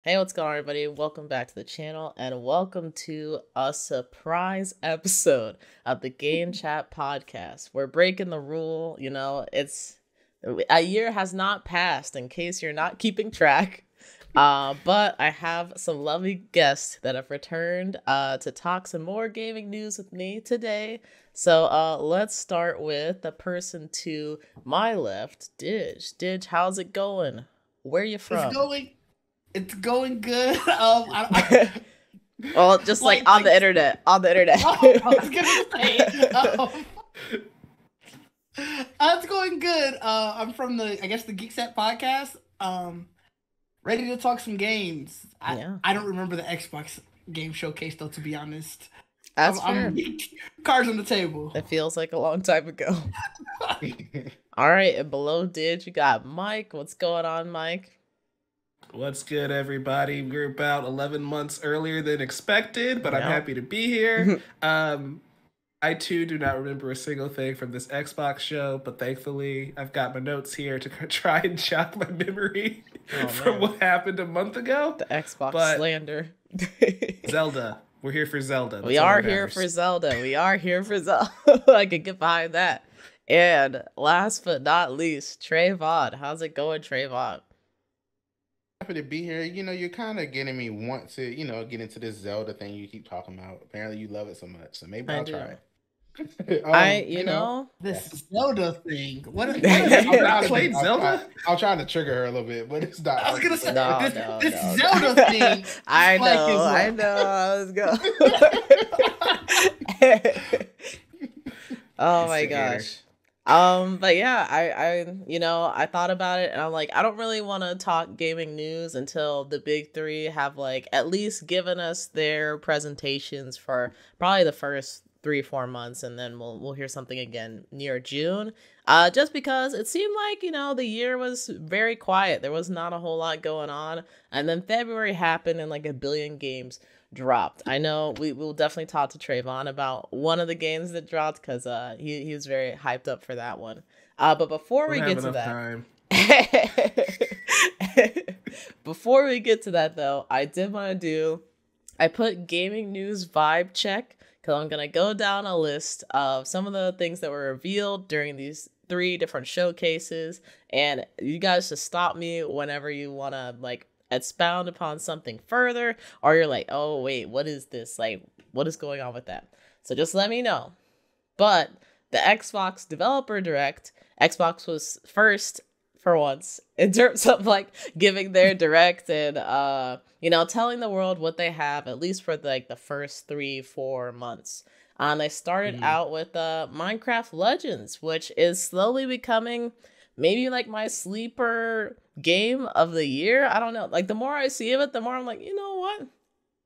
Hey, what's going on, everybody? Welcome back to the channel and welcome to a surprise episode of the Gamechat Podcast. We're breaking the rule, it's a year has not passed in case you're not keeping track. But I have some lovely guests that have returned to talk some more gaming news with me today. So let's start with the person to my left, Didge. Didge, how's it going? Where you from? It's going good. Well, just like on the internet. I was gonna say, it's going good. I'm from the Geekset podcast. Ready to talk some games. I don't remember the Xbox game showcase though, to be honest. That's fair. Cards on the table. It feels like a long time ago. All right, and below Did you got Mike. What's going on, Mike? What's good, everybody? We're about 11 months earlier than expected, but I'm happy to be here. I, too, do not remember a single thing from this Xbox show, but thankfully, I've got my notes here to try and jog my memory from what happened a month ago. The Xbox slander. Zelda. We're here for Zelda. We are here for Zelda. I can get behind that. And last but not least, Trayvon. How's it going, Trayvon? Happy to be here. You're kind of getting me want to, get into this Zelda thing you keep talking about. Apparently you love it so much, so maybe I'll try. This Zelda thing. I played Zelda. I'll try to trigger her a little bit, but it's not. I was gonna say this Zelda thing. I know. Oh my gosh. But yeah, I thought about it and I'm like, I don't really want to talk gaming news until the big three have like at least given us their presentations for probably the first 3-4 months, and then we'll hear something again near June. Just because it seemed like, the year was very quiet. There was not a whole lot going on. And then February happened and like a billion games dropped. I know we will definitely talk to Trayvon about one of the games that dropped because he was very hyped up for that one. But before we get to that, before we get to that though, I put gaming news vibe check because I'm gonna go down a list of some of the things that were revealed during these 3 different showcases, and you guys just stop me whenever you want to like expound upon something further, or you're like, oh wait, what is this, like what is going on with that? So just let me know. But the Xbox Developer Direct, Xbox was first for once in terms of like giving their direct and telling the world what they have, at least for like the first 3-4 months. They started out with Minecraft Legends, which is slowly becoming maybe like my sleeper game of the year. I don't know. Like the more I see of it, the more I'm like, you know what?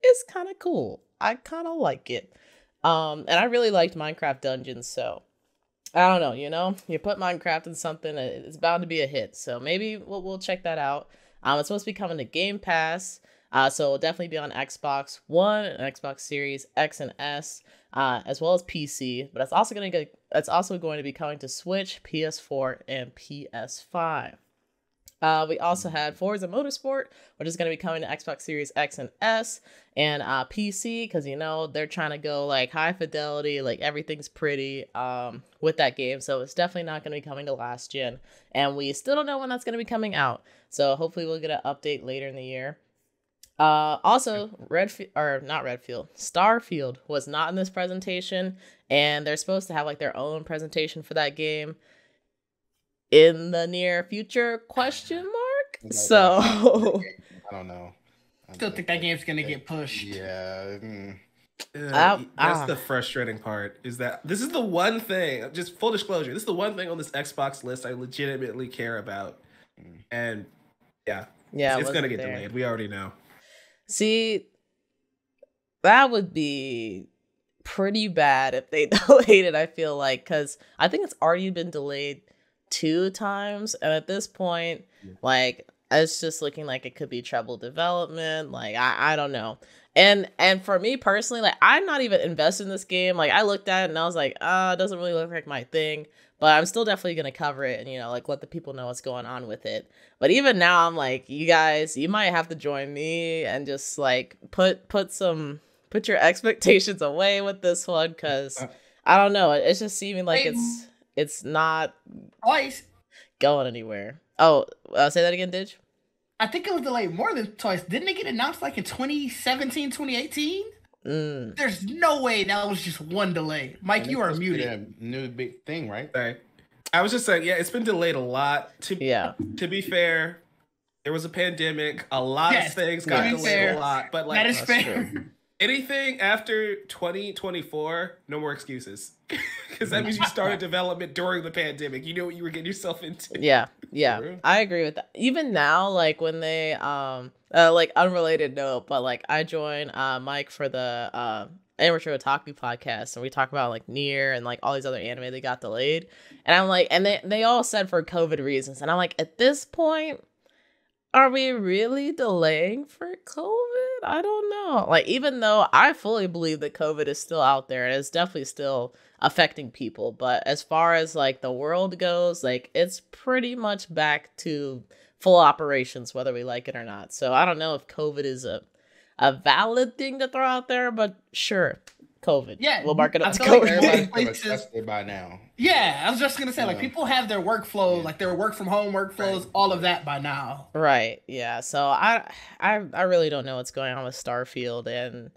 It's kind of cool. I kind of like it. And I really liked Minecraft Dungeons, so I don't know, you put Minecraft in something, it's bound to be a hit. So maybe we'll check that out. It's supposed to be coming to Game Pass. So it'll definitely be on Xbox One and Xbox Series X and S, as well as PC. But it's also going to be coming to Switch, PS4, and PS5. We also had Forza Motorsport, which is going to be coming to Xbox Series X and S and PC, because they're trying to go like high fidelity, like everything's pretty with that game. So it's definitely not going to be coming to last gen, and we still don't know when that's going to be coming out. So hopefully we'll get an update later in the year. Also, Starfield was not in this presentation, and they're supposed to have like their own presentation for that game in the near future, ? So I don't know. I still think that game's gonna get pushed. Yeah. That's the frustrating part, is that this is the one thing, just full disclosure, this is the one thing on this Xbox list I legitimately care about. And it's gonna get delayed. We already know. See, that would be pretty bad if they delayed it, I feel like, because I think it's already been delayed 2 times, and at this point, like it's just looking like it could be trouble development. Like I don't know. And for me personally, like I'm not even invested in this game. Like I looked at it and I was like, it doesn't really look like my thing. But I'm still definitely gonna cover it and like let the people know what's going on with it. But even now, I'm like, you guys, you might have to join me and just like put your expectations away with this one, because I don't know. It's just seeming like it's not going anywhere. Oh, say that again, Didge? I think it was delayed more than twice. Didn't it get announced like in 2017, 2018? There's no way that was just one delay. Mike, you are muted. A new big thing, right? Sorry. I was just saying, yeah, it's been delayed a lot. To be fair, there was a pandemic. A lot of things got delayed a lot. But like, that is fair. Anything after 2024, no more excuses. Because that means you started development during the pandemic. You know what you were getting yourself into. Yeah. I agree with that. Even now, like when they like unrelated note, but like I joined Mike for the Amateur Otaku podcast, and we talk about like Nier and like all these other anime that got delayed. And I'm like, and they all said for COVID reasons. And I'm like, at this point, are we really delaying for COVID? I don't know. Like, even though I fully believe that COVID is still out there and it's definitely still affecting people, but as far as like the world goes, like it's pretty much back to full operations, whether we like it or not. So I don't know if COVID is a valid thing to throw out there, but sure, COVID. Yeah, we'll mark it up to COVID. COVID. Everybody's tested by now. Yeah, I was just gonna say, like, people have their workflow, like their work from home workflows, all of that by now. Right. Yeah. So I really don't know what's going on with Starfield, and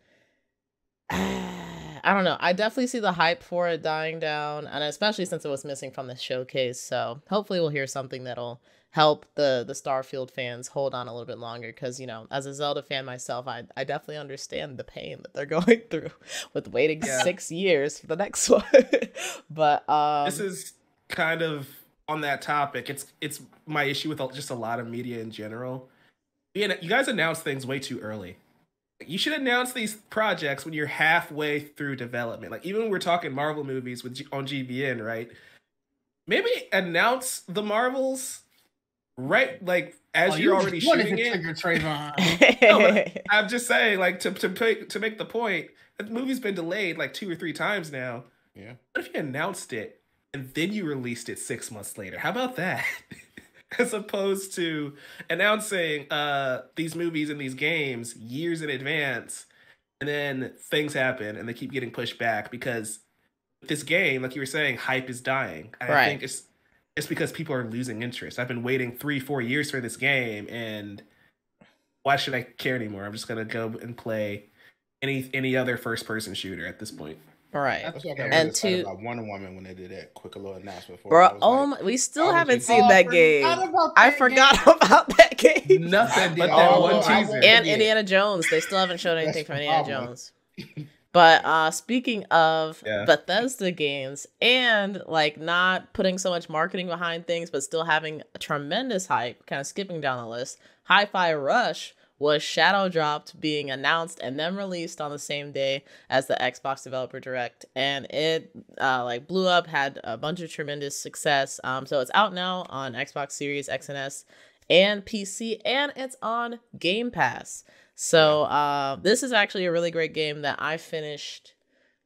I don't know. I definitely see the hype for it dying down, and especially since it was missing from the showcase. So hopefully we'll hear something that'll help the Starfield fans hold on a little bit longer, because as a Zelda fan myself, I definitely understand the pain that they're going through with waiting 6 years for the next one. But this is kind of on that topic. It's my issue with just a lot of media in general. You guys announce things way too early. You should announce these projects when you're halfway through development. Like, even when we're talking Marvel movies on GVN, right? Maybe announce the Marvels right, like, as you're already shooting it. No, I'm just saying, like, to make the point, the movie's been delayed like 2 or 3 times now. Yeah. What if you announced it and then you released it 6 months later? How about that? As opposed to announcing these movies and these games years in advance, and then things happen and they keep getting pushed back because this game, like you were saying, hype is dying. And I think it's because people are losing interest. I've been waiting 3-4 years for this game, and why should I care anymore? I'm just gonna go and play any other first person shooter at this point. Right. That's what I got really excited about Wonder Woman when they did that quick little announcement for. Bro, we still haven't seen that game. I forgot about that game. Nothing but that one teaser. And Indiana Jones. They still haven't shown anything from Indiana Jones. But speaking of Bethesda games and like not putting so much marketing behind things, but still having a tremendous hype, kind of skipping down the list, Hi-Fi Rush was shadow dropped, being announced and then released on the same day as the Xbox Developer Direct, and it like blew up, had a bunch of tremendous success. So it's out now on Xbox Series X and S and PC, and it's on Game Pass. So this is actually a really great game that I finished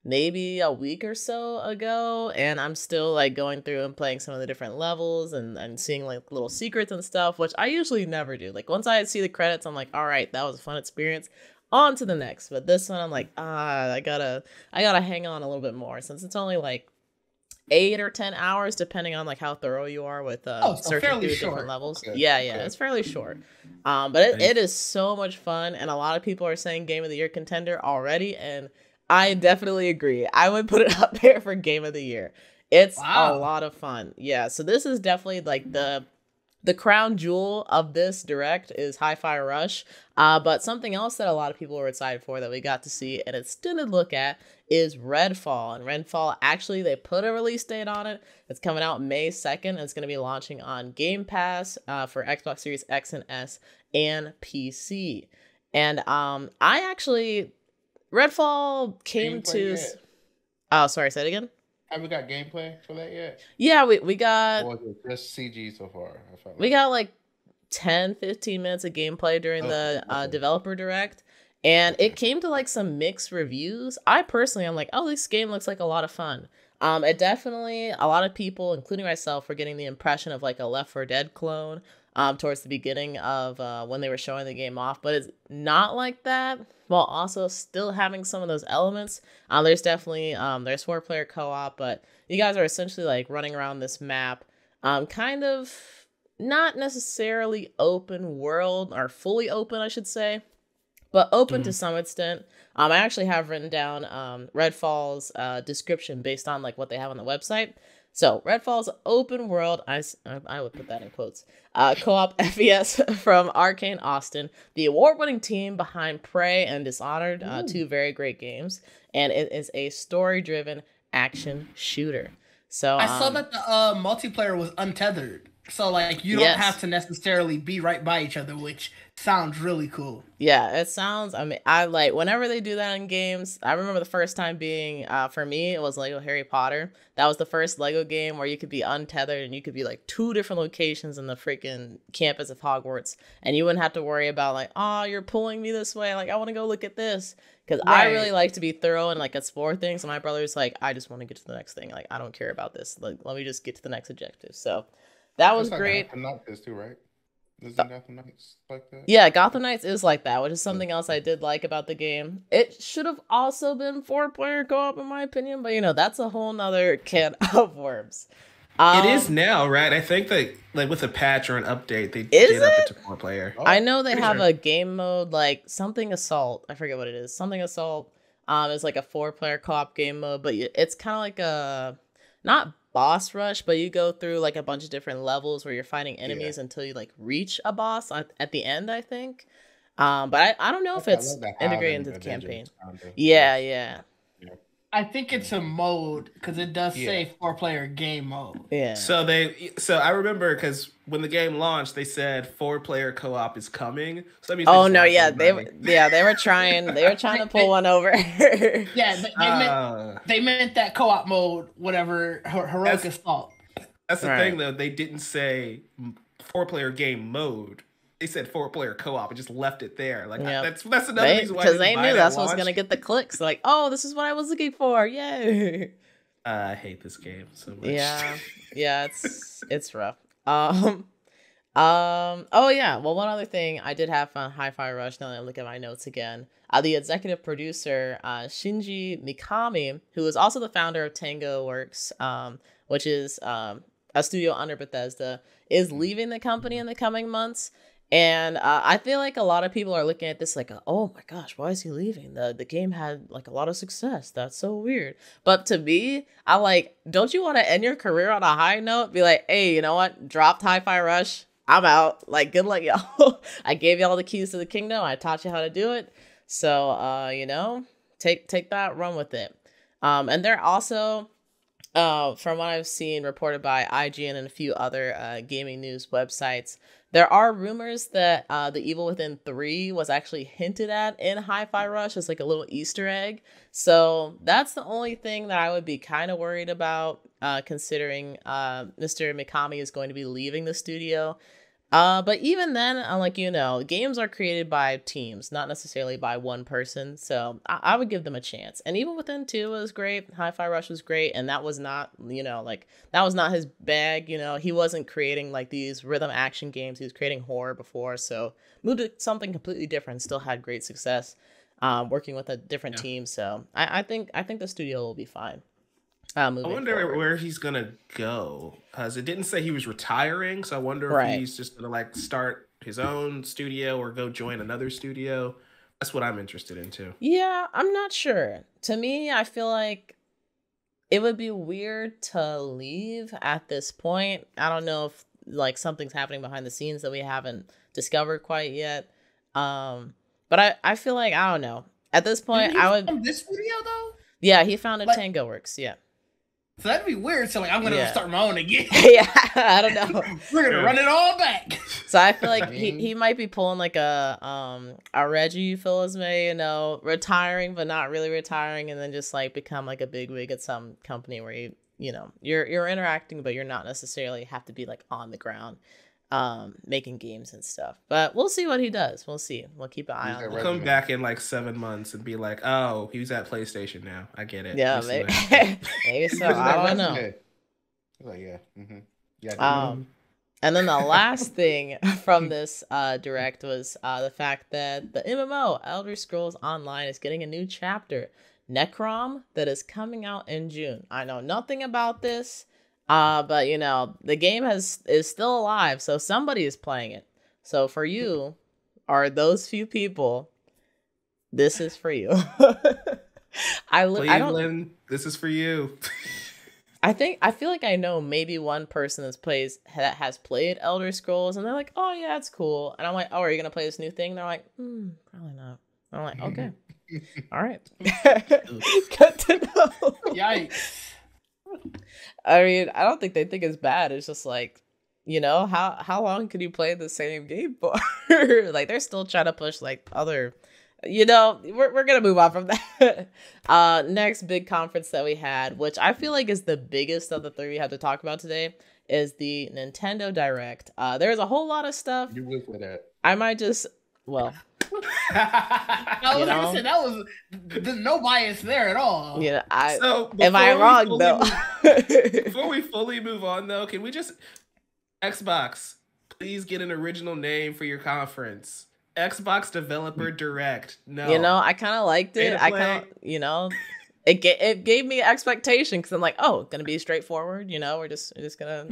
maybe a week or so ago, and I'm still like going through and playing some of the different levels and seeing like little secrets and stuff, which I usually never do. Like, once I see the credits, I'm like, all right, that was a fun experience, on to the next. But this one, I'm like, I gotta hang on a little bit more, since it's only like 8 or 10 hours, depending on like how thorough you are with searching through different levels. Okay. Yeah, it's fairly short. But it is so much fun, and a lot of people are saying Game of the Year contender already, and I definitely agree. I would put it up there for Game of the Year. It's a lot of fun. Yeah, so this is definitely like the crown jewel of this direct is Hi-Fi Rush. But something else that a lot of people were excited for that we got to see and extended look at is Redfall. And Redfall, actually, they put a release date on it. It's coming out May 2nd. And it's going to be launching on Game Pass for Xbox Series X and S and PC. And I actually... Redfall came to... Oh, sorry, say it again? Have we got gameplay for that yet? Yeah, we got... Or is it just CG so far? We got like 10-15 minutes of gameplay during the developer direct, and it came to like some mixed reviews. I personally am like, oh, this game looks like a lot of fun. It definitely, a lot of people, including myself, were getting the impression of like a Left 4 Dead clone towards the beginning of when they were showing the game off, but it's not like that, while also still having some of those elements. There's definitely there's 4-player co-op, but you guys are essentially like running around this map, kind of not necessarily open world, or fully open, I should say, but open to some extent. I actually have written down Redfall's description based on like what they have on the website. So Redfall's open world, I would put that in quotes, co-op FPS from Arcane Austin, the award-winning team behind Prey and Dishonored, two very great games, and it is a story-driven action shooter. So I saw that the multiplayer was untethered. So, like, you don't have to necessarily be right by each other, which sounds really cool. Yeah, it sounds, I mean, I like, whenever they do that in games, I remember the first time being, for me, it was Lego Harry Potter. That was the first Lego game where you could be untethered and you could be, like, 2 different locations in the freaking campus of Hogwarts. And you wouldn't have to worry about, like, oh, you're pulling me this way. Like, I want to go look at this. Because I really like to be thorough and, like, explore things. And my brother's like, I just want to get to the next thing. Like, I don't care about this. Like, let me just get to the next objective. So that was great. Gotham Knights is too, right? Isn't Gotham Knights like that? Yeah, Gotham Knights is like that, which is something else I did like about the game. It should have also been 4-player co-op, in my opinion, but you know, that's a whole nother can of worms. It is now, right? I think that like with a patch or an update, they get up into 4-player. I know they have a game mode, like something Assault. I forget what it is. Something Assault is like a 4-player co-op game mode, but it's kind of like a not boss rush, but you go through like a bunch of different levels where you're fighting enemies until you like reach a boss at the end, I think. But I don't know if it's integrated into the campaign. Yeah. I think it's a mode because it does say 4-player game mode. Yeah. So I remember because when the game launched, they said 4-player co-op is coming. So that means they were trying to pull one over. They meant that co-op mode, whatever heroic assault. That's the thing though. They didn't say 4-player game mode. They said 4-player co-op and just left it there. Like that's another reason why, because they knew that's what's gonna get the clicks. Like, oh, this is what I was looking for. Yay! I hate this game so much. Yeah, it's rough. Oh yeah. Well, one other thing I did have fun Hi-Fi Rush. Now that I look at my notes again, the executive producer Shinji Mikami, who is also the founder of Tango Works, which is a studio under Bethesda, is leaving the company in the coming months. And I feel like a lot of people are looking at this like, oh my gosh, why is he leaving? The game had like a lot of success. That's so weird. But to me, I like, don't you want to end your career on a high note? Be like, hey, you know what? Dropped Hi-Fi Rush. I'm out. Like, good luck, y'all. I gave y'all the keys to the kingdom. I taught you how to do it. So, you know, take that, run with it. And they're also, from what I've seen reported by IGN and a few other gaming news websites, there are rumors that The Evil Within 3 was actually hinted at in Hi-Fi Rush as like a little Easter egg. So that's the only thing that I would be kind of worried about, considering Mr. Mikami is going to be leaving the studio. But even then, like, you know, games are created by teams, not necessarily by one person. So I would give them a chance. And Evil Within 2 was great. Hi-Fi Rush was great. And that was not, you know, like, that was not his bag. You know, he wasn't creating like these rhythm action games. He was creating horror before. So moved to something completely different. Still had great success working with a different team. So I think the studio will be fine. I wonder where he's gonna go, because it didn't say he was retiring, so I wonder if he's just gonna like start his own studio or go join another studio. That's what I'm interested in too. Yeah, I'm not sure. To me, I feel like it would be weird to leave at this point. I don't know if like something's happening behind the scenes that we haven't discovered quite yet. But I feel like, I don't know. At this point, I would. From this studio though. Yeah, he founded Tango Works. Yeah. So that'd be weird. So like, I'm gonna start my own again. Yeah, I don't know. We're gonna run it all back. So I feel like he might be pulling like a Reggie Fils-Aimé, you know, retiring but not really retiring, and then just like become like a bigwig at some company where you know you're interacting, but you're not necessarily have to be like on the ground. making games and stuff. But we'll see what he does. We'll see. We'll keep an eye on that. We'll come back in like 7 months and be like, oh, he's at PlayStation now. I get it. Yeah, maybe so. I don't know. Like, yeah. Mm-hmm. Yeah. And then the last thing from this direct was the fact that the MMO Elder Scrolls Online is getting a new chapter, Necrom, that is coming out in June. I know nothing about this. But you know, the game is still alive, so somebody is playing it. So for you, are those few people, this is for you. Cleveland, this is for you. I feel like I know maybe one person that has played Elder Scrolls, and they're like, "Oh yeah, it's cool." And I'm like, "Oh, are you gonna play this new thing?" And they're like, "Probably not." I'm like, "Okay, all right, good to know." Yikes. I mean, I don't think they think it's bad. It's just like, you know, how long can you play the same game for? Like, they're still trying to push like other, you know, we're gonna move on from that. Next big conference that we had, which I feel like is the biggest of the three we have to talk about today, is the Nintendo Direct. There's a whole lot of stuff. You will for that. I might just, well. I was gonna say that was there's no bias there at all. Yeah, am I wrong though? Before we fully move on though, can we just Xbox, please get an original name for your conference. Xbox Developer Direct. No. You know, I kind of liked it. I kind of, you know, it gave me expectation because I'm like, oh, it's gonna be straightforward. You know, we're just gonna,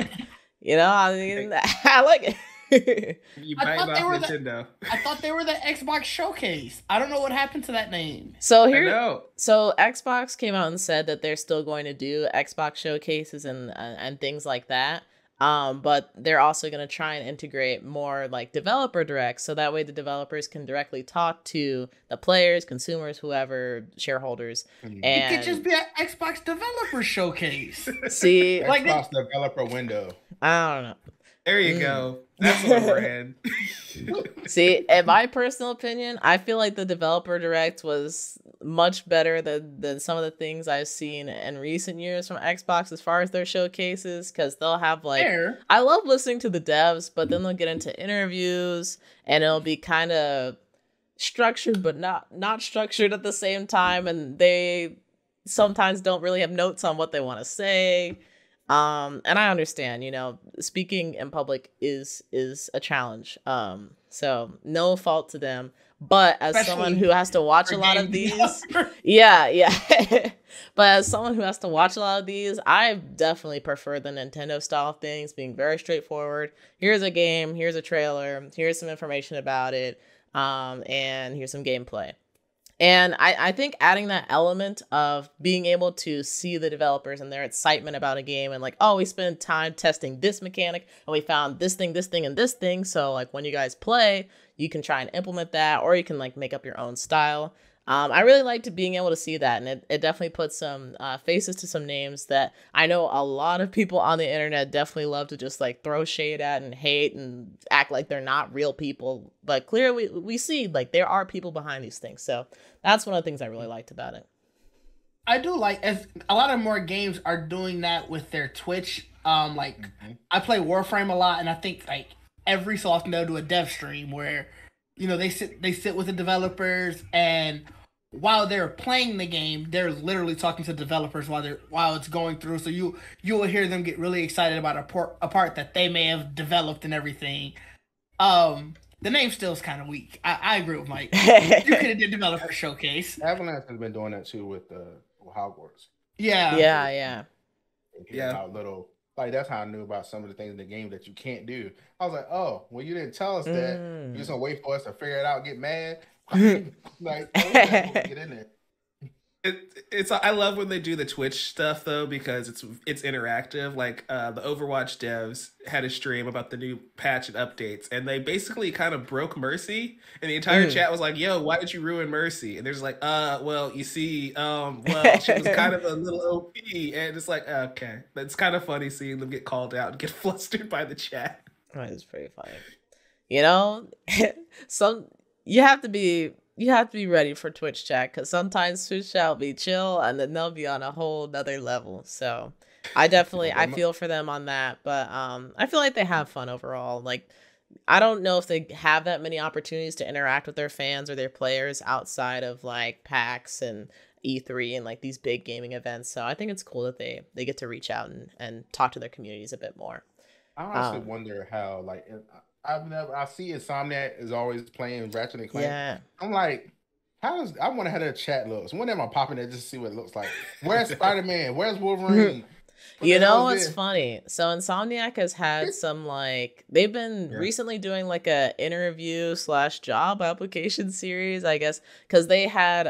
you know, I mean, I like it. You bite off Nintendo. I thought they were the Xbox Showcase. I don't know what happened to that name. So Xbox came out and said that they're still going to do Xbox showcases and things like that. But they're also going to try and integrate more like developer directs, so that way the developers can directly talk to the players, consumers, whoever, shareholders. And it could just be an Xbox Developer Showcase. See, like Xbox Developer Window. I don't know. There you go. That's what we're in. See, in my personal opinion, I feel like the developer direct was much better than some of the things I've seen in recent years from Xbox as far as their showcases, because they'll have like, I love listening to the devs, but then they'll get into interviews and it'll be kind of structured but not structured at the same time, and they sometimes don't really have notes on what they want to say. And I understand, you know, speaking in public is a challenge. So no fault to them. But as especially someone who has to watch a lot of these, yeah. But as someone who has to watch a lot of these, I definitely prefer the Nintendo style things, being very straightforward. Here's a game, here's a trailer, here's some information about it, and here's some gameplay. And I think adding that element of being able to see the developers and their excitement about a game and like, oh, we spent time testing this mechanic and we found this thing, and this thing. So like when you guys play, you can try and implement that, or you can like make up your own style. I really liked being able to see that, and it definitely put some faces to some names that I know a lot of people on the internet definitely love to just like throw shade at and hate and act like they're not real people. But clearly we see like there are people behind these things. So that's one of the things I really liked about it. I do like, as a lot of more games are doing that with their Twitch. I play Warframe a lot, and I think like every so often they'll do a dev stream where, you know, they sit with the developers, and while they're playing the game, they're literally talking to developers while it's going through. So you will hear them get really excited about a part that they may have developed and everything. The name still is kind of weak. I agree with Mike. You could have did developer showcase. Avalanche has been doing that too with Hogwarts. Yeah. About little, like, that's how I knew about some of the things in the game that you can't do. I was like, oh, well, you didn't tell us that. You're just gonna wait for us to figure it out, get mad. Like, get in there. I love when they do the Twitch stuff though, because it's interactive. Like the Overwatch devs had a stream about the new patch and updates, and they basically kind of broke Mercy, and the entire chat was like, "Yo, why did you ruin Mercy?" And there's like, well, you see, well, she was kind of a little OP," and it's like, okay, it's kind of funny seeing them get called out and get flustered by the chat. That is pretty funny. You know, you have to be ready for Twitch chat, because sometimes Twitch chat will be chill and then they'll be on a whole nother level. So I feel for them on that, but I feel like they have fun overall. Like, I don't know if they have that many opportunities to interact with their fans or their players outside of like PAX and E3 and like these big gaming events. So I think it's cool that they get to reach out and talk to their communities a bit more. I honestly wonder how, like, I see Insomniac is always playing Ratchet and Clank. Yeah. I'm like, I want to have their chat looks. When am I popping there just to see what it looks like? Where's Spider-Man? Where's Wolverine? You know what's funny? So Insomniac has had some like they've been recently doing like a interview / job application series, I guess, because they had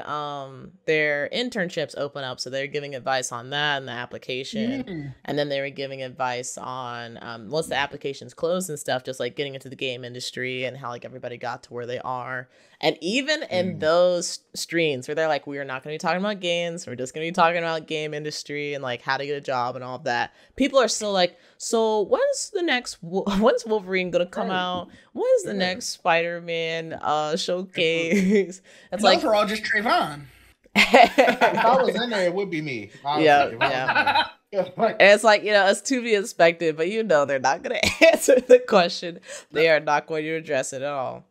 their internships open up, so they're giving advice on that and the application, and then they were giving advice on once the application's closed and stuff, just like getting into the game industry and how like everybody got to where they are. And even in those streams where they're like, we are not going to be talking about games, we're just going to be talking about game industry and like how to get a job and all of that, people are still like, so when's Wolverine going to come out? When's the next Spider-Man showcase? It's like, we're all just Trayvon. If I was in there, it would be me. Yeah. And it's like, it's to be expected, but they're not going to answer the question. They are not going to address it at all.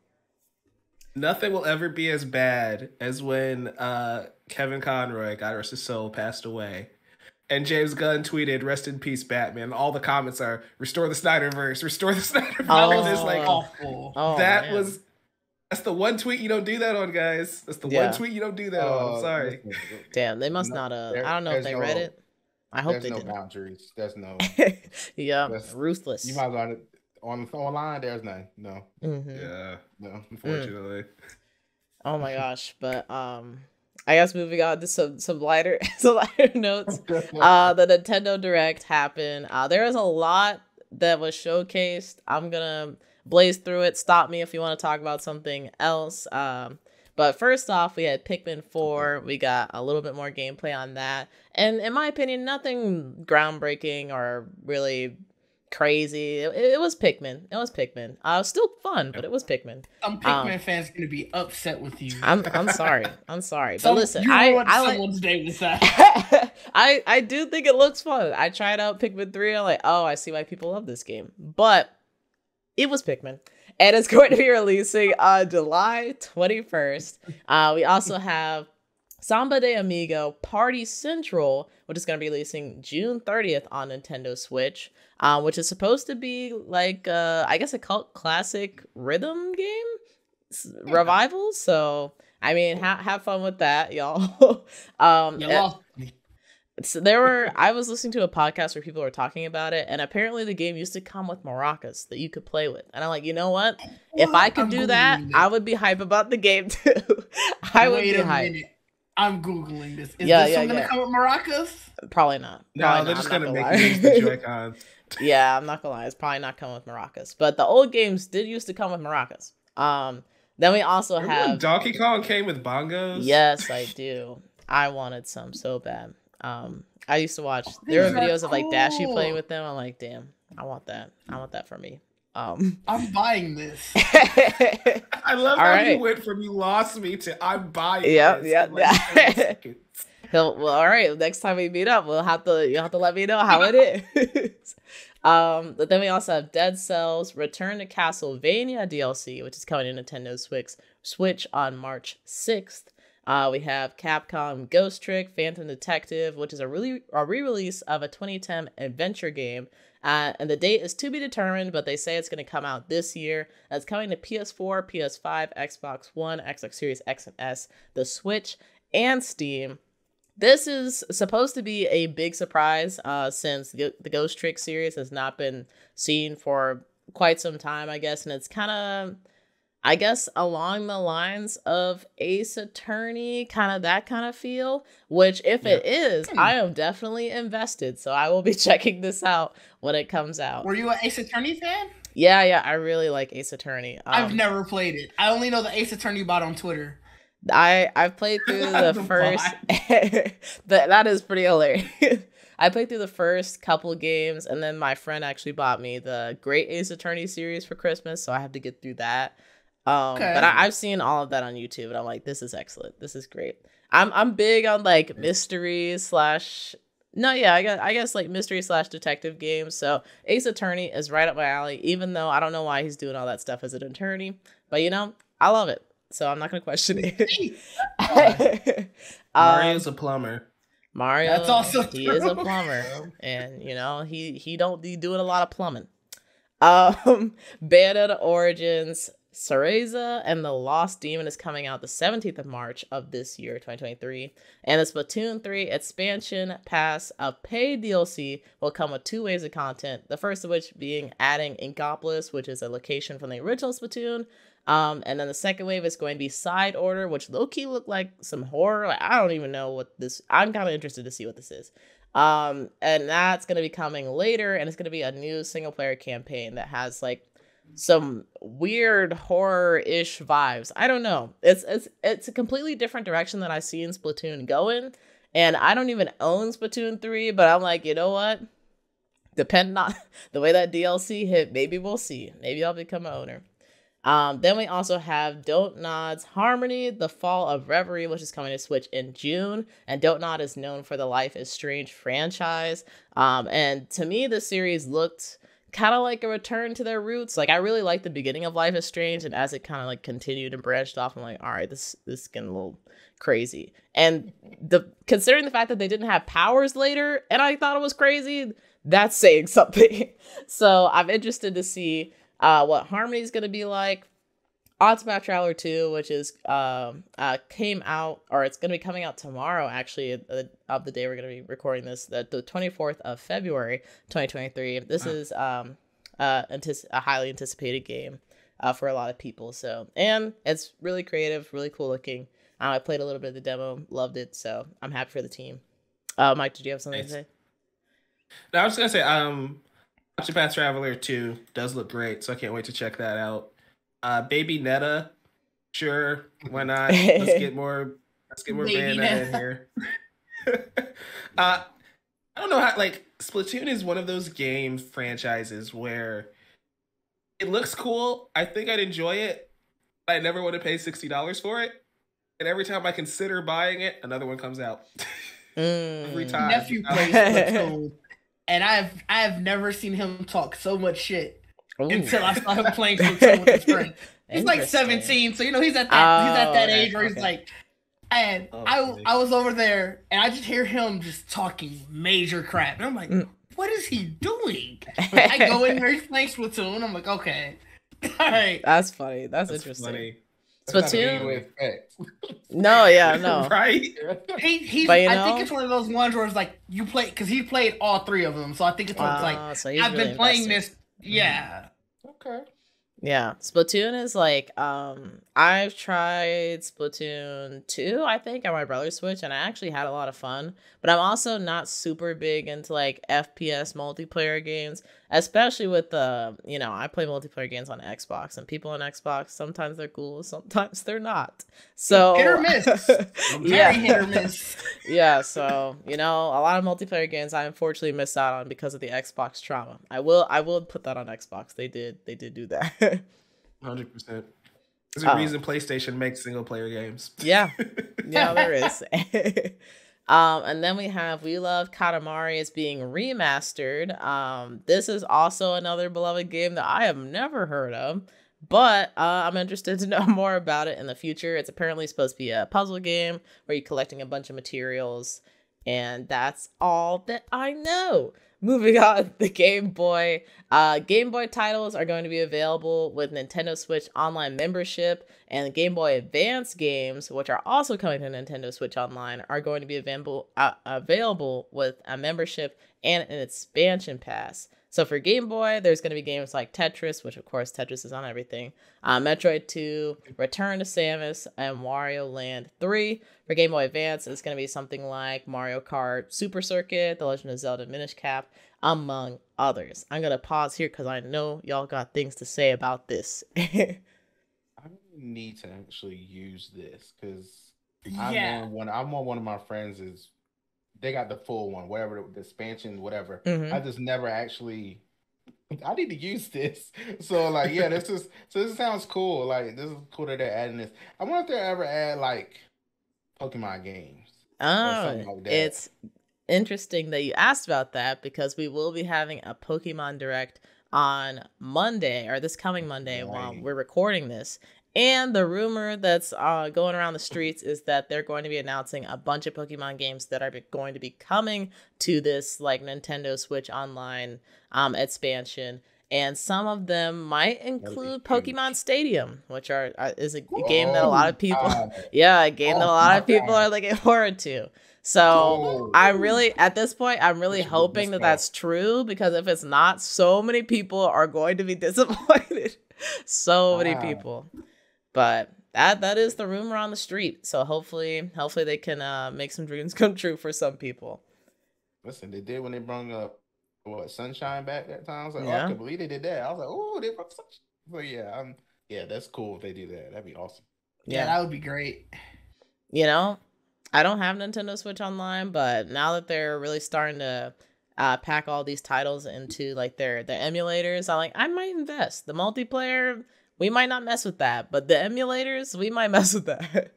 Nothing will ever be as bad as when Kevin Conroy, God rest his soul, passed away. And James Gunn tweeted, "Rest in peace, Batman." All the comments are, "Restore the Snyderverse, restore the Snyderverse." Oh, it's like, awful. That's the one tweet you don't do that on, guys. That's the one tweet you don't do that on. I'm sorry. Damn, they must not have. I don't know if they read it. I hope they did. There's no boundaries. There's no. Ruthless. You might as well online. There's none. No. Mm-hmm. Yeah. No. Unfortunately. Oh my gosh, but I guess moving on to some lighter notes. The Nintendo Direct happened. There was a lot that was showcased. I'm gonna blaze through it. Stop me if you want to talk about something else. But first off, we had Pikmin 4. We got a little bit more gameplay on that. And in my opinion, nothing groundbreaking or really crazy. It was Pikmin. It was Pikmin. Still fun, but it was Pikmin. Some Pikmin fans gonna be upset with you. I'm sorry. I'm sorry. But listen, I someone's day with that. I do think it looks fun. I tried out Pikmin 3. I'm like, oh, I see why people love this game. But it was Pikmin. And it's going to be releasing on July 21st. We also have Samba de Amigo Party Central, which is going to be releasing June 30th on Nintendo Switch, which is supposed to be like, I guess, a cult classic rhythm game revival. So, I mean, have fun with that, y'all. So I was listening to a podcast where people were talking about it, and apparently the game used to come with maracas that you could play with. And I'm like, you know what? If I could do that, I would be hype about the game too. I would be hype. I'm Googling this. Is this something to come with maracas? Probably not. No, they're just going to make use the Joy-Cons. Yeah, I'm not going to lie. It's probably not coming with maracas. But the old games did used to come with maracas. Then we also have... Donkey Kong came with bongos? Yes, I do. I wanted some so bad. I used to watch... There were videos of like Dashi playing with them. I'm like, damn, I want that. I want that for me. I'm buying this. I love how you went from "you lost me" to "I'm buying this. Yeah. Well, all right. Next time we meet up, you'll have to let me know how it is. But then we also have Dead Cells Return to Castlevania DLC, which is coming to Nintendo Switch on March 6th. We have Capcom Ghost Trick Phantom Detective, which is a re-release of a 2010 adventure game. And the date is to be determined, but they say it's going to come out this year. It's coming to PS4, PS5, Xbox One, Xbox Series X and S, the Switch, and Steam. This is supposed to be a big surprise since the Ghost Trick series has not been seen for quite some time, I guess. And it's kind of, I guess, along the lines of Ace Attorney, kind of that kind of feel, which if it is, I am definitely invested. So I will be checking this out when it comes out. Were you an Ace Attorney fan? Yeah, I really like Ace Attorney. I've never played it. I only know the Ace Attorney bot on Twitter. I've played through the first... that is pretty hilarious. I played through the first couple games, and then my friend actually bought me the Great Ace Attorney series for Christmas, so I have to get through that. But I've seen all of that on YouTube, and I'm like, this is excellent. This is great. I'm big on like mysteries / No, yeah, I guess like mystery / detective games. So Ace Attorney is right up my alley, even though I don't know why he's doing all that stuff as an attorney. But I love it. So I'm not gonna question it. Mario's a plumber. Mario, that's also he true. is a plumber. And he don't be doing a lot of plumbing. Bayonetta Origins Cereza and the Lost Demon is coming out the 17th of March of this year, 2023. And the Splatoon 3 expansion pass of paid DLC will come with 2 waves of content. The first of which being adding Inkopolis, which is a location from the original Splatoon. And then the second wave is going to be Side Order, which low-key look like some horror. Like, I don't even know what this... I'm kind of interested to see what this is. And that's going to be coming later, and it's going to be a new single-player campaign that has, like, some weird horror-ish vibes. I don't know. It's a completely different direction than I've seen Splatoon going, and I don't even own Splatoon 3, but I'm like, you know what? Depending on the way that DLC hit, maybe we'll see. Maybe I'll become an owner. Then we also have Don't Nod's Harmony, The Fall of Reverie, which is coming to Switch in June. And Don't Nod is known for the Life is Strange franchise. And to me, the series looked kind of like a return to their roots. Like, I really liked the beginning of Life is Strange, and as it kind of like continued and branched off, I'm like, all right, this is getting a little crazy. And considering the fact that they didn't have powers later, and I thought it was crazy, that's saying something. So I'm interested to see what Harmony is going to be like. Octopath Traveler 2, which is came out, or it's going to be coming out tomorrow, actually, of the day we're going to be recording this, the 24th of February, 2023. This is a highly anticipated game for a lot of people. So, and it's really creative, really cool looking. I played a little bit of the demo, loved it, so I'm happy for the team. Mike, did you have something to say? No, I was going to say, Octopath Traveler 2 does look great, so I can't wait to check that out. Baby Netta, sure, why not? Let's get more Bayonetta in here. I don't know how, like, Splatoon is one of those game franchises where it looks cool. I think I'd enjoy it. I never want to pay $60 for it. And every time I consider buying it, another one comes out. Every time. Nephew plays Splatoon, and I've never seen him talk so much shit. Ooh. Until I saw him playing Splatoon with his friend. He's like 17, so he's at that age where he's like, and I was over there and I just hear him just talking major crap, and I'm like, what is he doing? I go in there, he's playing Splatoon. I'm like, okay, all right, that's funny. That's interesting. Funny. Splatoon. No, yeah, no, right? He's. I think it's one of those ones where it's like you play because he played all 3 of them, so I think it's like so I've really been playing this. Yeah. Okay. Yeah, Splatoon is like, I've tried Splatoon 2, I think, on my brother's Switch, and I actually had a lot of fun, but I'm also not super big into, like, FPS multiplayer games, especially with I play multiplayer games on Xbox, and people on Xbox, sometimes they're cool, sometimes they're not, so... Hit or miss. Very hit or miss. Yeah, so, a lot of multiplayer games I unfortunately missed out on because of the Xbox trauma. I will put that on Xbox. They did do that. 100%. There's a reason PlayStation makes single player games. Yeah, there is. And then We Love Katamari is being remastered. This is also another beloved game that I have never heard of, but I'm interested to know more about it in the future. It's apparently supposed to be a puzzle game where you're collecting a bunch of materials, and that's all that I know. Moving on, the Game Boy. Game Boy titles are going to be available with Nintendo Switch Online membership, and Game Boy Advance games, which are also coming to Nintendo Switch Online, are going to be available with a membership and an expansion pass. So for Game Boy, there's going to be games like Tetris, which of course Tetris is on everything, Metroid 2, Return to Samus, and Wario Land 3. For Game Boy Advance, it's going to be something like Mario Kart Super Circuit, The Legend of Zelda Minish Cap, among others. I'm going to pause here because I know y'all got things to say about this. I need to actually use this because I'm on one of my friends is they got the full one, whatever the expansion, whatever. Mm-hmm. I just never actually. I need to use this. So like, yeah, this sounds cool. Like this is cool that they're adding this. I wonder if they ever add like Pokemon games. Oh, like that. interesting that you asked about that, because we will be having a Pokemon Direct on Monday, or this coming Monday, while we're recording this. And the rumor that's going around the streets is that they're going to be announcing a bunch of Pokemon games that are going to be coming to this like Nintendo Switch Online expansion. And some of them might include Pokemon Stadium, which is a game that a lot of people, a game that a lot of people are looking forward to. So I'm really, at this point, I'm really hoping that that's true, because if it's not, so many people are going to be disappointed. So many people. But that is the rumor on the street. So hopefully they can make some dreams come true for some people. Listen, they did when they brought up Sunshine back that time. I was like, oh, I can't believe they did that. I was like, oh, they brought Sunshine. So yeah, that's cool if they do that. That'd be awesome. Yeah, that would be great. You know, I don't have Nintendo Switch Online, but now that they're really starting to pack all these titles into like their emulators, I might invest. The multiplayer, we might not mess with that, but the emulators, we might mess with that.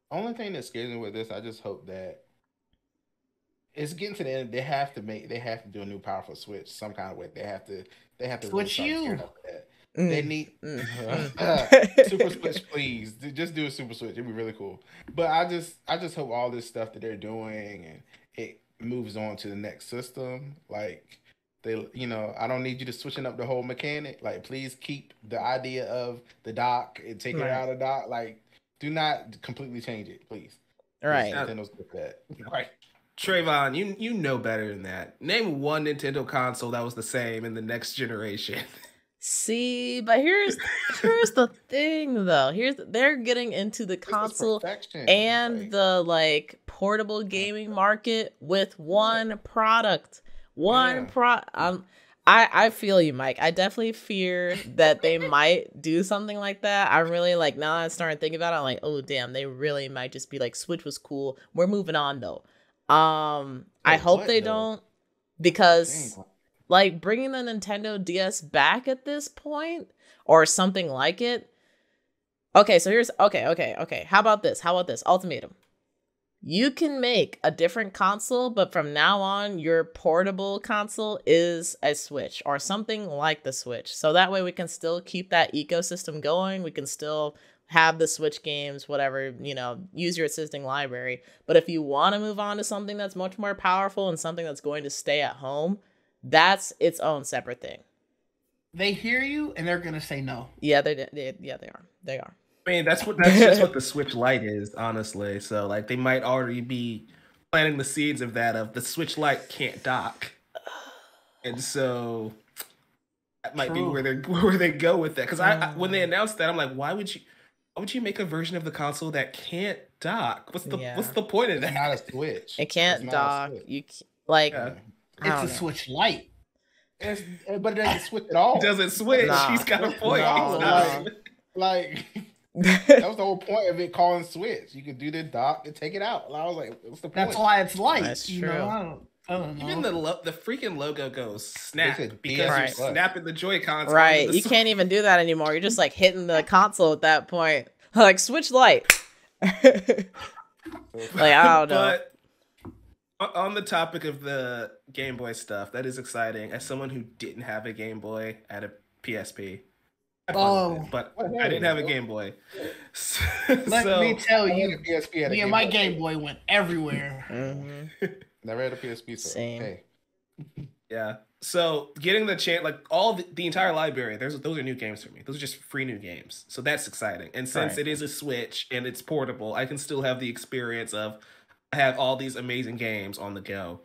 Only thing that scares me with this, I just hope that it's getting to the end. They have to do a new powerful Switch some kind of way. They have to Switch you. They need Super Switch, please. Just do a Super Switch. It'd be really cool. But I just hope all this stuff that they're doing and it moves on to the next system. Like I don't need you to switching up the whole mechanic. Like, please keep the idea of the dock and take it out of dock. Like, do not completely change it, please. All right. Nintendo's good for that. Right. Trayvon, you know better than that. Name one Nintendo console that was the same in the next generation. See, but here's the thing though. They're getting into the console and the like portable gaming market with one product. I feel you, Mike. I definitely fear that they might do something like that. I'm really like, now I'm starting to think about it, I'm like, oh damn, they really might just be like, Switch was cool, we're moving on though. I hope they don't, because like bringing the Nintendo DS back at this point or something like it. Okay, so here's okay. How about this? Ultimatum. You can make a different console, but from now on, your portable console is a Switch or something like the Switch. So that way we can still keep that ecosystem going. We can still have the Switch games, whatever, use your existing library. But if you want to move on to something that's much more powerful and something that's going to stay at home, that's its own separate thing. They hear you and they're going to say no. Yeah, they are. They are. I mean, that's just what the Switch Lite is, honestly. So, like, they might already be planting the seeds of the Switch Lite can't dock. And so that might be where they go with that. Because when they announced that, I'm like, why would you make a version of the console that can't dock? What's the point of that? It's not a Switch. It can't dock. You like it's a Switch Lite. But it doesn't switch at all. It doesn't switch. Nah. She's got a point. Like that was the whole point of it calling Switch. You could do the dock and take it out. And I was like, what's the point? That's why it's light. That's true. I don't know. Even the freaking logo goes snap because you're snapping the Joy-Cons. Right. You can't even do that anymore. You're just like hitting the console at that point. Like Switch Lite. Like, I don't know. But on the topic of the Game Boy stuff, that is exciting. As someone who didn't have a Game Boy, I had a PSP. But I didn't have a Game Boy. Let me tell you, PSP me and my Game Boy went everywhere. Mm-hmm. Never had a PSP. So same. Hey. Yeah. So getting the chance, like all the entire library, those are new games for me. Those are just free new games. So that's exciting. And since it is a Switch and it's portable, I can still have the experience of I have all these amazing games on the go.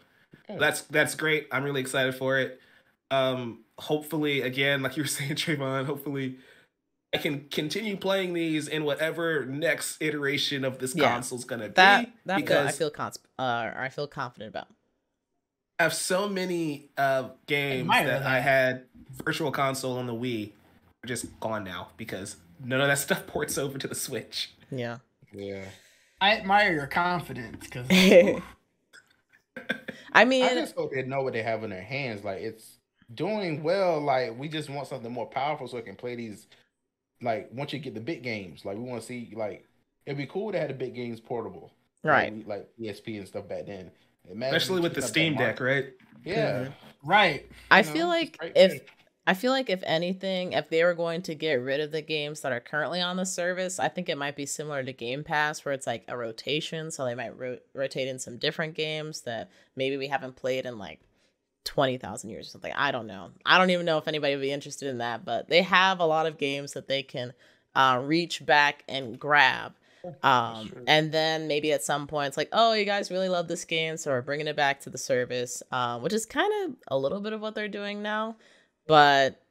Okay. That's great. I'm really excited for it. Hopefully, again, like you were saying, Trayvon, hopefully I can continue playing these in whatever next iteration of this console's gonna be. Because I feel confident about. I have so many games that I had Virtual Console on the Wii are just gone now because none of that stuff ports over to the Switch. Yeah. I admire your confidence because I mean, I just hope they know what they have in their hands. Like, it's doing well. Like, we just want something more powerful so it can play these. Like, once you get the big games, like, we want to see, like, it'd be cool to have the big games portable, right? Like ESP and stuff back then. Especially with the Steam Deck, right? Yeah. Right. I feel like if anything, if they were going to get rid of the games that are currently on the service, I think it might be similar to Game Pass, where it's like a rotation. So they might rotate in some different games that maybe we haven't played in like 20,000 years or something. I don't know. I don't even know if anybody would be interested in that, but they have a lot of games that they can reach back and grab. And then maybe at some point it's like, oh, you guys really love this game, so we're bringing it back to the service, which is kind of a little bit of what they're doing now. But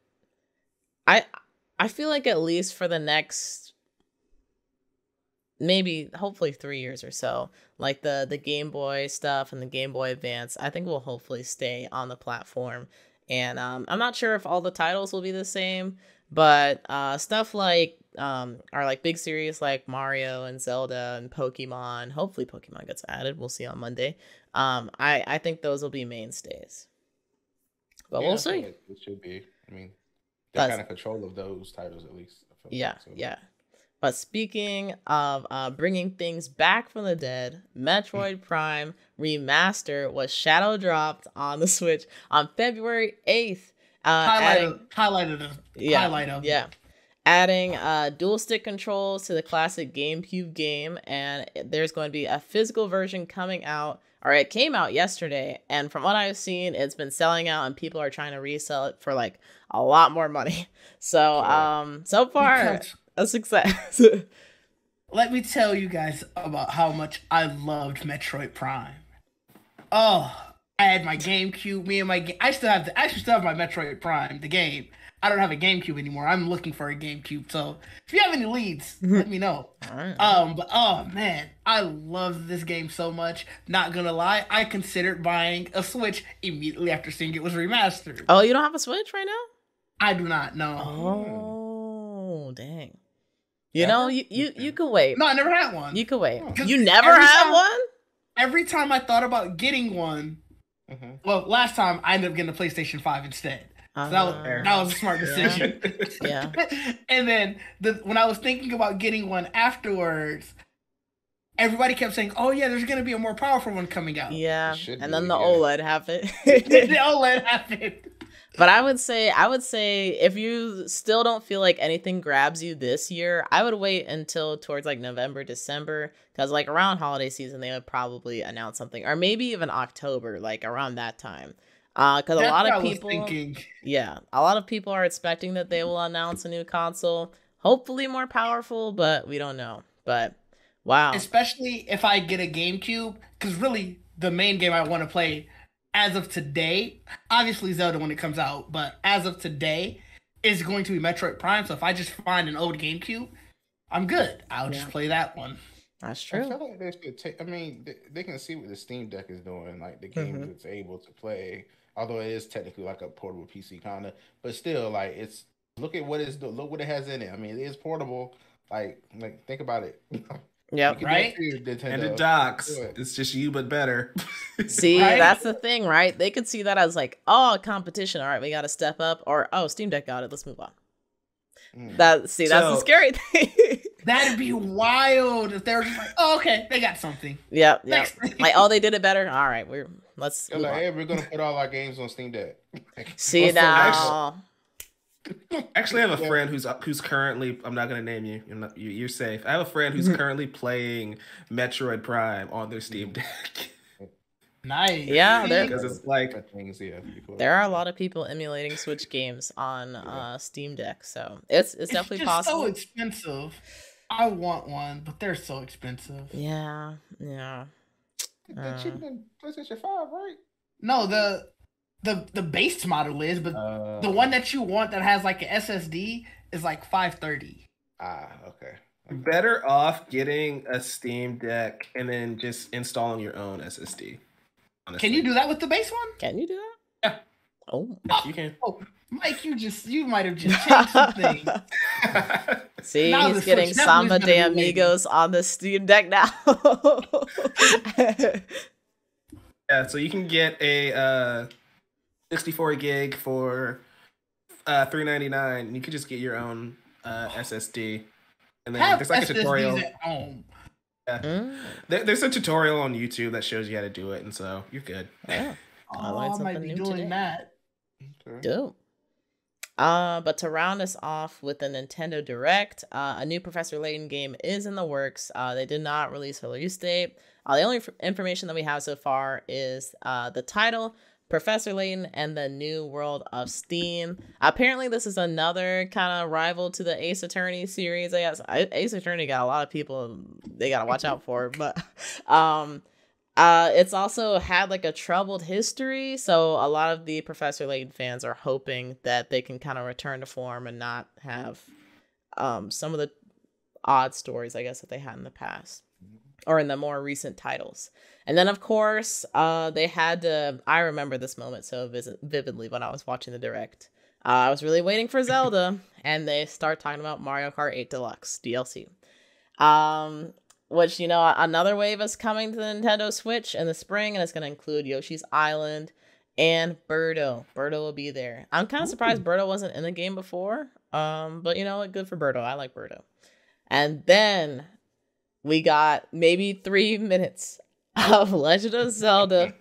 I feel like at least for the next maybe hopefully 3 years or so, like the Game Boy stuff and the Game Boy Advance, I think will hopefully stay on the platform. And I'm not sure if all the titles will be the same, but stuff like are like big series like Mario and Zelda and Pokemon. Hopefully Pokemon gets added. We'll see on Monday. I think those will be mainstays. But we'll see. It should be. I mean, they're kind of control of those titles at least. Yeah, like, so. Yeah. But speaking of bringing things back from the dead, Metroid Prime Remaster was shadow dropped on the Switch on February 8th. Highlight of. Yeah. Adding dual stick controls to the classic GameCube game, and there's going to be a physical version coming out, or it came out yesterday, and from what I've seen, it's been selling out, and people are trying to resell it for like a lot more money. So, so far, a success. Let me tell you guys about how much I loved Metroid Prime. Oh, I had my GameCube. I still have my Metroid Prime, the game. I don't have a GameCube anymore. I'm looking for a GameCube. So if you have any leads, let me know. All right. But oh man, I love this game so much. Not gonna lie, I considered buying a Switch immediately after seeing it was remastered. Oh, you don't have a Switch right now? I do not. No. Oh, dang. You know, you could wait. No, I never had one. You could wait. You never had one? Every time I thought about getting one, well, last time I ended up getting a PlayStation 5 instead. So that was a smart decision. Yeah. And then when I was thinking about getting one afterwards, everybody kept saying, "Oh yeah, there's gonna be a more powerful one coming out." Yeah. And then the OLED happened. The OLED happened. But I would say if you still don't feel like anything grabs you this year, I would wait until towards like November, December, because like around holiday season they would probably announce something, or maybe even October, like around that time. Because a lot of people, a lot of people are expecting that they will announce a new console, hopefully more powerful, but we don't know. But wow, especially if I get a GameCube, because really the main game I want to play as of today, obviously Zelda when it comes out, but as of today is going to be Metroid Prime. So if I just find an old GameCube, I'm good. I'll just play that one. That's true. I feel like they should take. I mean, they can see what the Steam Deck is doing, like the games it's able to play. Although it is technically like a portable PC kind of, but still, like it's look what it has in it. I mean, it is portable. Like think about it. Yeah, right. And it docks. It's just you, but better. See, that's the thing, right? They could see that as like, oh, competition. All right, we got to step up. Or oh, Steam Deck got it. Let's move on. That's the scary thing. That'd be wild if they were just like, oh, okay, they got something. Yeah. Like, oh, they did it better. All right, let's. Like, hey, we're gonna put all our games on Steam Deck. See now. Actually, I have a friend who's currently. I'm not gonna name you. You're safe. I have a friend who's currently playing Metroid Prime on their Steam Deck. Nice. Yeah, because it's like there are a lot of people emulating Switch games on Steam Deck, so it's definitely possible. So expensive. I want one, but they're so expensive. Yeah. They're cheaper than PlayStation 5, right? No, the base model is, but the one that you want that has like an SSD is like $530. Okay. Better off getting a Steam Deck and then just installing your own SSD. Honestly. Can you do that with the base one? Can you do that? Yeah. Oh, yes, you can. Oh, Mike, you might have just changed something. See, now he's getting Samba de Amigos on the Steam Deck now. Yeah, so you can get a 64 gig for $399. You could just get your own SSD, and then there's like a tutorial. At home. Yeah. There's a tutorial on YouTube that shows you how to do it, and so you're good. Yeah. I might be doing that. Okay. Dope. But to round us off with the Nintendo Direct, a new Professor Layton game is in the works. They did not release a release date. The only information that we have so far is the title, Professor Layton and the New World of Steam. Apparently, this is another kind of rival to the Ace Attorney series. I guess Ace Attorney got a lot of people they gotta watch out for, but it's also had like a troubled history, so a lot of the Professor Layton fans are hoping that they can kind of return to form and not have some of the odd stories, I guess, that they had in the past or in the more recent titles. And then, of course, they had to... I remember this moment so vividly when I was watching the Direct. I was really waiting for Zelda, and they start talking about Mario Kart 8 Deluxe DLC. Which, you know, another wave is coming to the Nintendo Switch in the spring, and it's going to include Yoshi's Island and Birdo. Birdo will be there. I'm kind of surprised Birdo wasn't in the game before, but you know what? Good for Birdo. I like Birdo. And then we got maybe 3 minutes of Legend of Zelda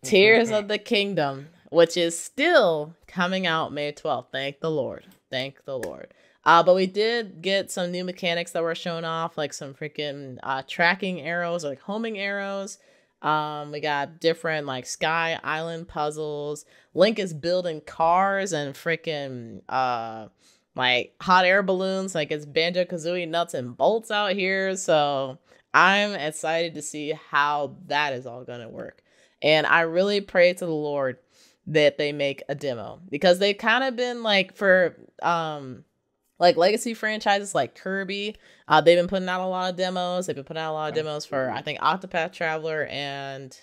Tears of the Kingdom, which is still coming out May 12th. Thank the Lord. Thank the Lord. But we did get some new mechanics that were shown off, like some freaking tracking arrows, or like homing arrows. We got different like sky island puzzles. Link is building cars and freaking like hot air balloons. Like it's Banjo-Kazooie nuts and bolts out here. So I'm excited to see how that is all gonna work. And I really pray to the Lord that they make a demo, because they've kind of been like for like legacy franchises like Kirby, they've been putting out a lot of demos. They've been putting out a lot of demos for, I think, Octopath Traveler, and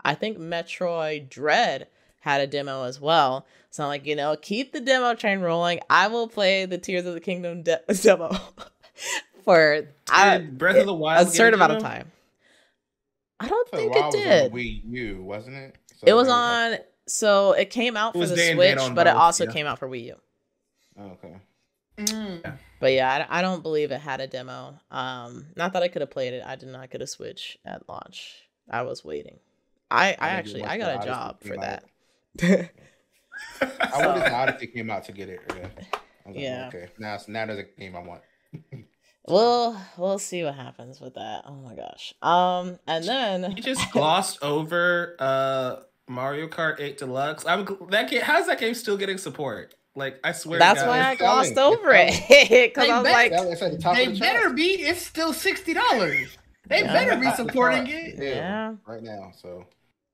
I think Metroid Dread had a demo as well. So I'm like, you know, keep the demo train rolling. I will play the Tears of the Kingdom demo for Breath of the Wild a certain amount of time. I don't think it did. Wii U, wasn't it? So it was on. So it came out for the Switch, but it also came out for Wii U. Oh, okay. But yeah, I don't believe it had a demo. Not that I could have played it. I did not get a Switch at launch. I was waiting. I got a job for that. I wanted the Odyssey came out to get it. Yeah. Okay. Now there's a game I want. We'll see what happens with that. Oh my gosh. And then you just glossed over Mario Kart 8 Deluxe. How's that game still getting support? Like, I swear that's why I glossed over it. Because I was like, they better be. It's still $60. They better be supporting it. Yeah. Right now, so.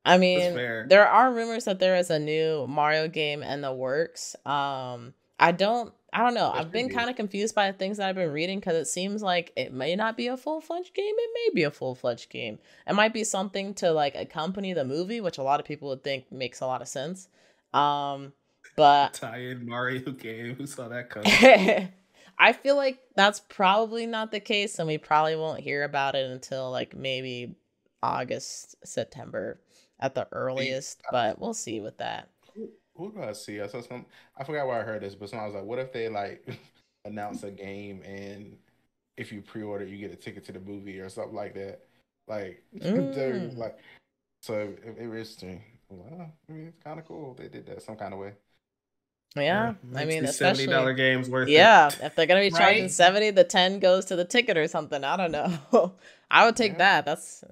I mean, there are rumors that there is a new Mario game in the works. I don't know. I've been kind of confused by the things that I've been reading, because it seems like it may not be a full-fledged game. It may be a full-fledged game. It might be something to like accompany the movie, which a lot of people would think makes a lot of sense. But tie-in Mario game. Who saw that coming? I feel like that's probably not the case, and we probably won't hear about it until like maybe August, September at the earliest. But we'll see with that. Who do I see? I saw some. I forgot where I heard this, but someone was like, "What if they like announce a game and if you pre-order, you get a ticket to the movie or something like that?" Like, like, so it was interesting. Well, I mean, it's kind of cool. They did that some kind of way. Yeah, I mean, especially $70 games worth. Yeah, if they're gonna be charging $70, the 10 goes to the ticket or something. I don't know. I would take that. That's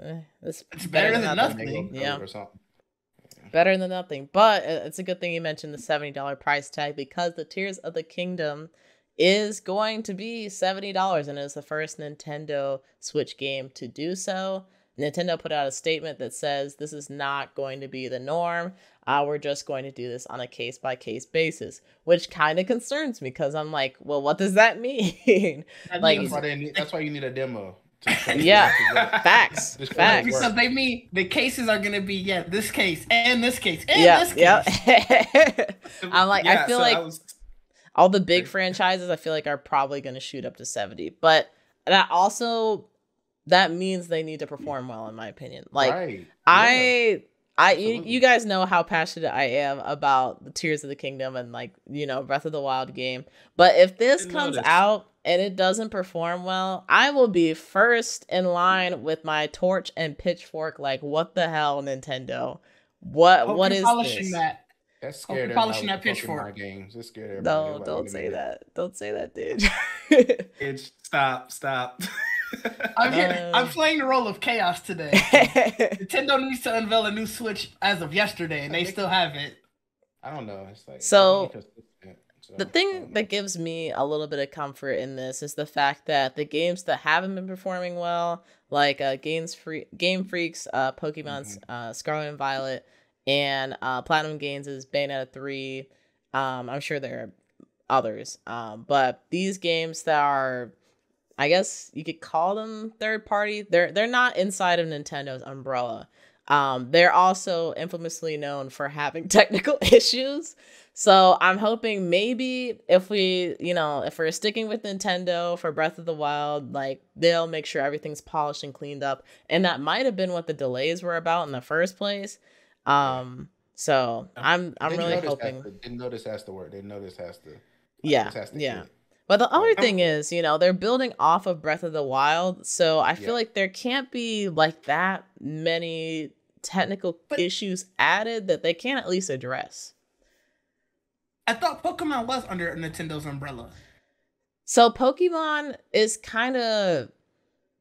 it's better than nothing. Yeah. Better than nothing. But it's a good thing you mentioned the $70 price tag, because the Tears of the Kingdom is going to be $70, and it's the first Nintendo Switch game to do so. Nintendo put out a statement that says this is not going to be the norm. We're just going to do this on a case-by-case basis, which kind of concerns me, because I'm like, well, what does that mean? That's why you need a demo. Yeah, facts. Because they mean the cases are gonna be this case and this case and this case. I'm like, I feel like all the big franchises, I feel like, are probably gonna shoot up to 70, but that means they need to perform well, in my opinion. Like, you guys know how passionate I am about the Tears of the Kingdom and, like, you know, Breath of the Wild game. But if this comes out and it doesn't perform well, I will be first in line with my torch and pitchfork. Like, what the hell, Nintendo? What is this? That scared polishing everybody that with the Pokemon pitchfork. games. It scared everybody. No, Like, don't wait a say minute. that. Don't say that, dude. It's stop. I'm playing the role of chaos today. Nintendo needs to unveil a new Switch as of yesterday, and they still haven't. I don't know. It's like So so, the thing that gives me a little bit of comfort in this is the fact that the games that haven't been performing well, like Game Freak's Pokemon's Scarlet and Violet, and Platinum Games' Bayonetta 3. I'm sure there are others. But these games that are, I guess you could call them third party, they're not inside of Nintendo's umbrella. They're also infamously known for having technical issues. So I'm hoping maybe if we're sticking with Nintendo for Breath of the Wild, like they'll make sure everything's polished and cleaned up. And that might have been what the delays were about in the first place. So I'm really hoping. Didn't know this has to work. Didn't know this has to. Yeah. But the other thing is, they're building off of Breath of the Wild, so I feel like there can't be like that many technical issues added that they can't at least address. I thought Pokemon was under Nintendo's umbrella. So Pokemon is kind of...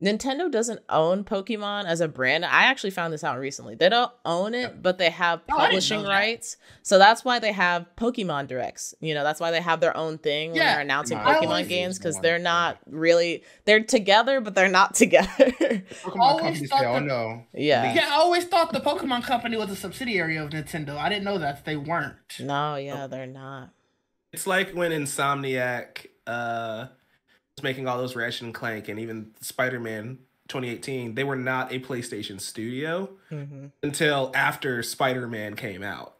Nintendo doesn't own Pokemon as a brand. I actually found this out recently. They don't own it, but they have publishing rights. So that's why they have Pokemon Directs. That's why they have their own thing when they're announcing Pokemon games, because they're not really... They're together, but they're not together. Pokemon companies say, oh no. Yeah, I always thought the Pokemon Company was a subsidiary of Nintendo. I didn't know that they weren't. No, they're not. It's like when Insomniac was making all those Ratchet and Clank and even Spider-Man 2018, they were not a PlayStation studio until after Spider-Man came out.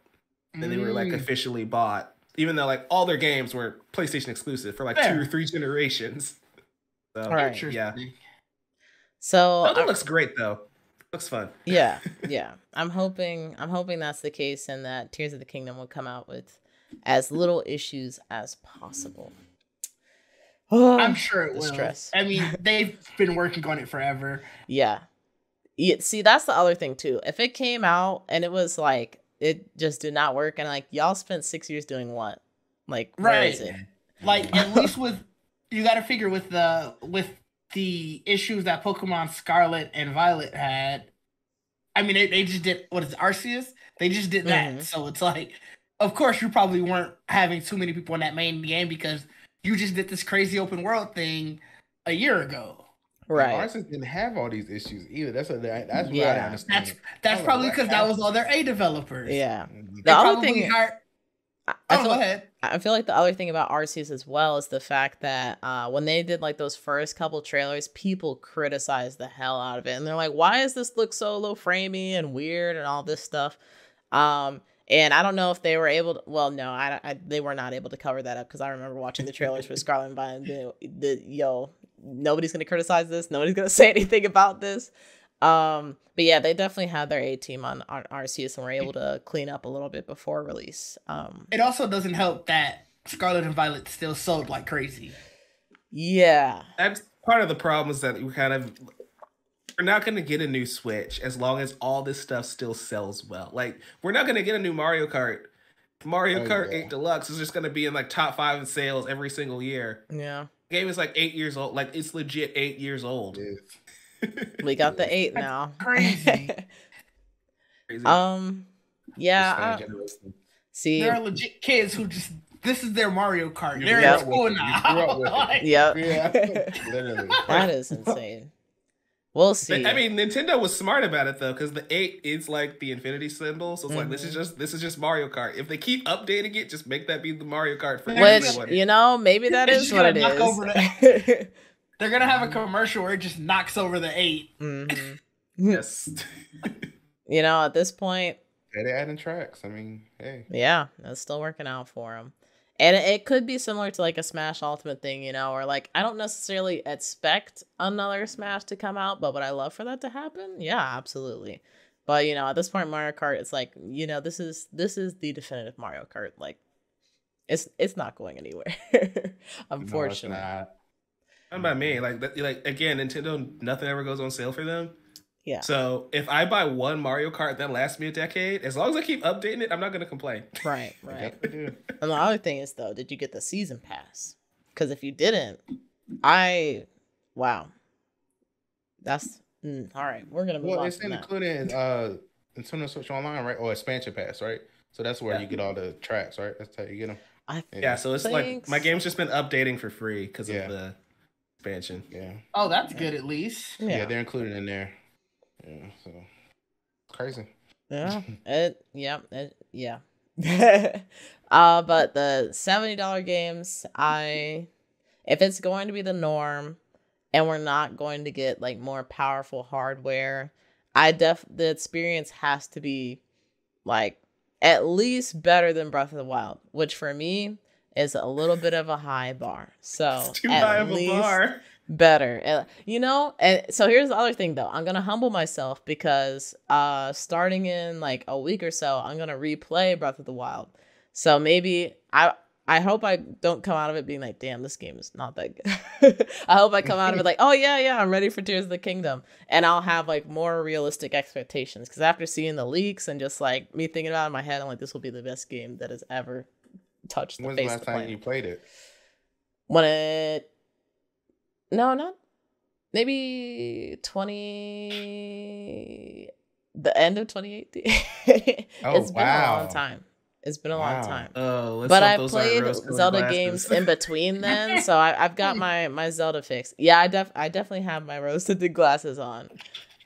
Then they were like officially bought, even though like all their games were PlayStation exclusive for like 2 or 3 generations. So, right. Yeah. So it looks great though. Looks fun. Yeah. I'm hoping that's the case, and that Tears of the Kingdom will come out with as little issues as possible. I'm sure it will. Stress. I mean, they've been working on it forever. Yeah. See, that's the other thing too. If it came out and it was like it just did not work, and like y'all spent 6 years doing what? Like, where is it? Like, at least you got to figure with the issues that Pokemon Scarlet and Violet had. I mean, they just did, what is it, Arceus? They just did that. So it's like, of course, you probably weren't having too many people in that main game because you just did this crazy open world thing a year ago. Right. Arceus didn't have all these issues either. That's what I understand. That's probably because that was all their A developers. Yeah. The other thing... go ahead. I feel like the other thing about Arceus as well is the fact that when they did like those first couple trailers, people criticized the hell out of it, and they're like, "Why does this look so low framey and weird and all this stuff?" And I don't know if they were able to. Well, no, they were not able to cover that up because I remember watching the trailers for Scarlet and Violet. Nobody's gonna criticize this. Nobody's gonna say anything about this. But yeah, they definitely had their A team on Arceus and were able to clean up a little bit before release. It also doesn't help that Scarlet and Violet still sold like crazy. Yeah. That's part of the problem, is that we're not going to get a new Switch as long as all this stuff still sells well. Like, we're not going to get a new Mario Kart. Mario Kart 8 Deluxe is just going to be in like top 5 in sales every single year. Yeah. The game is like 8 years old. Like, it's legit 8 years old. We got the 8 now. Crazy. Yeah. See, there are legit kids who just, this is their Mario Kart. They're in school now. Yep. Literally. That is insane. We'll see. But, I mean, Nintendo was smart about it though, because the 8 is like the infinity symbol, so it's like this is just Mario Kart. If they keep updating it, just make that be the Mario Kart for everyone. Maybe that is what it is. They're gonna have a commercial where it just knocks over the 8. Mm-hmm. Yes. At this point, they're adding tracks. I mean, hey. Yeah, that's still working out for them. And it could be similar to like a Smash Ultimate thing, or like I don't necessarily expect another Smash to come out, but would I love for that to happen? Yeah, absolutely. But at this point, Mario Kart, it's like this is the definitive Mario Kart. Like, it's not going anywhere, unfortunately. No, it's not. What about me? Like again, Nintendo, nothing ever goes on sale for them. Yeah. So if I buy one Mario Kart that lasts me a decade, as long as I keep updating it, I'm not gonna complain. Right. And the other thing is though, did you get the season pass? Because if you didn't, wow, that's all right. We're gonna move on. It's included Nintendo Switch Online, right? Or expansion pass, right? So that's where you get all the tracks, right? That's how you get them. So it's like my game's just been updating for free because of the expansion. Yeah. Oh, that's good at least. Yeah, they're included in there. Yeah, so it's crazy. Yeah. But the $70 games, if it's going to be the norm and we're not going to get like more powerful hardware, the experience has to be like at least better than Breath of the Wild, which for me is a little bit of a high bar. So it's too high of a bar. Better, and so here's the other thing though. I'm gonna humble myself because starting in like a week or so, I'm gonna replay Breath of the Wild. So maybe I hope I don't come out of it being like, damn, this game is not that good. I hope I come out of it like, oh yeah, I'm ready for Tears of the Kingdom, and I'll have like more realistic expectations because after seeing the leaks and just like me thinking about it in my head, I'm like, this will be the best game that has ever touched the face of the planet. When's the last time you played it? Maybe the end of 2018. It's been a long time. Oh, but I played Zelda games in between then, so I've got my Zelda fix. Yeah, I definitely have my rose-tinted glasses on.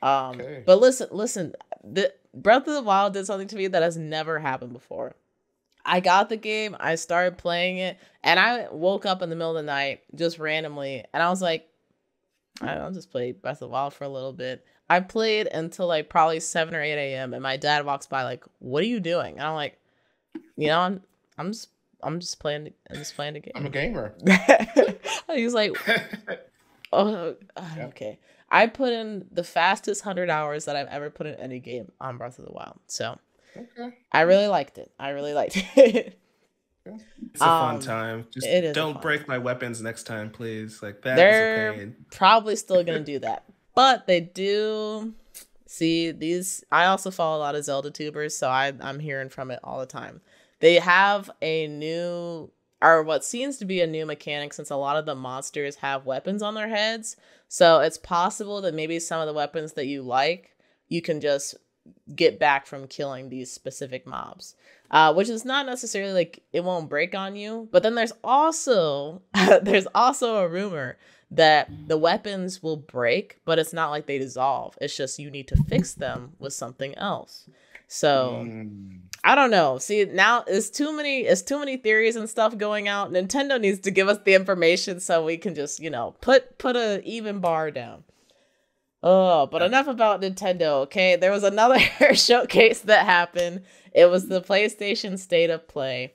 But listen, the Breath of the Wild did something to me that has never happened before. I got the game, I started playing it, and I woke up in the middle of the night just randomly, and I was like, I'll just play Breath of the Wild for a little bit. I played until like probably 7 or 8 a.m. and my dad walks by like, "What are you doing?" And I'm like, I'm just playing the game. I'm a gamer. He was like, "Oh, okay." I put in the fastest 100 hours that I've ever put in any game on Breath of the Wild. So I really liked it. It's a fun time. Just don't break my weapons next time, please. Like that They're is a pain. Probably still gonna do that, but they do see these. I also follow a lot of Zelda tubers, so I'm hearing from it all the time. They have a new, or what seems to be a new mechanic, since a lot of the monsters have weapons on their heads. So it's possible that maybe some of the weapons that you like, you can just get back from killing these specific mobs. Which is not necessarily like it won't break on you, but then there's also a rumor that the weapons will break, but it's not like they dissolve. It's just you need to fix them with something else. So I don't know. See, now it's too many theories and stuff going out. Nintendo needs to give us the information so we can just, put a even bar down. Oh, but enough about Nintendo, okay? There was another showcase that happened. It was the PlayStation State of Play.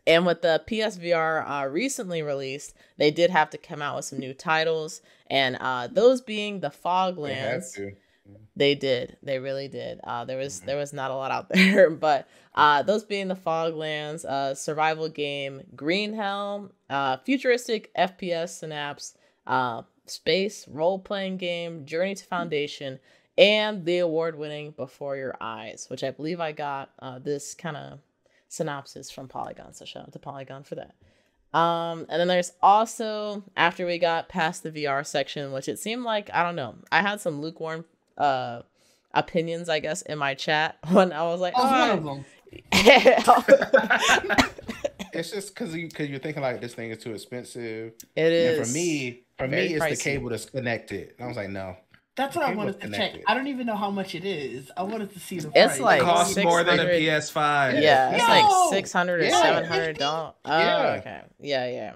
And with the PSVR recently released, they did have to come out with some new titles. And those being the Foglands. They did. They really did. There was not a lot out there. But those being the Foglands, survival game, Green Hell, futuristic FPS synapse, space role-playing game, Journey to Foundation, and the award-winning Before Your Eyes, which I believe I got this kind of synopsis from Polygon, so shout out to Polygon for that. And then there's also, after we got past the VR section, which it seemed like, I don't know, I had some lukewarm opinions, I guess, in my chat when I was like, one of them. It's just because you're thinking like this thing is too expensive. It is. And for me, it's pricey. the cable that's connected. And I was like, no. That's what I wanted to check. I don't even know how much it is. I wanted to see the price. It's like it costs more than a PS5. Yeah, it's like $600 or $700. Oh, okay. Yeah.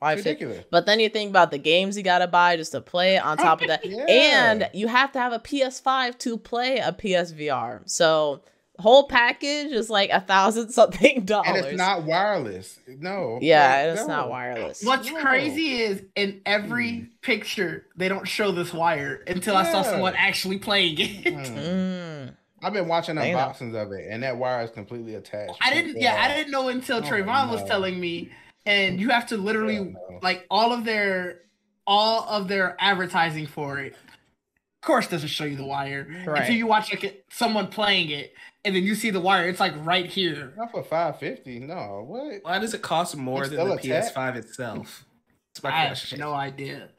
Ridiculous. But then you think about the games you gotta buy just to play it on top of that. And you have to have a PS5 to play a PSVR. So whole package is like $1,000-something. And it's not wireless. No. Yeah, it's not wireless. What's crazy is in every picture they don't show this wire until I saw someone actually playing it. I've been watching unboxings of it, and that wire is completely attached. I didn't know until Trayvon was telling me. And you have to literally like all all of their advertising for it, of course, doesn't show you the wire until you watch like someone playing it, and then you see the wire. It's like right here. Not for $550. No, what? Why does it cost more than the PS5 itself? That's my question. I have no idea.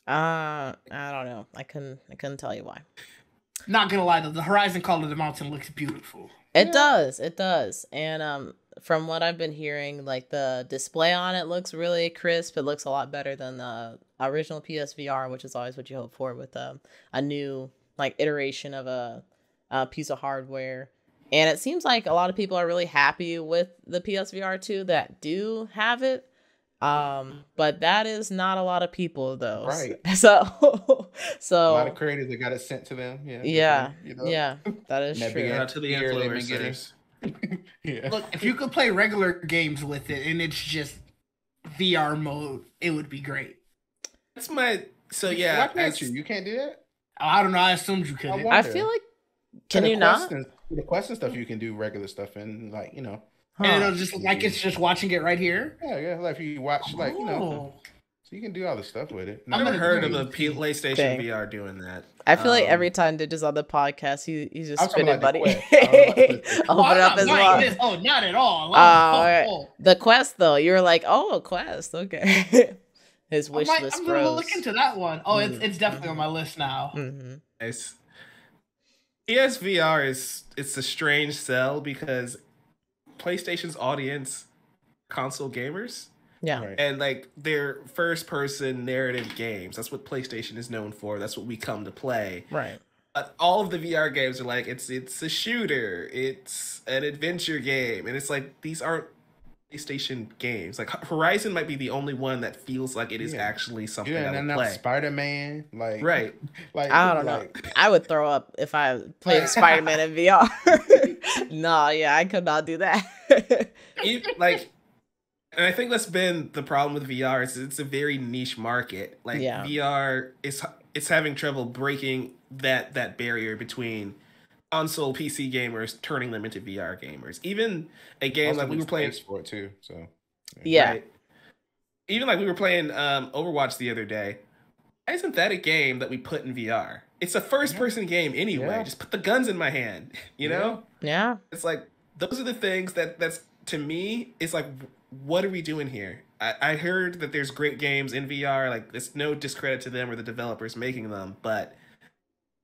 I don't know. I couldn't tell you why. Not gonna lie though, the Horizon Call of the Mountain looks beautiful. It does. And from what I've been hearing, like the display on it looks really crisp. It looks a lot better than the original PSVR, which is always what you hope for with a new like iteration of a piece of hardware. And it seems like a lot of people are really happy with the PSVR 2 that do have it. But that is not a lot of people though. Right. So a lot of creators that got it sent to them. Yeah. That is true. Shout out to the influencers. Yeah. Look, if you could play regular games with it and it's just VR mode, it would be great. That's my Why can't you? You can't do that? I don't know. I assumed you could. I feel like can you not? The question stuff you can do regular stuff and like and it'll just look like it's just watching it right here. Yeah. Like if you watch, like so you can do all the stuff with it. I've never heard of a PlayStation VR doing that. I feel like every time Digit's on the podcast, he's just spinning, buddy. Open it up as well. Oh, not at all. Right. The Quest, though, you were like, a Quest, okay. His wish list I'm grows. gonna look into that one. Oh, it's definitely on my list now. Mm-hmm. Nice. PSVR it's a strange sell because PlayStation's audience, console gamers. Yeah. Right. And like they're first person narrative games. That's what PlayStation is known for. That's what we come to play. Right. All of the VR games are like it's a shooter, it's an adventure game, and it's like these aren't PlayStation games. Like Horizon might be the only one that feels like it is actually something I would play. Spider-Man, like right. Like I don't know. I would throw up if I played Spider-Man in VR. No, I could not do that. And I think that's been the problem with VR is it's a very niche market. Like VR it's having trouble breaking that barrier between console PC gamers turning them into VR gamers. Even a game also like we were playing for it too. So right? Even like we were playing Overwatch the other day. Why isn't that a game that we put in VR? It's a first person game anyway. Yeah. Just put the guns in my hand. You know? Yeah. It's like those are the things that's to me. It's like, what are we doing here? I heard that there's great games in VR. Like, it's no discredit to them or the developers making them, but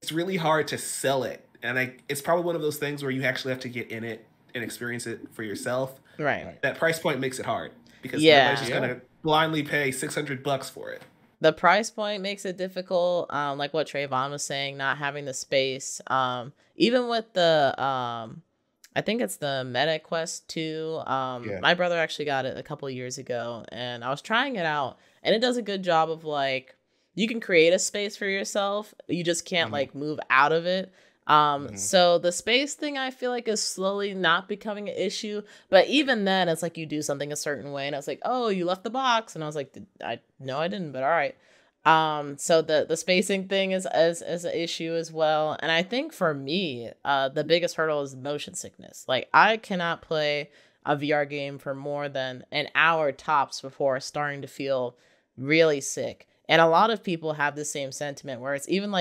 it's really hard to sell it. And it's probably one of those things where you actually have to get in it and experience it for yourself. Right. That price point makes it hard because nobody's just gonna blindly pay $600 for it. The price point makes it difficult. Like what Trayvon was saying, not having the space. Even with the I think it's the Meta Quest 2. My brother actually got it a couple of years ago, and I was trying it out, and it does a good job of like you can create a space for yourself. You just can't like move out of it. So the space thing I feel like is slowly not becoming an issue, but even then it's like you do something a certain way and I was like, oh, you left the box, and I was like, no, I didn't, but all right. So the spacing thing is an issue as well. And I think for me, the biggest hurdle is motion sickness. Like I cannot play a VR game for more than an hour tops before starting to feel really sick. And a lot of people have the same sentiment where it's even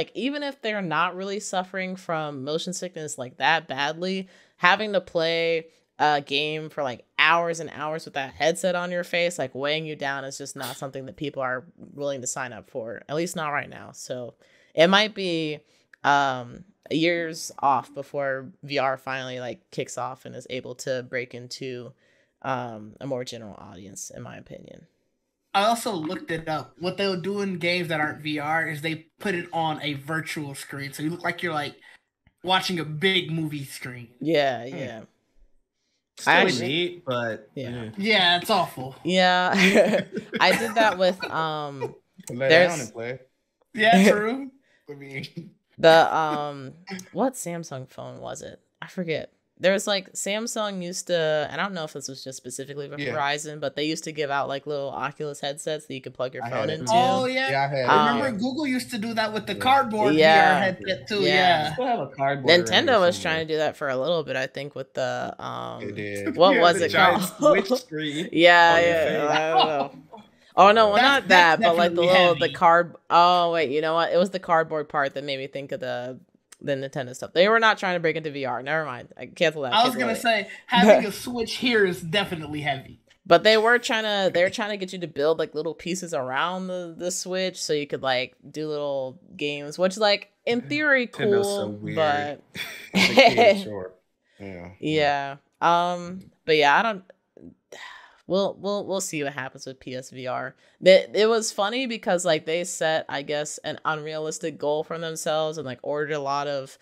if they're not really suffering from motion sickness like that badly, having to play a game for like hours and hours with that headset on your face, like weighing you down, is just not something that people are willing to sign up for, at least not right now. So it might be years off before VR finally like kicks off and is able to break into a more general audience, in my opinion. I also looked it up. What they'll do in games that aren't VR is they put it on a virtual screen, so you look like you're like watching a big movie screen. Yeah. Still neat, but yeah, it's awful. Yeah, I did that with Lay down and play. Yeah, true. I mean, the what Samsung phone was it? I forget. There was like Samsung used to, and I don't know if this was just specifically for Verizon, but they used to give out like little Oculus headsets that you could plug your phone into. Oh yeah, I had remember Google used to do that with the cardboard VR headset too. Yeah. Still have a cardboard. Nintendo was trying to do that for a little bit, I think, with the They did. what was it called? Switch screen. Yeah. I don't know. Oh no, well, not that, but like the definitely card. Oh wait, you know what? It was the cardboard part that made me think of the Nintendo stuff. They were not trying to break into VR. Never mind. I cancel that. I was gonna say having a Switch here is definitely heavy. But they're trying to get you to build like little pieces around the Switch so you could like do little games, which like in theory cool, so weird. But Sure. yeah. But yeah, I don't. We'll see what happens with PSVR. It was funny because like they set, I guess, an unrealistic goal for themselves and like ordered a lot of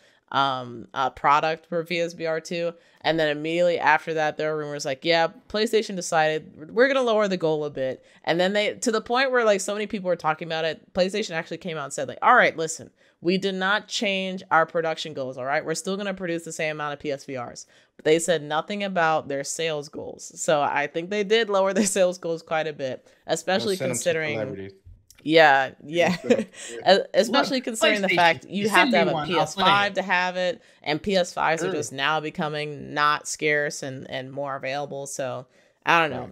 product for PSVR 2, and then immediately after that there were rumors like, yeah, PlayStation decided we're gonna lower the goal a bit, and then they, to the point where like so many people were talking about it, PlayStation actually came out and said like, all right, listen, we did not change our production goals, all right, we're still gonna produce the same amount of PSVRs. But they said nothing about their sales goals, so I think they did lower their sales goals quite a bit, especially considering yeah. Especially considering the fact you have to have a PS5 to have it, and PS5s are just now becoming not scarce and more available. So I don't know.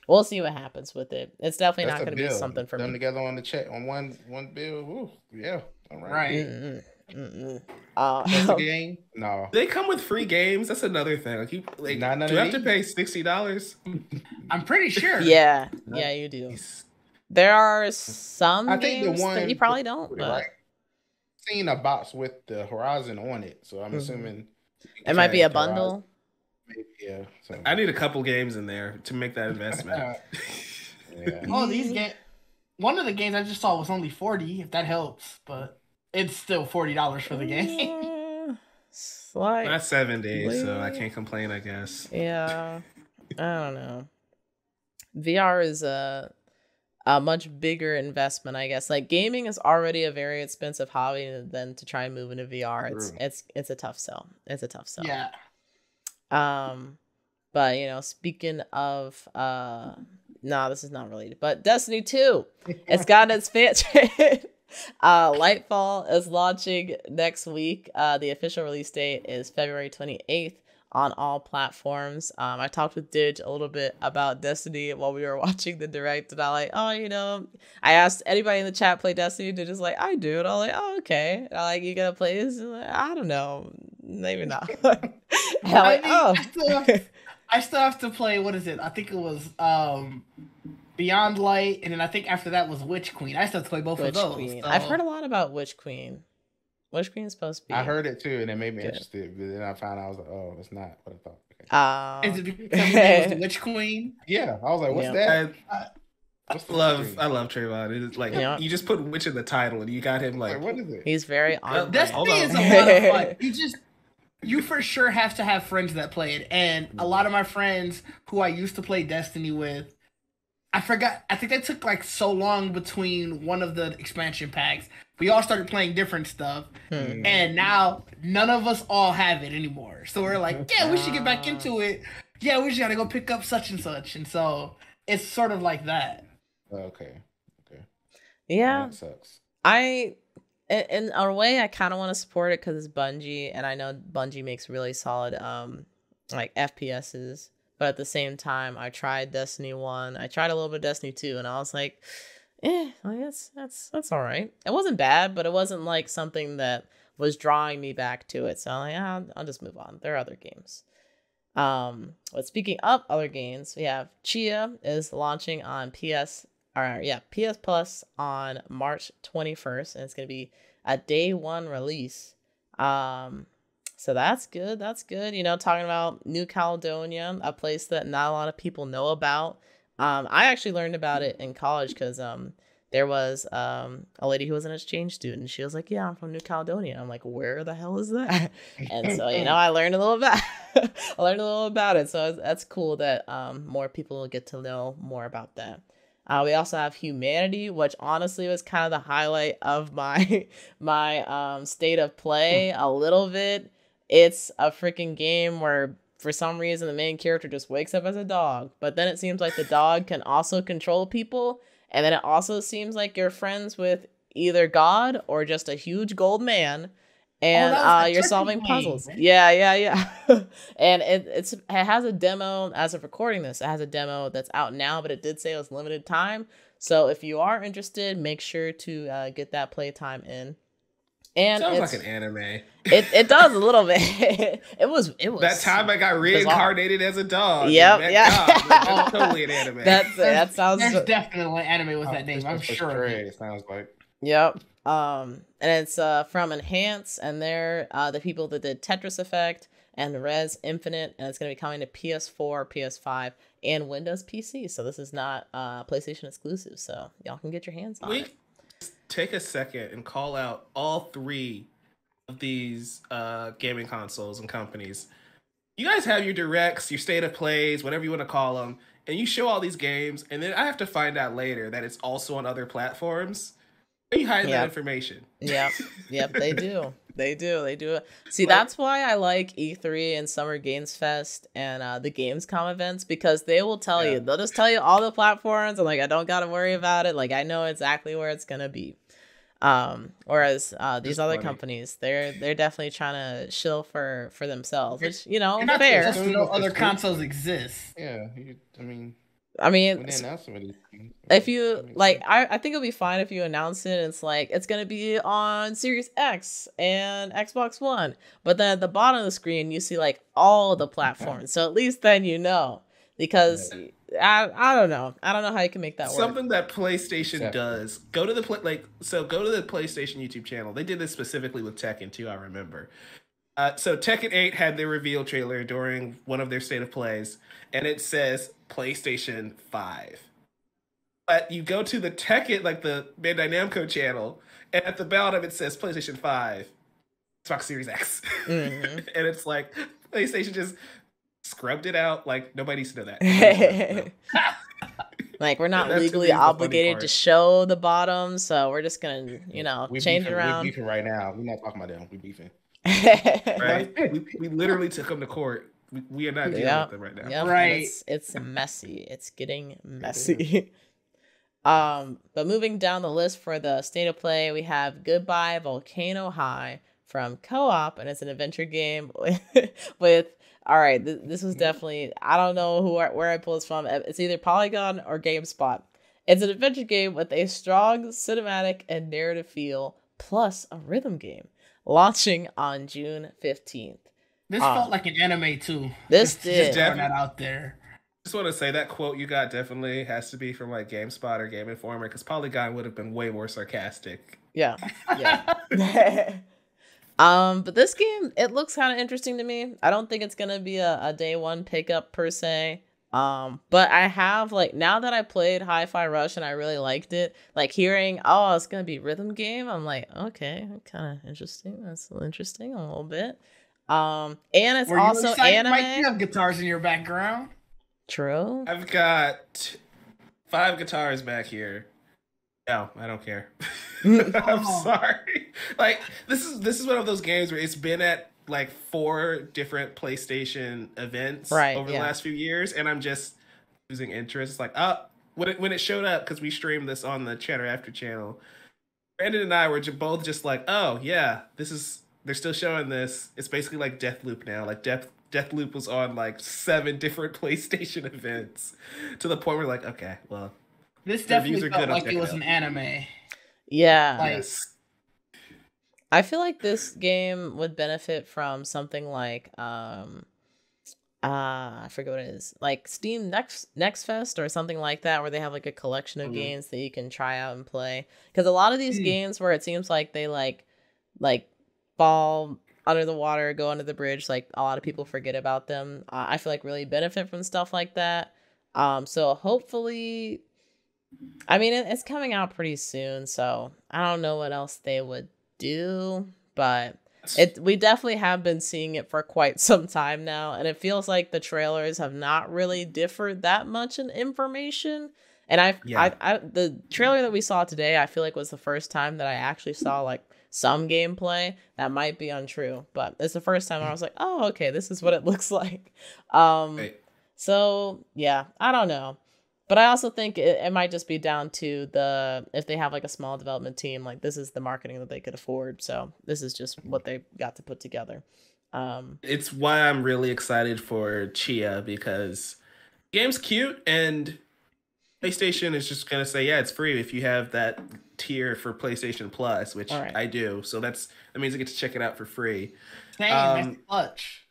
We'll see what happens with it. It's definitely not going to be something for me. Them together on the check on one bill. Ooh, yeah, all right. That's a game? No. They come with free games. That's another thing. Like, do you have to pay $60? I'm pretty sure. Yeah, you do. There are some games that you probably don't. But I've seen a box with the Horizon on it, so I'm assuming it might be a bundle. Maybe, yeah. So. I need a couple games in there to make that investment. Oh, these games. One of the games I just saw was only $40, if that helps, but it's still $40 for the game. Not 7 days, so I can't complain, I guess. Yeah. I don't know. VR is a much bigger investment, I guess. Like gaming is already a very expensive hobby, and then to try and move into VR, it's a tough sell. It's a tough sell. Yeah. But you know, speaking of no, this is not related, but Destiny 2, it's got its fan trade. Lightfall is launching next week. The official release date is February 28th on all platforms. I talked with Dig a little bit about Destiny while we were watching the direct, and I asked anybody in the chat play Destiny. Dig is like, I do, and I'm like, oh, okay. And I'm like, you gonna play this? Like, I don't know, maybe not. I still have to play. What is it? I think it was Beyond Light, and then I think after that was Witch Queen. I still have to play both of those. So. I've heard a lot about Witch Queen. Witch Queen is supposed to be. I heard it too, and it made me interested. But then I found out, I was like, oh, it's not what I thought. Okay. Is it because it was the Witch Queen? Yeah, I was like, what's that? I love Trayvon. It's like you just put witch in the title, and you got him like, what is it? He's very on. Destiny is a lot of fun. You for sure have to have friends that play it, and a lot of my friends who I used to play Destiny with, I think they took like so long between one of the expansion packs. We all started playing different stuff, and now none of us all have it anymore. So we're like, yeah, we should get back into it. Yeah, we just gotta go pick up such and such, and so it's sort of like that. Okay. Yeah, that sucks. In a way, I kind of want to support it because it's Bungie, and I know Bungie makes really solid like FPSs. But at the same time, I tried Destiny 1. I tried a little bit of Destiny 2, and I was like, that's all right. It wasn't bad, but it wasn't like something that was drawing me back to it. So I'm like, I'll just move on. There are other games. But speaking of other games, we have Chia is launching on PS Plus on March 21st, and it's going to be a day one release. So that's good. You know, talking about New Caledonia, a place that not a lot of people know about. I actually learned about it in college because there was a lady who was an exchange student. She was like, yeah, I'm from New Caledonia. I'm like, where the hell is that? And so, you know, I learned a little about it. So that's cool that more people will get to know more about that. We also have Humanity, which honestly was kind of the highlight of my state of play a little bit. It's a freaking game where for some reason the main character just wakes up as a dog, but then it seems like the dog can also control people, and then it also seems like you're friends with either God or just a huge gold man, and you're solving puzzles. Right? Yeah. And it has a demo. As of recording this, it has a demo that's out now, but it did say it was limited time. So if you are interested, make sure to get that playtime in. And sounds like an anime. It does a little bit. It was that time I got reincarnated as a dog. Yep, yeah. That's totally an anime. That sounds. There's definitely an anime with that name. I'm sure. It sounds like. Yep. And it's from Enhance, and they're the people that did Tetris Effect and Res Infinite, and it's going to be coming to PS4, PS5, and Windows PC. So this is not PlayStation exclusive. So y'all can get your hands on it. Take a second and call out all three of these gaming consoles and companies. You guys have your directs, your state of plays, whatever you want to call them, and you show all these games, and then I have to find out later that it's also on other platforms. You hide that information. Yep, they do. They do. See, that's why I like E3 and Summer Games Fest and the Gamescom events, because they will tell you. They'll just tell you all the platforms, and like, I don't got to worry about it. Like, I know exactly where it's gonna be. Whereas these other companies, they're definitely trying to shill for themselves, which, you know, fair. Just no other consoles exist. Yeah, I mean, when they announce some of these things, if you like, I think it'll be fine if you announce it. It's like it's gonna be on Series X and Xbox One, but then at the bottom of the screen you see like all the platforms. So at least then you know, because I don't know how you can make that work. Something that PlayStation does. Go to the PlayStation YouTube channel. They did this specifically with Tekken 2. I remember. So Tekken 8 had their reveal trailer during one of their state of plays, and it says PlayStation 5. But you go to the Tekken, like the Bandai Namco channel, and at the bottom it says PlayStation 5, Xbox Series X. Mm-hmm. And it's like, PlayStation just scrubbed it out. Like, nobody needs to know that. Like, we're not legally obligated to show the bottom, so we're just gonna, change it around. We're beefing right now. We're not talking about them. We're beefing. Right? we literally took them to court. We are not dealing with them right now. Yep. Right. It's messy. It's getting messy. But moving down the list for the state of play, we have Goodbye Volcano High from Co-op, and it's an adventure game with all right, this was definitely, I don't know where I pulled this from. It's either Polygon or GameSpot. It's an adventure game with a strong cinematic and narrative feel, plus a rhythm game, launching on June 15th. This felt like an anime too. This did. Just throwing that out there. Just want to say that quote you got definitely has to be from like GameSpot or Game Informer, because Polygon would have been way more sarcastic. Yeah. But this game, it looks kind of interesting to me. I don't think it's gonna be a day one pickup per se. But I have, like, now that I played Hi-Fi Rush and I really liked it, like hearing, oh, it's gonna be rhythm game, I'm like, okay, kind of interesting. That's interesting a little bit. And it's also anime. Mike, you have guitars in your background. True. I've got 5 guitars back here. No, I don't care. I'm sorry. Like, this is one of those games where it's been at like 4 different PlayStation events over the last few years, and I'm just losing interest. It's like, when it showed up, because we streamed this on the Chatter After channel, Brandon and I were both just like, oh yeah, they're still showing this. It's basically like Deathloop now. Like Deathloop was on like 7 different PlayStation events, to the point where like, okay, well, this definitely felt like it was an anime. Yeah. Yes. I feel like this game would benefit from something like I forget what it is, like Steam Next Fest or something like that, where they have like a collection of games that you can try out and play. Because a lot of these games where it seems like they like fall under the water, go under the bridge, like a lot of people forget about them. I feel like really benefit from stuff like that. So hopefully, I mean, it's coming out pretty soon, so I don't know what else they would do, but we definitely have been seeing it for quite some time now, and it feels like the trailers have not really differed that much in information. And I the trailer that we saw today, I feel like was the first time that I actually saw like some gameplay. That might be untrue, but it's the first time I was like, oh, okay, this is what it looks like. So yeah, I don't know. But I also think it might just be down to if they have like a small development team, like this is the marketing that they could afford. So this is just what they got to put together. It's why I'm really excited for Chia, because the game's cute and PlayStation is just gonna say, yeah, it's free if you have that tier for PlayStation Plus, which I do. So that means I get to check it out for free. That's much.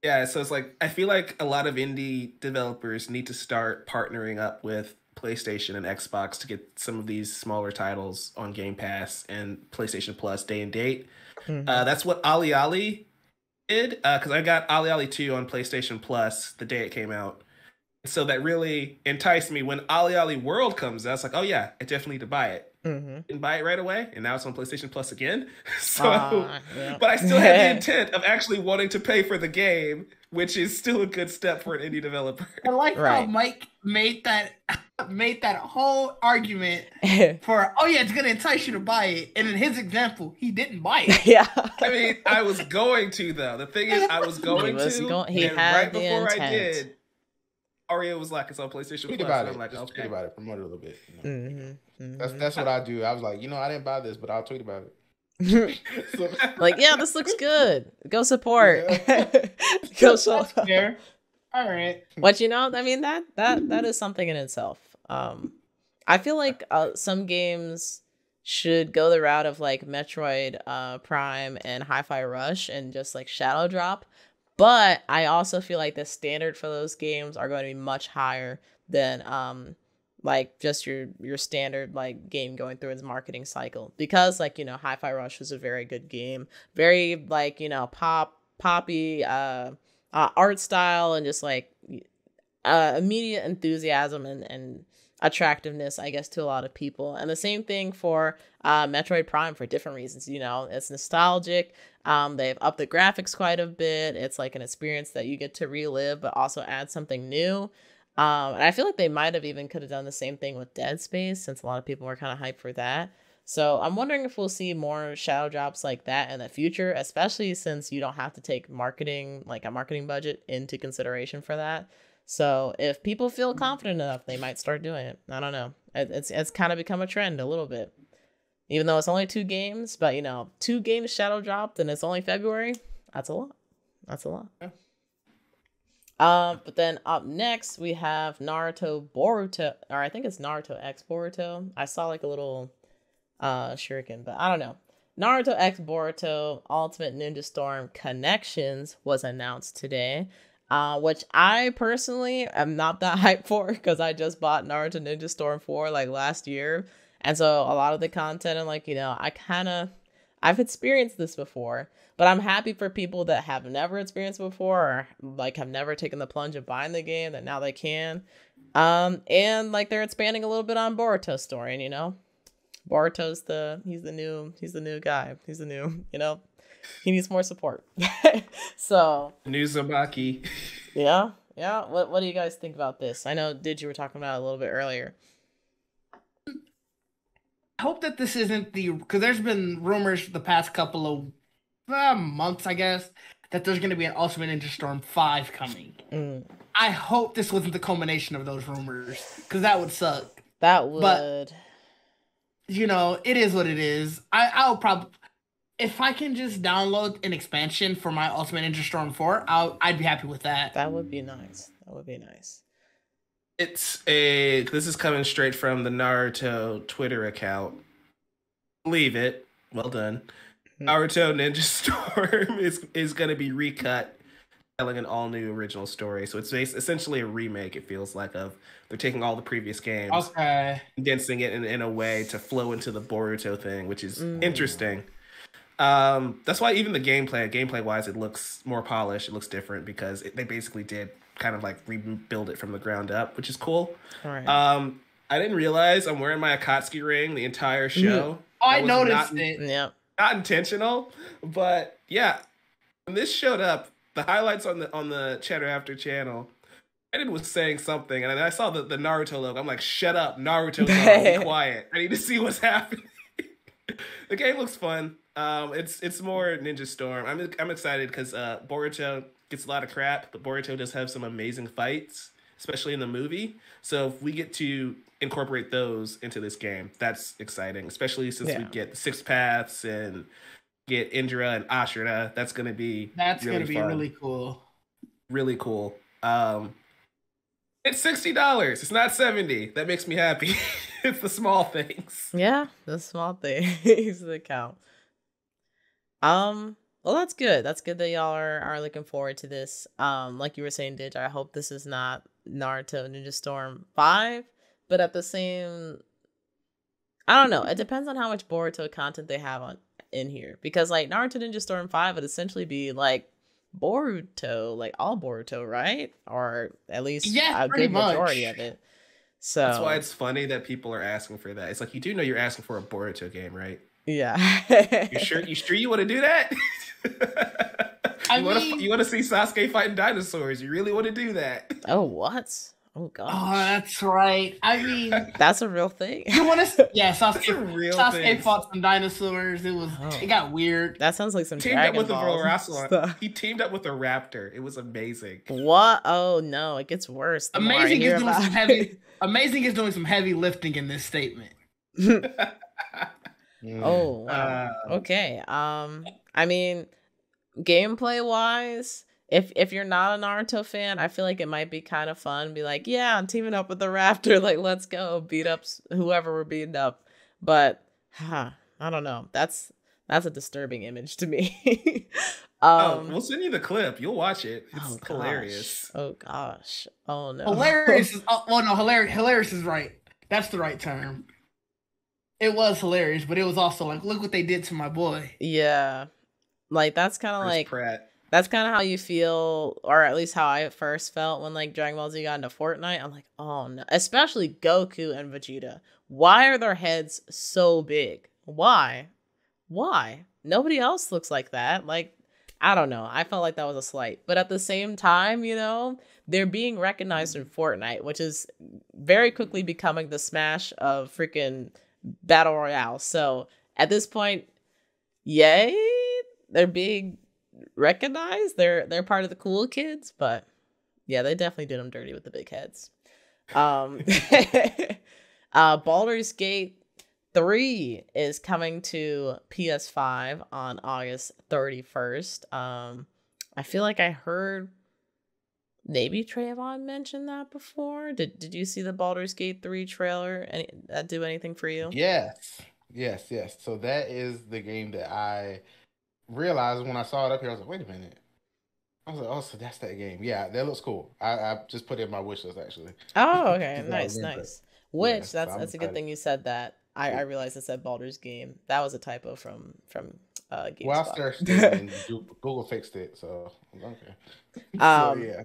Yeah, so it's like I feel like a lot of indie developers need to start partnering up with PlayStation and Xbox to get some of these smaller titles on Game Pass and PlayStation Plus day and date. Mm-hmm. That's what Ali did, because I got Ali 2 on PlayStation Plus the day it came out. So that really enticed me. When Ali World comes out, it's like, oh yeah, I definitely need to buy it. Mm-hmm. Didn't buy it right away, and now it's on PlayStation Plus again. So, yeah. But I still had the intent of actually wanting to pay for the game, which is still a good step for an indie developer. I like how Mike made that whole argument for, oh yeah, it's gonna entice you to buy it, and in his example, he didn't buy it. Yeah, I mean, I was going to though. The thing is, I was going to. He had right before intent. I did. Aria was like, it's on PlayStation Plus. About it. I'm like, just tweet about it, promote it a little bit. You know? That's what I do. I was like, I didn't buy this, but I'll tweet about it. Like, yeah, this looks good. Go support. Yeah. Go support. Fair. All right. But I mean, that is something in itself. I feel like some games should go the route of like Metroid Prime and Hi-Fi Rush and just like Shadow Drop. But I also feel like the standard for those games are going to be much higher than like just your standard like game going through its marketing cycle, because like Hi-Fi Rush was a very good game, very like poppy art style, and just like immediate enthusiasm and attractiveness, I guess, to a lot of people. And the same thing for Metroid Prime for different reasons. It's nostalgic. They've upped the graphics quite a bit. It's like an experience that you get to relive, but also add something new. And I feel like they might have even could have done the same thing with Dead Space, since a lot of people were kind of hyped for that. So I'm wondering if we'll see more shadow drops like that in the future, especially since you don't have to take marketing, like a marketing budget, into consideration for that. So if people feel confident enough, they might start doing it. I don't know. It's kind of become a trend a little bit. Even though it's only 2 games, but 2 games shadow dropped and it's only February. That's a lot. Yeah. But then up next we have Naruto Boruto, or I think it's Naruto X Boruto. I saw like a little shuriken, but I don't know. Naruto X Boruto Ultimate Ninja Storm Connections was announced today. Which I personally am not that hyped for, because I just bought Naruto Ninja Storm 4 like last year. And so a lot of the content, I'm like, I've experienced this before, but I'm happy for people that have never experienced before, or like have never taken the plunge of buying the game, that now they can. And like they're expanding a little bit on Boruto's story, and Boruto's he's the new guy. He's the new, he needs more support. So new Zabaki. Yeah. What do you guys think about this? I know you were talking about it a little bit earlier. I hope that this isn't because there's been rumors the past couple of months, I guess, that there's going to be an Ultimate Ninja Storm 5 coming. I hope this wasn't the culmination of those rumors, because that would suck. That would. But, it is what it is. I'll probably, if I can just download an expansion for my Ultimate Ninja Storm 4, I'd be happy with that. That would be nice. This is coming straight from the Naruto Twitter account. Believe it. Well done. Naruto Ninja Storm is going to be recut, telling an all-new original story. So it's essentially a remake, it feels like, of they're taking all the previous games, condensing it in a way to flow into the Boruto thing, which is interesting. That's why even the gameplay-wise, it looks more polished. It looks different, because they basically did kind of like rebuild it from the ground up, which is cool. All right. I didn't realize I'm wearing my Akatsuki ring the entire show. Oh, I noticed it. Yeah. Not intentional, but yeah. When this showed up, the highlights on the Chatter After channel, Brandon was saying something, and I saw the Naruto logo. I'm like, shut up, Naruto's on, be quiet. I need to see what's happening. The game looks fun. It's more Ninja Storm. I'm excited because Boruto gets a lot of crap, but Boruto does have some amazing fights. especially in the movie. So if we get to incorporate those into this game, that's exciting, especially since we get the Six Paths and get Indra and Ashura. That's going to be really cool. Really cool. It's $60. It's not $70. That makes me happy. It's the small things. Yeah, the small things that count. Well, that's good. That's good that y'all are looking forward to this. Like you were saying, Didge, I hope this is not Naruto Ninja Storm 5, but at the same, I don't know. It depends on how much Boruto content they have in here, because like Naruto Ninja Storm 5 would essentially be like Boruto, like all Boruto, right? Or at least a good majority of it. So that's why it's funny that people are asking for that. It's like, you do know you're asking for a Boruto game, right? Yeah. You sure you want to do that? You want to see Sasuke fighting dinosaurs? You really want to do that? Oh, what? Oh god. Oh, that's right. I mean, that's a real thing. You want to? Yeah, Sasuke fought some dinosaurs. It got weird. That sounds like some teamed Dragon up with Balls. He teamed up with a raptor. It was amazing. What? Oh no, it gets worse. Amazing is doing some heavy lifting in this statement. Oh wow. Okay. I mean, gameplay wise, if you're not a Naruto fan, I feel like it might be kind of fun. Be like, yeah, I'm teaming up with the raptor. Like, let's go beat up whoever we're beating up. But I don't know. That's a disturbing image to me. We'll send you the clip. You'll watch it. It's hilarious. Oh gosh. Oh no. Hilarious. Hilarious is right. That's the right term. It was hilarious, but it was also like, look what they did to my boy. Yeah. Like, that's kind of like Pratt. That's kind of how you feel, or at least how I first felt when like Dragon Ball Z got into Fortnite. I'm like, oh no, especially Goku and Vegeta. Why are their heads so big? Why? Nobody else looks like that. Like, I don't know. I felt like that was a slight, but at the same time, you know, they're being recognized in Fortnite, which is very quickly becoming the Smash of freaking Battle Royale. So at this point, yay, they're being recognized. They're part of the cool kids, but yeah, they definitely did them dirty with the big heads. Baldur's Gate 3 is coming to PS5 on August 31st. I feel like I heard maybe Trayvon mention that before. Did you see the Baldur's Gate 3 trailer? That do anything for you? Yes. So that is the game that I realized when I saw it up here. I was like, wait a minute. I was like, oh, so that's that game. Yeah, that looks cool. I just put it in my wish list, actually. Oh, okay. Nice. Which, that's a good thing you said that. I realized it said Baldur's Game. That was a typo from GameSpot. Well, I searched it and Google fixed it, so okay. Yeah.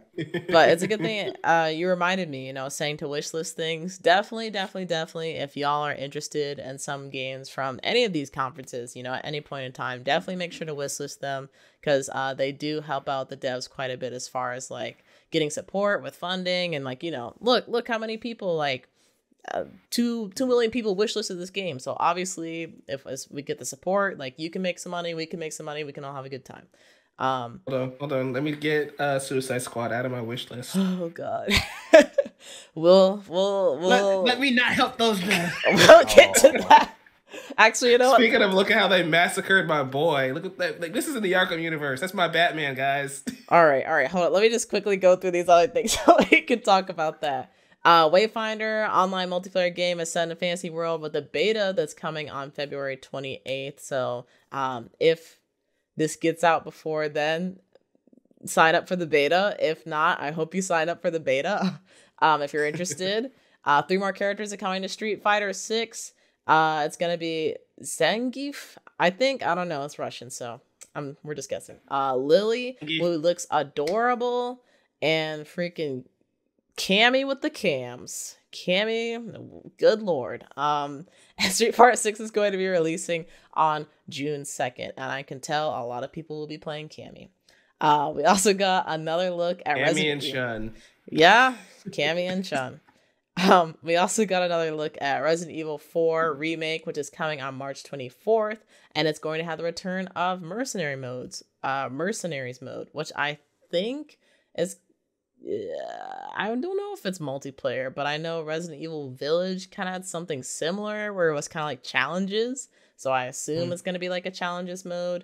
But it's a good thing you reminded me, you know, saying to wishlist things. Definitely, if y'all are interested in some games from any of these conferences, you know, at any point in time, definitely make sure to wishlist them, because they do help out the devs quite a bit as far as like getting support with funding, and like, you know, look how many people, like 2 million people wishlisted this game. So obviously, if we get the support, like, you can make some money, we can make some money, we can all have a good time. Hold on. Let me get Suicide Squad out of my wish list. Oh God. we'll let me not help those guys. We'll get to that. Actually, you know what? Speaking of, look at how they massacred my boy. Look at that. Like, this is in the Arkham universe. That's my Batman, guys. All right. Hold on. Let me just quickly go through these other things so we can talk about that. Wayfinder online multiplayer game is set in a fantasy world with a beta that's coming on February 28th. So, if this gets out before then, sign up for the beta. If not, I hope you sign up for the beta. If you're interested. 3 more characters are coming to Street Fighter 6. It's gonna be Zangief, I think. I don't know. It's Russian, so we're just guessing. Lily, who looks adorable, and freaking Cammy with the cams. Cammy, good lord. Street Fighter 6 is going to be releasing on June 2nd, and I can tell a lot of people will be playing Cammy. We also got another look at Cammy and Shun. Yeah, Cammy and Shun. We also got another look at Resident Evil 4 Remake, which is coming on March 24th, and it's going to have the return of Mercenaries mode, which I think is I don't know if it's multiplayer, but I know Resident Evil Village kind of had something similar where it was kind of like challenges. So I assume it's going to be like a challenges mode.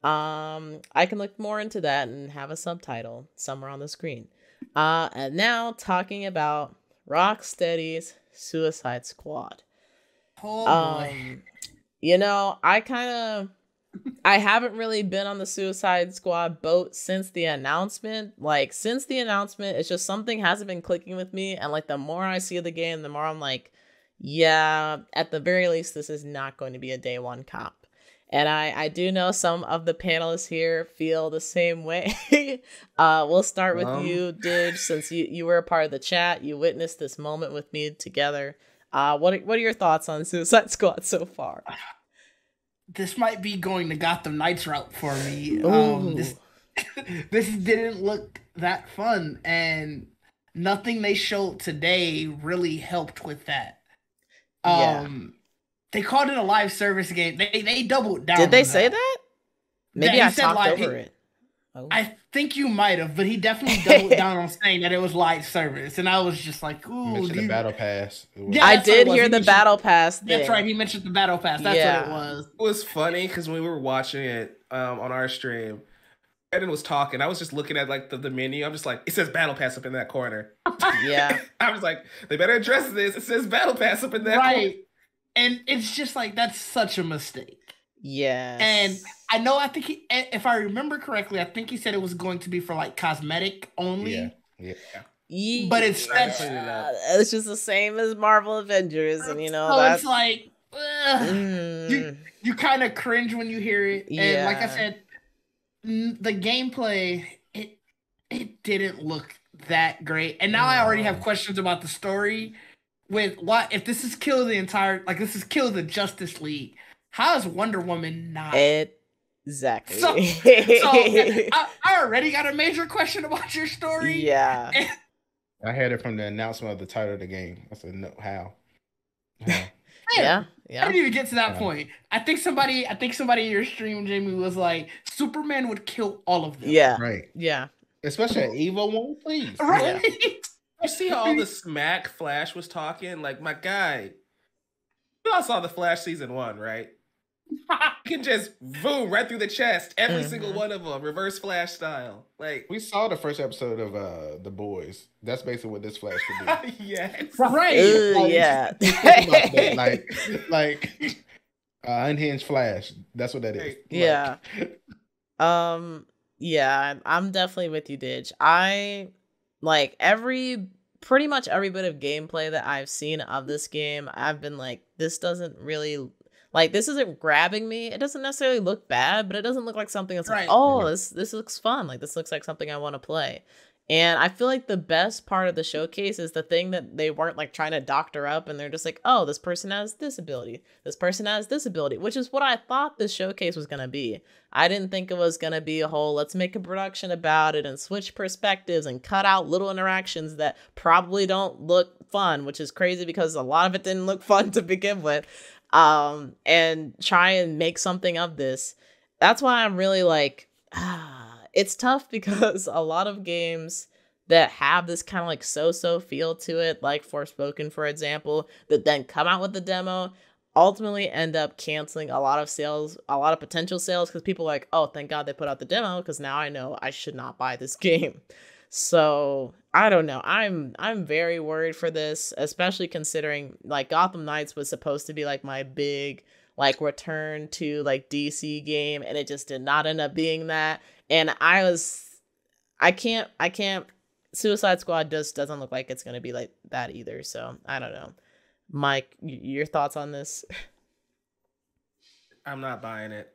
I can look more into that and have a subtitle somewhere on the screen. And now talking about Rocksteady's Suicide Squad. Oh boy. You know, I haven't really been on the Suicide Squad boat since the announcement. Like, since the announcement, it's just something hasn't been clicking with me. And like, the more I see the game, the more I'm like, yeah, at the very least, this is not going to be a day one comp. And I do know some of the panelists here feel the same way. We'll start with you, Didge, since you were a part of the chat. You witnessed this moment with me together. What are your thoughts on Suicide Squad so far? This might be going the Gotham Knights route for me. This didn't look that fun, and nothing they showed today really helped with that. They called it a live service game. They doubled down. Did they say that? Maybe I talked over it. I think you might have, but he definitely doubled down on saying that it was live service, and I was just like, "Ooh, mentioned the battle pass." Yeah, I did hear the battle pass. That's right. He mentioned the battle pass. That's what it was. It was funny because when we were watching it on our stream, Brandon was talking. I was just looking at like the menu. I'm just like, it says battle pass up in that corner. Yeah, I was like, they better address this. It says battle pass up in that corner. And it's just like, that's such a mistake. Yeah. And I think if I remember correctly, I think he said it was going to be for like cosmetic only. Yeah. But it's just the same as Marvel Avengers, and you know, so it's like you kind of cringe when you hear it. Yeah. And like I said, the gameplay it didn't look that great. And now I already have questions about the story. With what if this is kill the Justice League? How is Wonder Woman not? Exactly. So I already got a major question about your story. Yeah. I had it from the announcement of the title of the game. I said, no, how? Yeah. I didn't even get to that point. I think somebody in your stream, Jamie, was like, Superman would kill all of them. Yeah. Right. Yeah. Especially an evil one, please. Right. Yeah. You see how all the smack Flash was talking? Like, my guy, you all saw the Flash season 1, right? You can just boom right through the chest, every single one of them, reverse Flash style. Like, we saw the first episode of The Boys. That's basically what this Flash could do. Yes. Right. Yeah. like unhinged Flash. That's what that is. Yeah. Yeah, I'm definitely with you, Didge. I like pretty much every bit of gameplay that I've seen of this game, I've been like, this doesn't really, like, this isn't grabbing me. It doesn't necessarily look bad, but it doesn't look like something that's like, oh, this looks fun. Like, this looks like something I want to play. And I feel like the best part of the showcase is the thing that they weren't like trying to doctor up, and they're just like, oh, this person has this ability. This person has this ability, which is what I thought this showcase was going to be. I didn't think it was going to be a whole, let's make a production about it and switch perspectives and cut out little interactions that probably don't look fun, which is crazy because a lot of it didn't look fun to begin with. And try and make something of this. That's why I'm really like, it's tough because a lot of games that have this kind of like so-so feel to it, like Forspoken, for example, that then come out with the demo, ultimately end up canceling a lot of sales, a lot of potential sales, because people are like, oh, thank God they put out the demo, because now I know I should not buy this game. So I don't know. I'm very worried for this, especially considering like Gotham Knights was supposed to be like my big like return to like DC game, and it just did not end up being that. And I can't, Suicide Squad just doesn't look like it's going to be like that either. So I don't know. Mike, your thoughts on this? I'm not buying it.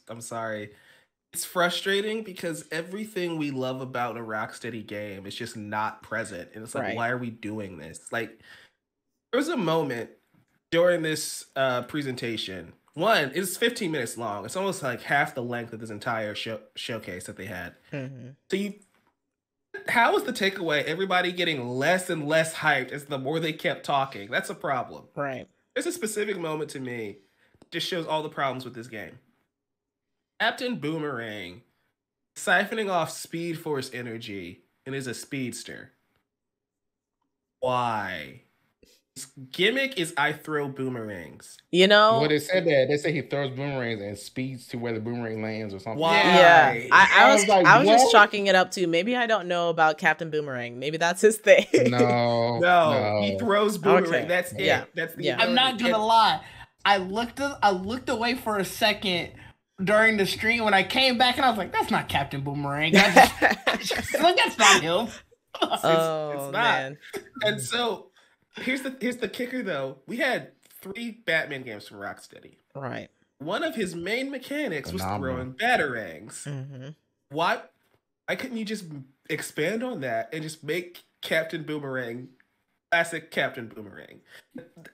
I'm sorry. It's frustrating because everything we love about a Rocksteady game is just not present. And it's like, why are we doing this? Like, there was a moment during this presentation. One, it's 15 minutes long. It's almost like half the length of this entire showcase that they had. So how was the takeaway? Everybody getting less and less hyped as the more they kept talking. That's a problem. Right. There's a specific moment to me that just shows all the problems with this game. Captain Boomerang siphoning off Speed Force energy and is a speedster. Why? His gimmick is I throw boomerangs. You know, well, they said that. They say he throws boomerangs and speeds to where the boomerang lands or something. Why? Yeah, I was like, I was just what? chalking it up to maybe I don't know about Captain Boomerang. Maybe that's his thing. No, he throws boomerang. Okay. That's it. Yeah. That's the. Yeah. I'm not gonna lie. I looked away for a second during the stream when I came back and I was like, "That's not Captain Boomerang." Like, that's not him. Oh, it's not. man. And so here's the kicker though. We had 3 Batman games from Rocksteady. Right. One of his main mechanics was Phenomenal. throwing batarangs. Mm-hmm. Why couldn't you just expand on that and just make Captain Boomerang classic Captain Boomerang?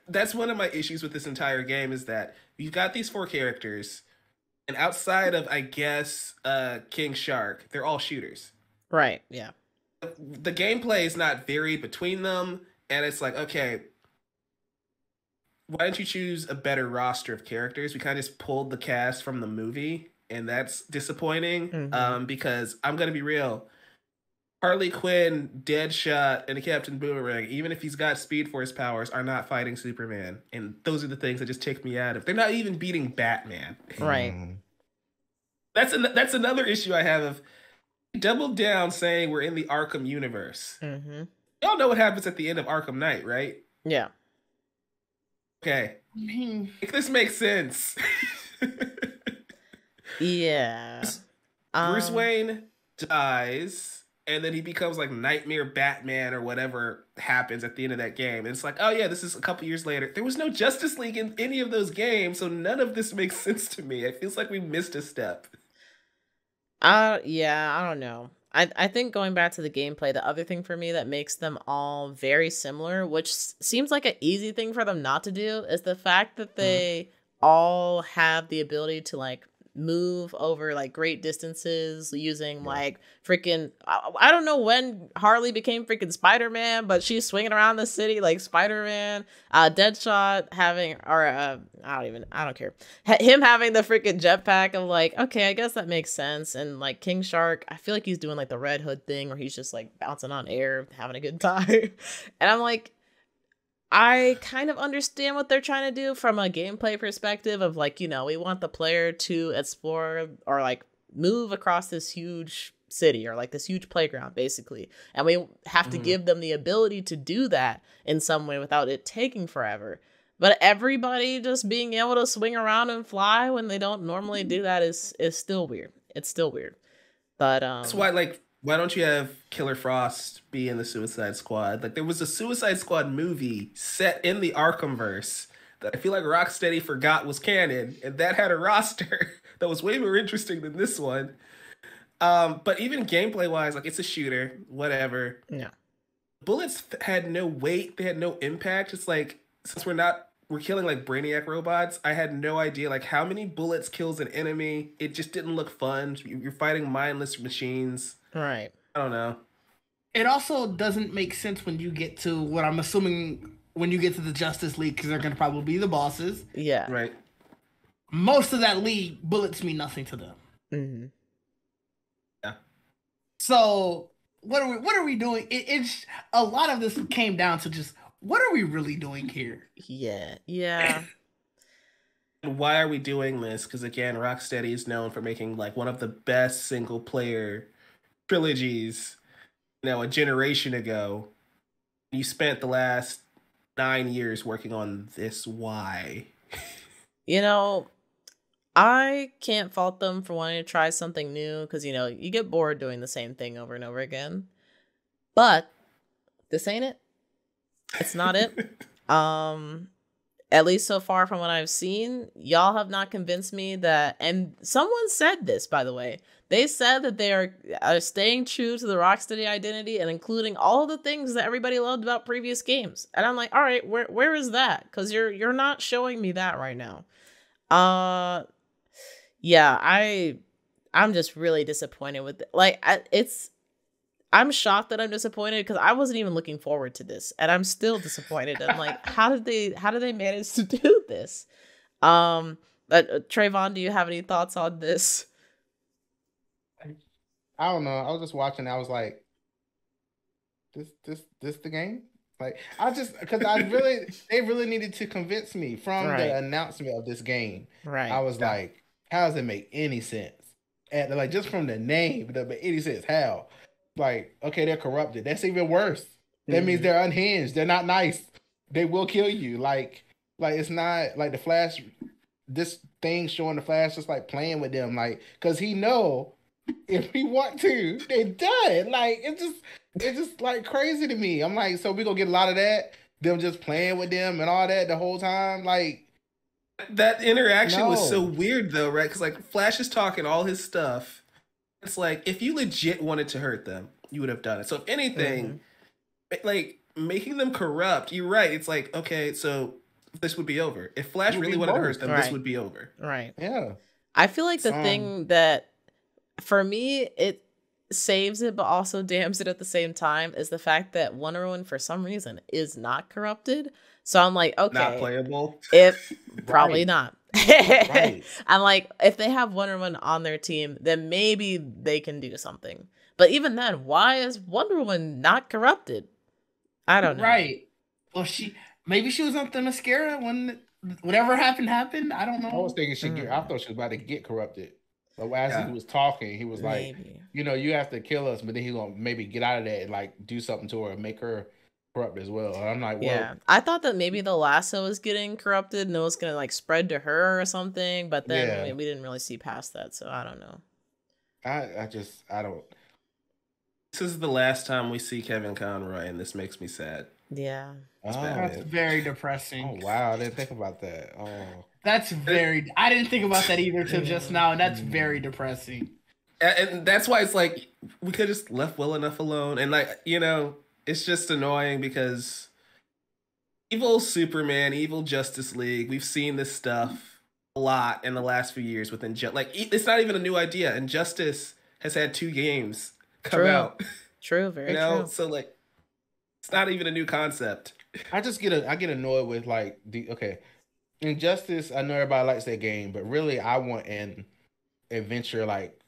That's one of my issues with this entire game is that you've got these 4 characters, and outside of, I guess, King Shark, they're all shooters. Right. Yeah. The gameplay is not varied between them, and it's like, okay, why don't you choose a better roster of characters? We kind of just pulled the cast from the movie, and that's disappointing. Because I'm gonna be real, Harley Quinn, Deadshot, and Captain Boomerang, even if he's got Speed Force powers, are not fighting Superman, and those are the things that just take me out of. They're not even beating Batman. Right. That's another issue I have of double down saying we're in the Arkham universe. Mm-hmm. Y'all know what happens at the end of Arkham Knight, right? Yeah. Okay. Make this make sense. Yeah. Bruce Wayne dies, and then he becomes like Nightmare Batman or whatever happens at the end of that game. And it's like, oh yeah, this is a couple years later. There was no Justice League in any of those games, so none of this makes sense to me. It feels like we missed a step. Yeah, I don't know. I think going back to the gameplay, the other thing for me that makes them all very similar, which seems like an easy thing for them not to do, is the fact that they all have the ability to like move over like great distances using like freaking I don't know when Harley became freaking Spider-Man, but she's swinging around the city like Spider-Man. Deadshot having I don't care, him having the freaking jetpack of like, okay, I guess that makes sense. And like King Shark, I feel like he's doing like the Red Hood thing where he's just like bouncing on air having a good time. And I'm like, I kind of understand what they're trying to do from a gameplay perspective of like, you know, we want the player to explore or like move across this huge city or like this huge playground basically. And we have to give them the ability to do that in some way without it taking forever. But everybody just being able to swing around and fly when they don't normally do that is still weird. It's still weird. But that's why, like, why don't you have Killer Frost be in the Suicide Squad? Like, there was a Suicide Squad movie set in the Arkhamverse that I feel like Rocksteady forgot was canon, and that had a roster that was way more interesting than this one. But even gameplay-wise, like, it's a shooter, whatever. Yeah. Bullets had no weight, they had no impact. It's like, since we're killing, like, Brainiac robots, I had no idea, like, how many bullets kills an enemy. It just didn't look fun. You're fighting mindless machines. Right. I don't know. It also doesn't make sense when you get to what I'm assuming when you get to the Justice League, because they're going to probably be the bosses. Yeah. Right. Most of that league, bullets mean nothing to them. Mm-hmm. Yeah. So what are we doing? It's a lot of this came down to just what are we really doing here? Yeah. Yeah. Why are we doing this? Because again, Rocksteady is known for making like one of the best single player trilogies, you know, a generation ago. You spent the last 9 years working on this. Why? You know, I can't fault them for wanting to try something new because, you know, you get bored doing the same thing over and over again. But this ain't it. It's not it. At least so far from what I've seen, y'all have not convinced me that, and someone said this, by the way, they said that they are staying true to the Rocksteady identity and including all of the things that everybody loved about previous games. And I'm like, all right, where is that? Because you're not showing me that right now. Yeah, I'm just really disappointed with it. Like, I'm shocked that I'm disappointed because I wasn't even looking forward to this, and I'm still disappointed. I'm like, how did they manage to do this? Trayvon, do you have any thoughts on this? I don't know. I was just watching. I was like, this the game. Like I just because they really needed to convince me from the announcement of this game. Right. I was like, how does it make any sense? And like just from the name, it doesn't make any sense. How? Like, okay, they're corrupted. That's even worse. That means they're unhinged. They're not nice. They will kill you. Like it's not like the Flash. This thing showing the Flash just like playing with them, like because he know if he want to, they done. Like it's just like crazy to me. I'm like, so we gonna get a lot of that. Them just playing with them and all that the whole time. Like that interaction was so weird though, right? Because like Flash is talking all his stuff. It's like if you legit wanted to hurt them, you would have done it. So if anything, like making them corrupt, you're right. It's like okay, so this would be over. If Flash really wanted to hurt them, this would be over. Right. Yeah. I feel like the thing that, for me, it saves it but also damns it at the same time is the fact that Wonder Woman, for some reason, is not corrupted. So I'm like, okay. Not playable? If probably not. Right. I'm like, if they have Wonder Woman on their team, then maybe they can do something. But even then, why is Wonder Woman not corrupted? I don't know. Right. Well, maybe she was on the mascara when whatever happened. I don't know. I was thinking I thought she was about to get corrupted. So as he was talking, he was like, you have to kill us, but then he's gonna maybe get out of that and like do something to her and make her corrupt as well. And I'm like, well, yeah. I thought that maybe the lasso was getting corrupted and it was gonna like spread to her or something, but then we didn't really see past that, so I don't know. I don't. This is the last time we see Kevin Conroy, and this makes me sad. Yeah. That's very depressing. Oh wow, I didn't think about that. Oh, that's I didn't think about that either till just now, and that's very depressing. And that's why it's like we could have just left well enough alone, and like it's just annoying because evil Superman, evil Justice League. We've seen this stuff a lot in the last few years with like it's not even a new idea. Injustice has had 2 games come out. True, very true. So like. It's not even a new concept. I get annoyed with like Injustice. I know everybody likes that game, but really I want an adventure like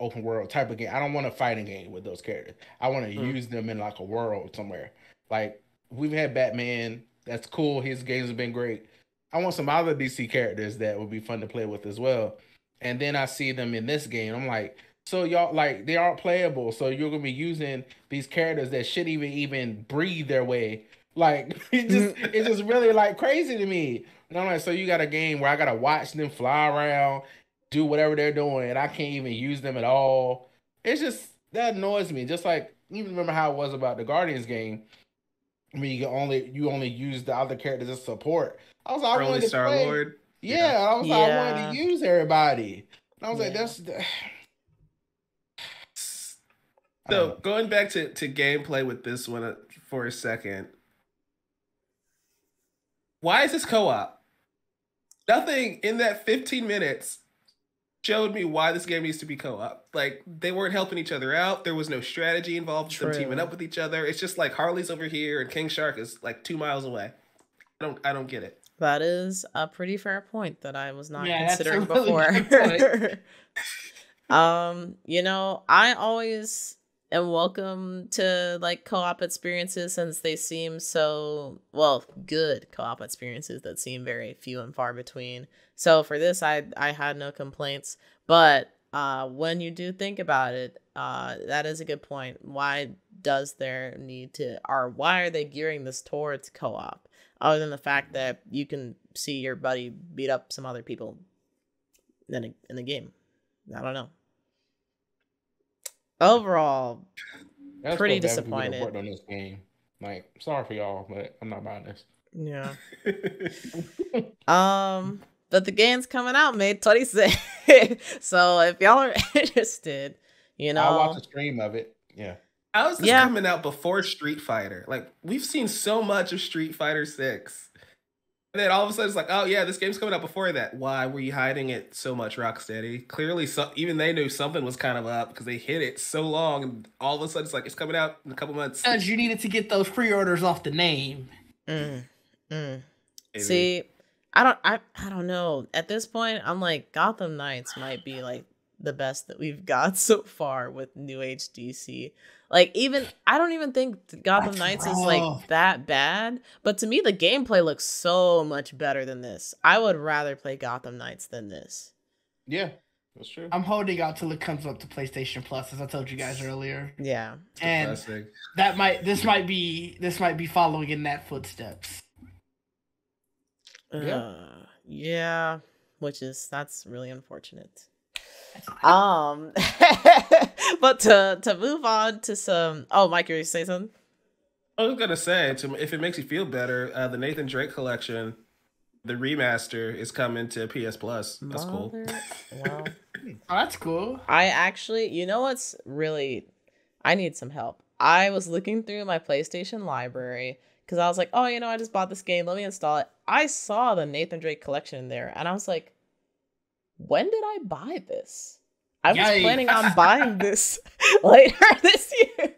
open world type of game. I don't want a fighting game with those characters. I want to use them in like a world somewhere. Like we've had Batman. That's cool. His games have been great. I want some other DC characters that would be fun to play with as well. And then I see them in this game. I'm like, so y'all like they aren't playable. So you're gonna be using these characters that shouldn't even breathe their way. Like it's just really like crazy to me. And I'm like, so you got a game where I gotta watch them fly around, do whatever they're doing, and I can't even use them at all. It's just that annoys me. Just like even remember how it was about the Guardians game. I mean, you only use the other characters as support. I was like, I wanted to play. Lord. Yeah, I was like, I wanted to use everybody. And I was like, that's. So going back to gameplay with this one for a second, why is this co-op? Nothing in that 15 minutes showed me why this game needs to be co-op. Like they weren't helping each other out. There was no strategy involved. Them teaming up with each other. It's just like Harley's over here and King Shark is like 2 miles away. I don't get it. That is a pretty fair point that I was not considering before. I always am welcome to like co-op experiences since they seem so good co-op experiences that seem very few and far between. So for this, I had no complaints. But when you do think about it, that is a good point. Why does there need to, or why are they gearing this towards co-op? Other than the fact that you can see your buddy beat up some other people in the game. I don't know. Overall, pretty disappointed. Worked on this game. Like, sorry for y'all, but I'm not buying this. Yeah. But the game's coming out May 26th. So if y'all are interested, I'll watch a stream of it. Yeah. How is this coming out before Street Fighter? Like, we've seen so much of Street Fighter 6. And then all of a sudden it's like, oh yeah, this game's coming out before that. Why were you hiding it so much, Rocksteady? Clearly, even they knew something was kind of up because they hid it so long, and all of a sudden it's like, it's coming out in a couple months. Because you needed to get those pre-orders off the name. See, I don't know. At this point, I'm like, Gotham Knights might be like the best that we've got so far with new HDC. Like, even I don't even think Gotham Knights is like that bad, but to me the gameplay looks so much better than this. I would rather play Gotham Knights than this. Yeah, that's true. I'm holding out till it comes up to PlayStation Plus, as I told you guys earlier. Yeah, and this might be following in that footsteps. Yeah, that's really unfortunate. But to move on to some. Oh, Mike, you were say something? I was gonna say, if it makes you feel better, the Nathan Drake collection, the remaster, is coming to PS Plus. That's cool. Wow. Oh, that's cool. I actually, you know what's really, I need some help. I was looking through my PlayStation library because I was like, oh, I just bought this game. Let me install it. I saw the Nathan Drake collection there, and I was like, when did I buy this? I was planning on buying this later this year.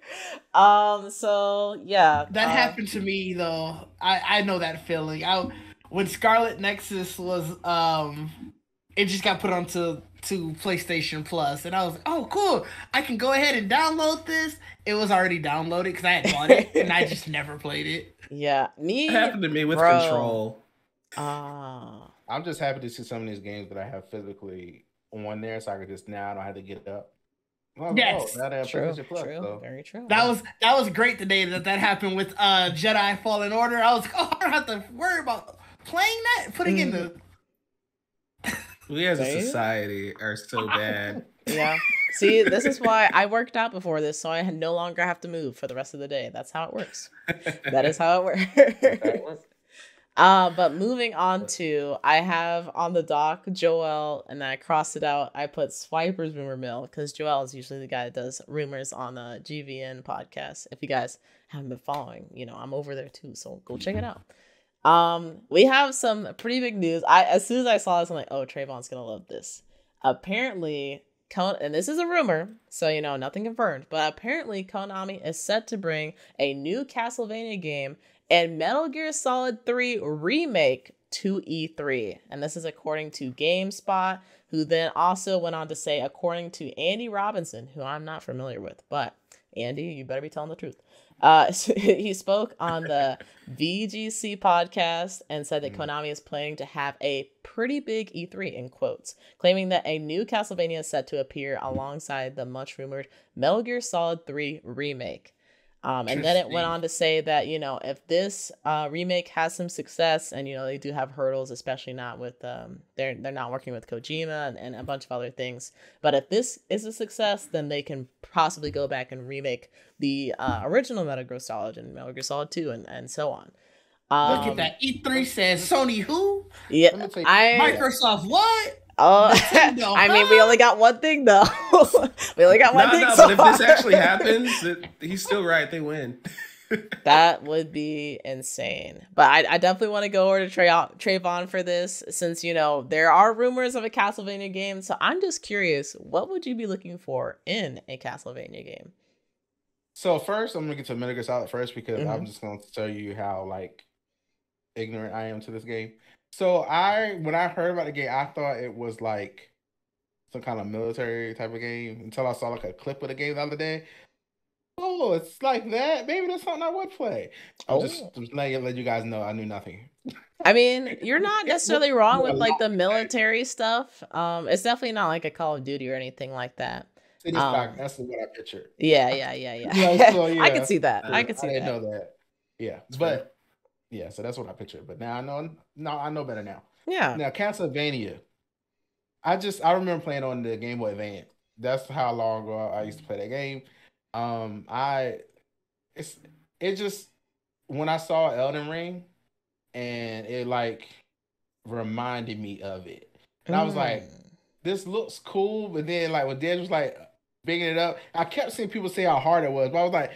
So yeah. That happened to me though. I know that feeling. When Scarlet Nexus was it just got put onto PlayStation Plus, and I was like, oh cool, I can go ahead and download this. It was already downloaded because I had bought it and I just never played it. Yeah. It happened to me with Control. I'm just happy to see some of these games that I have physically on there, so I could just now I don't have to get it up. Well, yes, true. Very true. That was great today that happened with Jedi Fallen Order. I was like, oh, I don't have to worry about playing that, putting in the. We as a society are so bad. Yeah. See, this is why I worked out before this, so I no longer have to move for the rest of the day. That's how it works. That is how it works. But moving on to, I have on the dock Joel, and then I crossed it out. I put Swiper's Rumor Mill because Joel is usually the guy that does rumors on the GVN podcast. If you guys haven't been following, I'm over there too, so go check it out. We have some pretty big news. As soon as I saw this, I'm like, oh, Trayvon's gonna love this. Apparently, and this is a rumor, so nothing confirmed, but apparently Konami is set to bring a new Castlevania game and Metal Gear Solid 3 Remake to E3. And this is according to GameSpot, who then also went on to say, according to Andy Robinson, who I'm not familiar with, but Andy, you better be telling the truth. He spoke on the VGC podcast and said that Konami is planning to have a pretty big E3 in quotes, claiming that a new Castlevania is set to appear alongside the much rumored Metal Gear Solid 3 Remake. And then it went on to say that, if this remake has some success and, they do have hurdles, especially not with, they're not working with Kojima and a bunch of other things. But if this is a success, then they can possibly go back and remake the original Metal Gear Solid and Metal Gear Solid 2 and so on. Look at that. E3 says Sony who? Yeah. Microsoft what? I mean, we only got one thing though. We only got one thing. But if this actually happens, he's still right. They win. That would be insane. But I definitely want to go over to Trayvon for this, since there are rumors of a Castlevania game. So I'm just curious, what would you be looking for in a Castlevania game? So first, I'm gonna get to Metal Gear Solid first because I'm just gonna tell you how ignorant I am to this game. So when I heard about the game, I thought it was like some kind of military type of game until I saw a clip of the game the other day. Oh, it's like that. Maybe that's something I would play. I'm just let you guys know I knew nothing. I mean, you're not necessarily wrong with the military stuff. It's definitely not like a Call of Duty or anything like that. That's what I pictured. Yeah. So, yeah. I could see that. I didn't know that. Yeah, but. Yeah, so that's what I pictured. But now I know better now. Yeah. Now Castlevania. I remember playing on the Game Boy Advance. That's how long ago I used to play that game. It just when I saw Elden Ring and it reminded me of it. And I was like, this looks cool, but then when Dad was bigging it up, I kept seeing people say how hard it was, but I was like,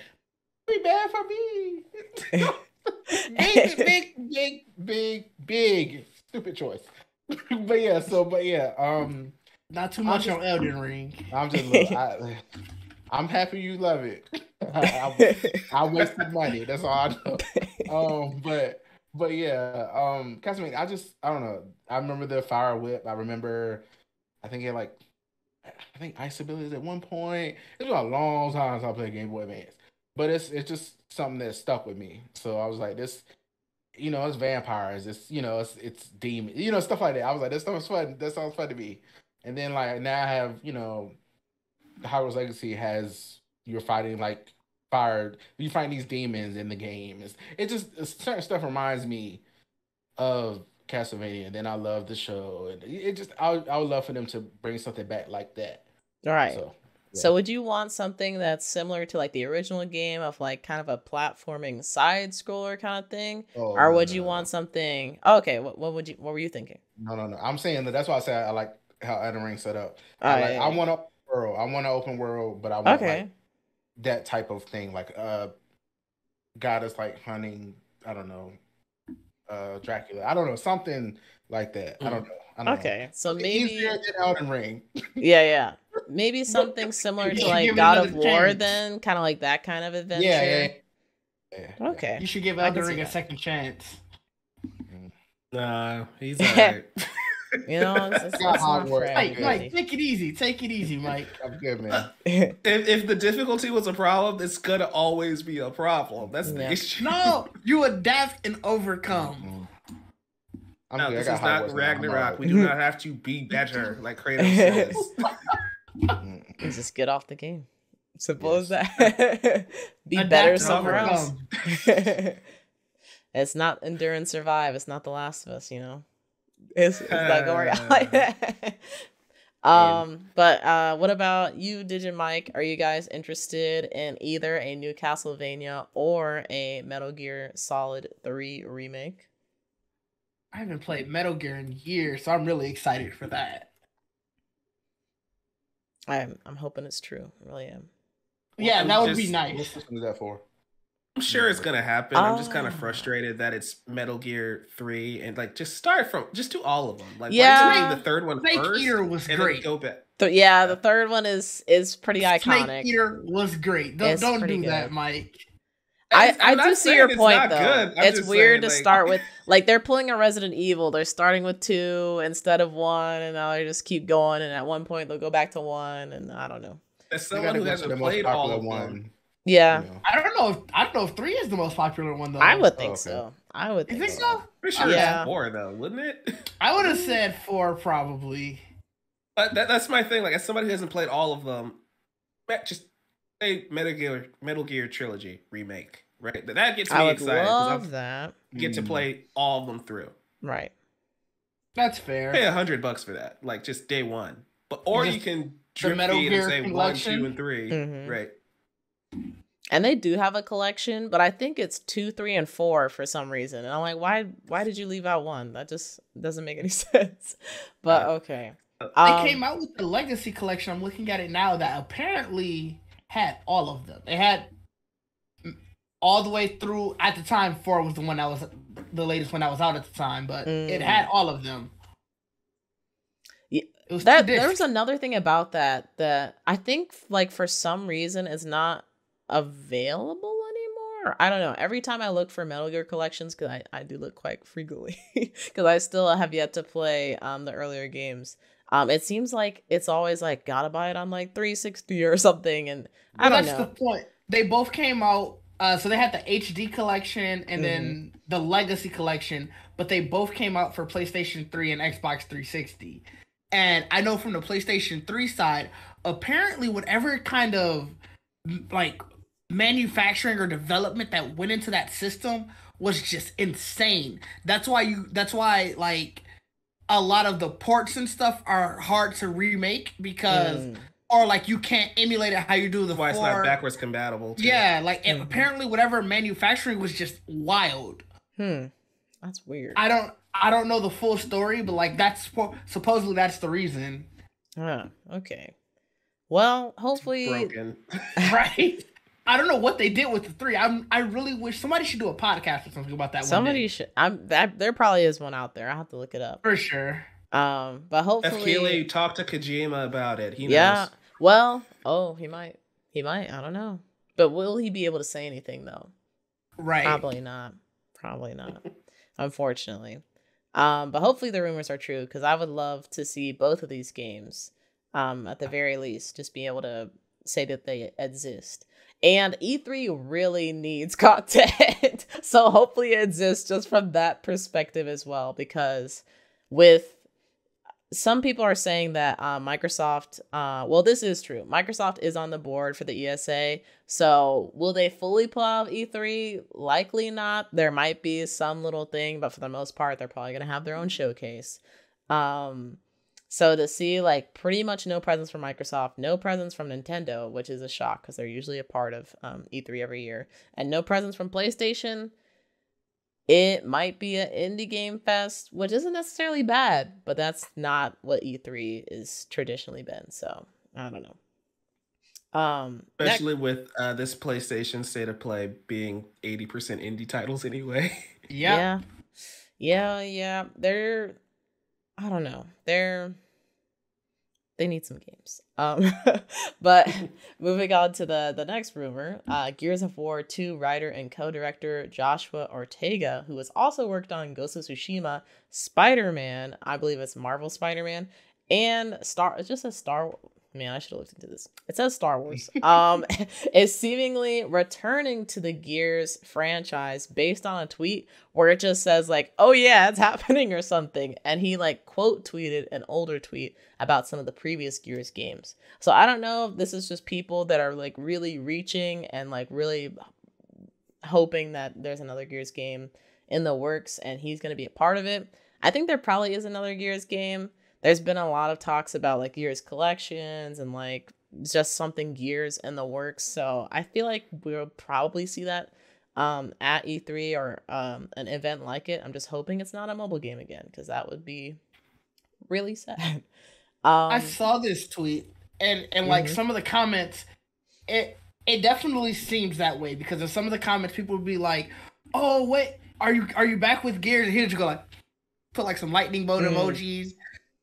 it'd be bad for me. big stupid choice. Not too much on Elden Ring. I'm happy you love it. I wasted money. That's all I know. But yeah, Castlevania. I don't know. I remember the Fire Whip. I remember. I think it I think Ice Abilities at one point. It's been a long time since I played Game Boy Advance, but it's just something that stuck with me. So I was like, this, it's vampires, it's demons, stuff like that. I was like, this stuff is fun. That sounds fun to me. And then like now I have, Hogwarts Legacy has you're fighting like you find these demons in the game. Certain stuff reminds me of Castlevania. Then I love the show, and I would love for them to bring something back like that. All right. So would you want something that's similar to like the original game of like kind of a platforming side scroller kind of thing, or would you want something? Oh, okay, what were you thinking? No. I'm saying that. That's why I said I like how Elden Ring set up. I want an open world, but I want like that type of thing, like goddess like hunting. I don't know, Dracula. I don't know, something like that. I don't know. Okay, so maybe easier than Elden Ring. Yeah. Maybe something similar to like God of War, then kind of like that kind of adventure. Yeah. Okay. You should give Elden Ring a second chance. Nah, he's alright. It's not for everybody. Mike, take it easy, Mike. I'm good, man. If the difficulty was a problem, it's gonna always be a problem. That's the issue. No, you adapt and overcome. No, this is not Ragnarok. We do not have to be better, like Kratos says. Just get off the game. Simple as that. Be better somewhere else. It's not endure and survive. It's not The Last of Us, It's not going out like that. But what about you, Digit Mike? Are you guys interested in either a new Castlevania or a Metal Gear Solid 3 remake? I haven't played Metal Gear in years, so I'm really excited for that. I'm hoping it's true. I really am. Yeah, that would be nice. What system is that for? I'm sure it's gonna happen. I'm just kind of frustrated that it's Metal Gear 3 and like just do all of them. Like, why don't you do the third one Snake first? Eater was great. Go back. The third one is pretty iconic. Snake Eater was great. Don't do that, Mike. I do see your point though. Good. It's weird to start with like they're pulling a Resident Evil. They're starting with 2 instead of 1, and now they just keep going. And at one point they'll go back to 1, and I don't know. As someone who hasn't played all of them. Yeah, I don't know if 3 is the most popular one though. I would think so. I would think so. Pretty sure it's 4 though, wouldn't it? I would have said 4 probably. But that's my thing. Like, as somebody who hasn't played all of them, just say Metal Gear Trilogy remake, right? That gets me excited. I love that. Get to play all of them through. Right. That's fair. Pay $100 for that, like just day one. Or you can drip feed and say collection? 1, 2, and 3, right? And they do have a collection, but I think it's 2, 3, and 4 for some reason. And I'm like, why did you leave out 1? That just doesn't make any sense. But okay. They came out with the Legacy collection. I'm looking at it now that apparently had all of them. They had all the way through. At the time, 4 was the one that was the latest one that was out at the time, but it had all of them. There was another thing about that I think, like, for some reason it's not available anymore. I don't know. Every time I look for Metal Gear collections, because I do look quite frequently, because I still have yet to play the earlier games. It seems like it's always like gotta buy it on like 360 or something, and I don't know. That's the point. They both came out. So they had the HD collection and then the Legacy collection, but they both came out for PlayStation 3 and Xbox 360. And I know from the PlayStation 3 side, apparently whatever kind of like manufacturing or development that went into that system was just insane. That's why like a lot of the ports and stuff are hard to remake because or like you can't emulate it how you do the 4. It's not backwards compatible too. Yeah, like apparently whatever manufacturing was just wild. That's weird. I don't know the full story, but like supposedly that's the reason. Okay. Well, hopefully broken. Right? I don't know what they did with the 3. I really wish somebody should do a podcast or something about that. Somebody should. There probably is one out there. I'll have to look it up for sure. But hopefully, Keely, talk to Kojima about it. He knows. Yeah. Well, he might. I don't know. But will he be able to say anything though? Right. Probably not. Unfortunately. But hopefully the rumors are true, because I would love to see both of these games at the very least, just be able to say that they exist. And E3 really needs content. So hopefully it exists just from that perspective as well, because with some people are saying that Microsoft, well, this is true. Microsoft is on the board for the ESA. So will they fully pull out E3? Likely not. There might be some little thing, but for the most part, they're probably going to have their own showcase. So to see like pretty much no presence from Microsoft, no presence from Nintendo, which is a shock because they're usually a part of E3 every year, and no presence from PlayStation, it might be an indie game fest, which isn't necessarily bad, but that's not what E3 is traditionally been. So I don't know. Especially with this PlayStation State of Play being 80% indie titles anyway. Yeah. They're, I don't know. They need some games. But moving on to the next rumor, Gears of War 2 writer and co-director Joshua Ortega, who has also worked on Ghost of Tsushima, Spider-Man, I believe it's Marvel Spider-Man, and it just says Star Wars. Man, I should have looked into this. It says Star Wars. Is seemingly returning to the Gears franchise based on a tweet where it just says like, "Oh yeah, it's happening" or something. And he like quote tweeted an older tweet about some of the previous Gears games. So I don't know if this is just people that are like really reaching and like really hoping that there's another Gears game in the works and he's going to be a part of it. I think there probably is another Gears game. There's been a lot of talks about like Gears collections and like just something Gears in the works. So I feel like we'll probably see that at E3 or an event like it. I'm just hoping it's not a mobile game again, because that would be really sad. I saw this tweet and like some of the comments, it definitely seems that way, because of some of the comments people would be like, "Oh wait, are you back with Gears?" And he'll just go like, put like some lightning bolt emojis.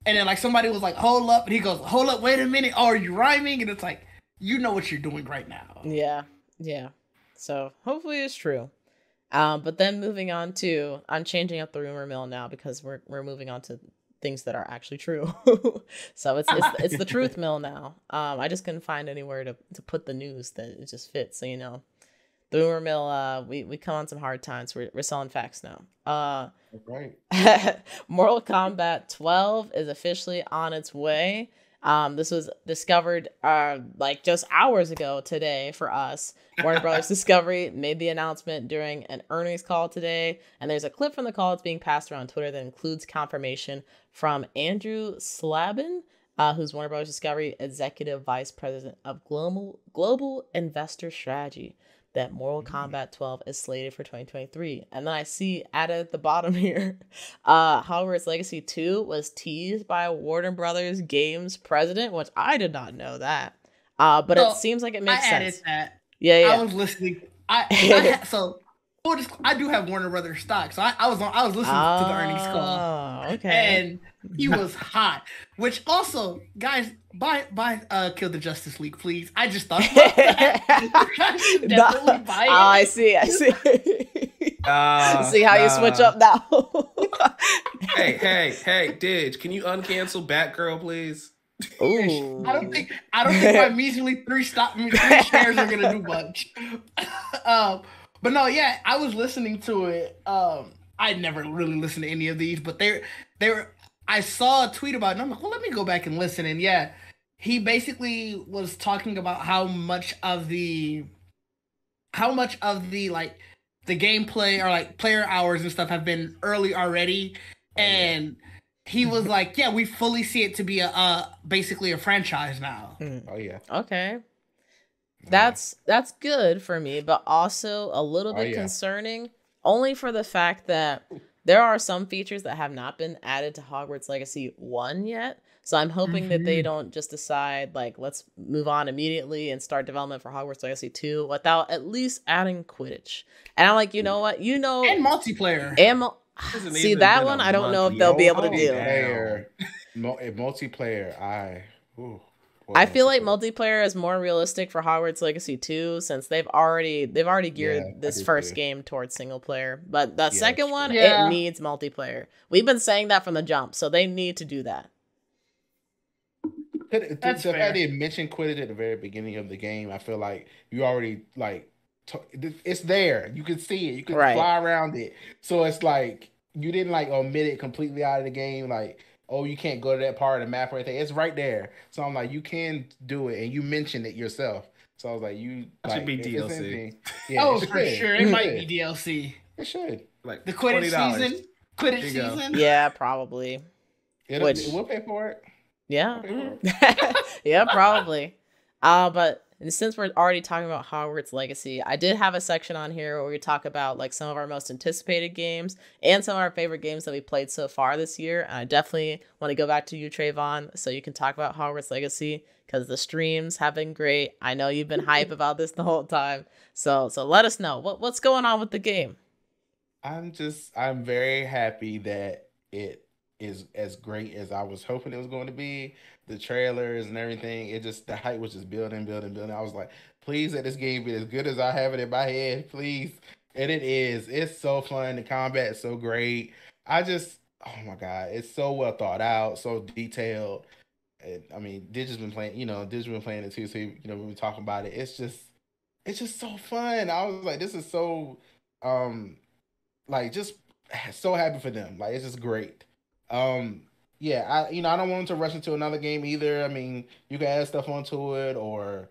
And then like somebody was like, "Hold up," and he goes, "Hold up, wait a minute. Oh, are you rhyming?" And it's like, you know what you're doing right now. Yeah. So hopefully it's true. But then moving on to, I'm changing up the rumor mill now because we're moving on to things that are actually true. So it's the truth mill now. I just couldn't find anywhere to put the news that it just fits. So the rumor mill, we come on some hard times. We're selling facts now. Right. Mortal Kombat 12 is officially on its way. This was discovered like just hours ago today for us. Warner Brothers Discovery made the announcement during an earnings call today, and there's a clip from the call that's being passed around Twitter that includes confirmation from Andrew Slabin, who's Warner Brothers Discovery Executive Vice President of Global Investor Strategy, that Mortal Kombat 12 is slated for 2023. And then I see added at the bottom here, Hogwarts Legacy 2 was teased by Warner Brothers Games president, which I did not know that. But it seems like it makes sense. I added that. Yeah. I was listening. I do have Warner Brothers stock, so I was listening to the earnings call. Okay. And he was hot. Which also, guys, buy Kill the Justice League, please. I just thought about that. Definitely buy it. Oh, I see. See how you switch up now. Hey, Didge, can you uncancel Batgirl, please? Ooh. I don't think my measly three shares are gonna do much. But no, yeah, I was listening to it. I never really listened to any of these, but they were. I saw a tweet about it, and I'm like, well, let me go back and listen. And yeah, he basically was talking about how much of the like the gameplay or like player hours and stuff have been early already, and he was like, yeah, we fully see it to be basically a franchise now. Oh yeah. Okay. That's good for me, but also a little bit concerning, only for the fact that there are some features that have not been added to Hogwarts Legacy 1 yet. So I'm hoping that they don't just decide, like, let's move on immediately and start development for Hogwarts Legacy 2 without at least adding Quidditch. And I'm like, you know what? And multiplayer. See, that one, I don't know if they'll be able to do. Multiplayer, I feel like multiplayer is more realistic for Hogwarts Legacy 2 since they've already geared this first game towards single player. But the second one, it needs multiplayer. We've been saying that from the jump, so they need to do that. That's the fair. fact they mentioned Quidditch at the very beginning of the game, I feel like you already like it's there. You can see it. You can fly around it. So it's like you didn't like omit it completely out of the game. Like, oh, you can't go to that part of the map or anything. It's right there. So I'm like, you can do it, and you mentioned it yourself. So I was like, you that should be DLC. Anything, yeah, oh, for sure, it might be DLC. It should like the Quidditch $20. season. Quidditch season. Yeah, probably. We'll pay for it. Yeah. Yeah, probably. But since we're already talking about Hogwarts Legacy, I did have a section on here where we talk about like some of our most anticipated games and some of our favorite games that we played so far this year. And I definitely want to go back to you, Trayvon, so you can talk about Hogwarts Legacy because the streams have been great. I know you've been hype about this the whole time. So let us know what's going on with the game. I'm very happy that it is as great as I was hoping it was going to be. The trailers and everything, the hype was just building. I was like, please let this game be as good as I have it in my head, please. And it is. It's so fun. The combat is so great. Oh my God, it's so well thought out, so detailed. And, I mean, Digi's been playing it too. So when we talk about it, it's just so fun. I was like, this is so, just so happy for them. Like, it's just great. Yeah, I don't want them to rush into another game either. I mean, you can add stuff onto it or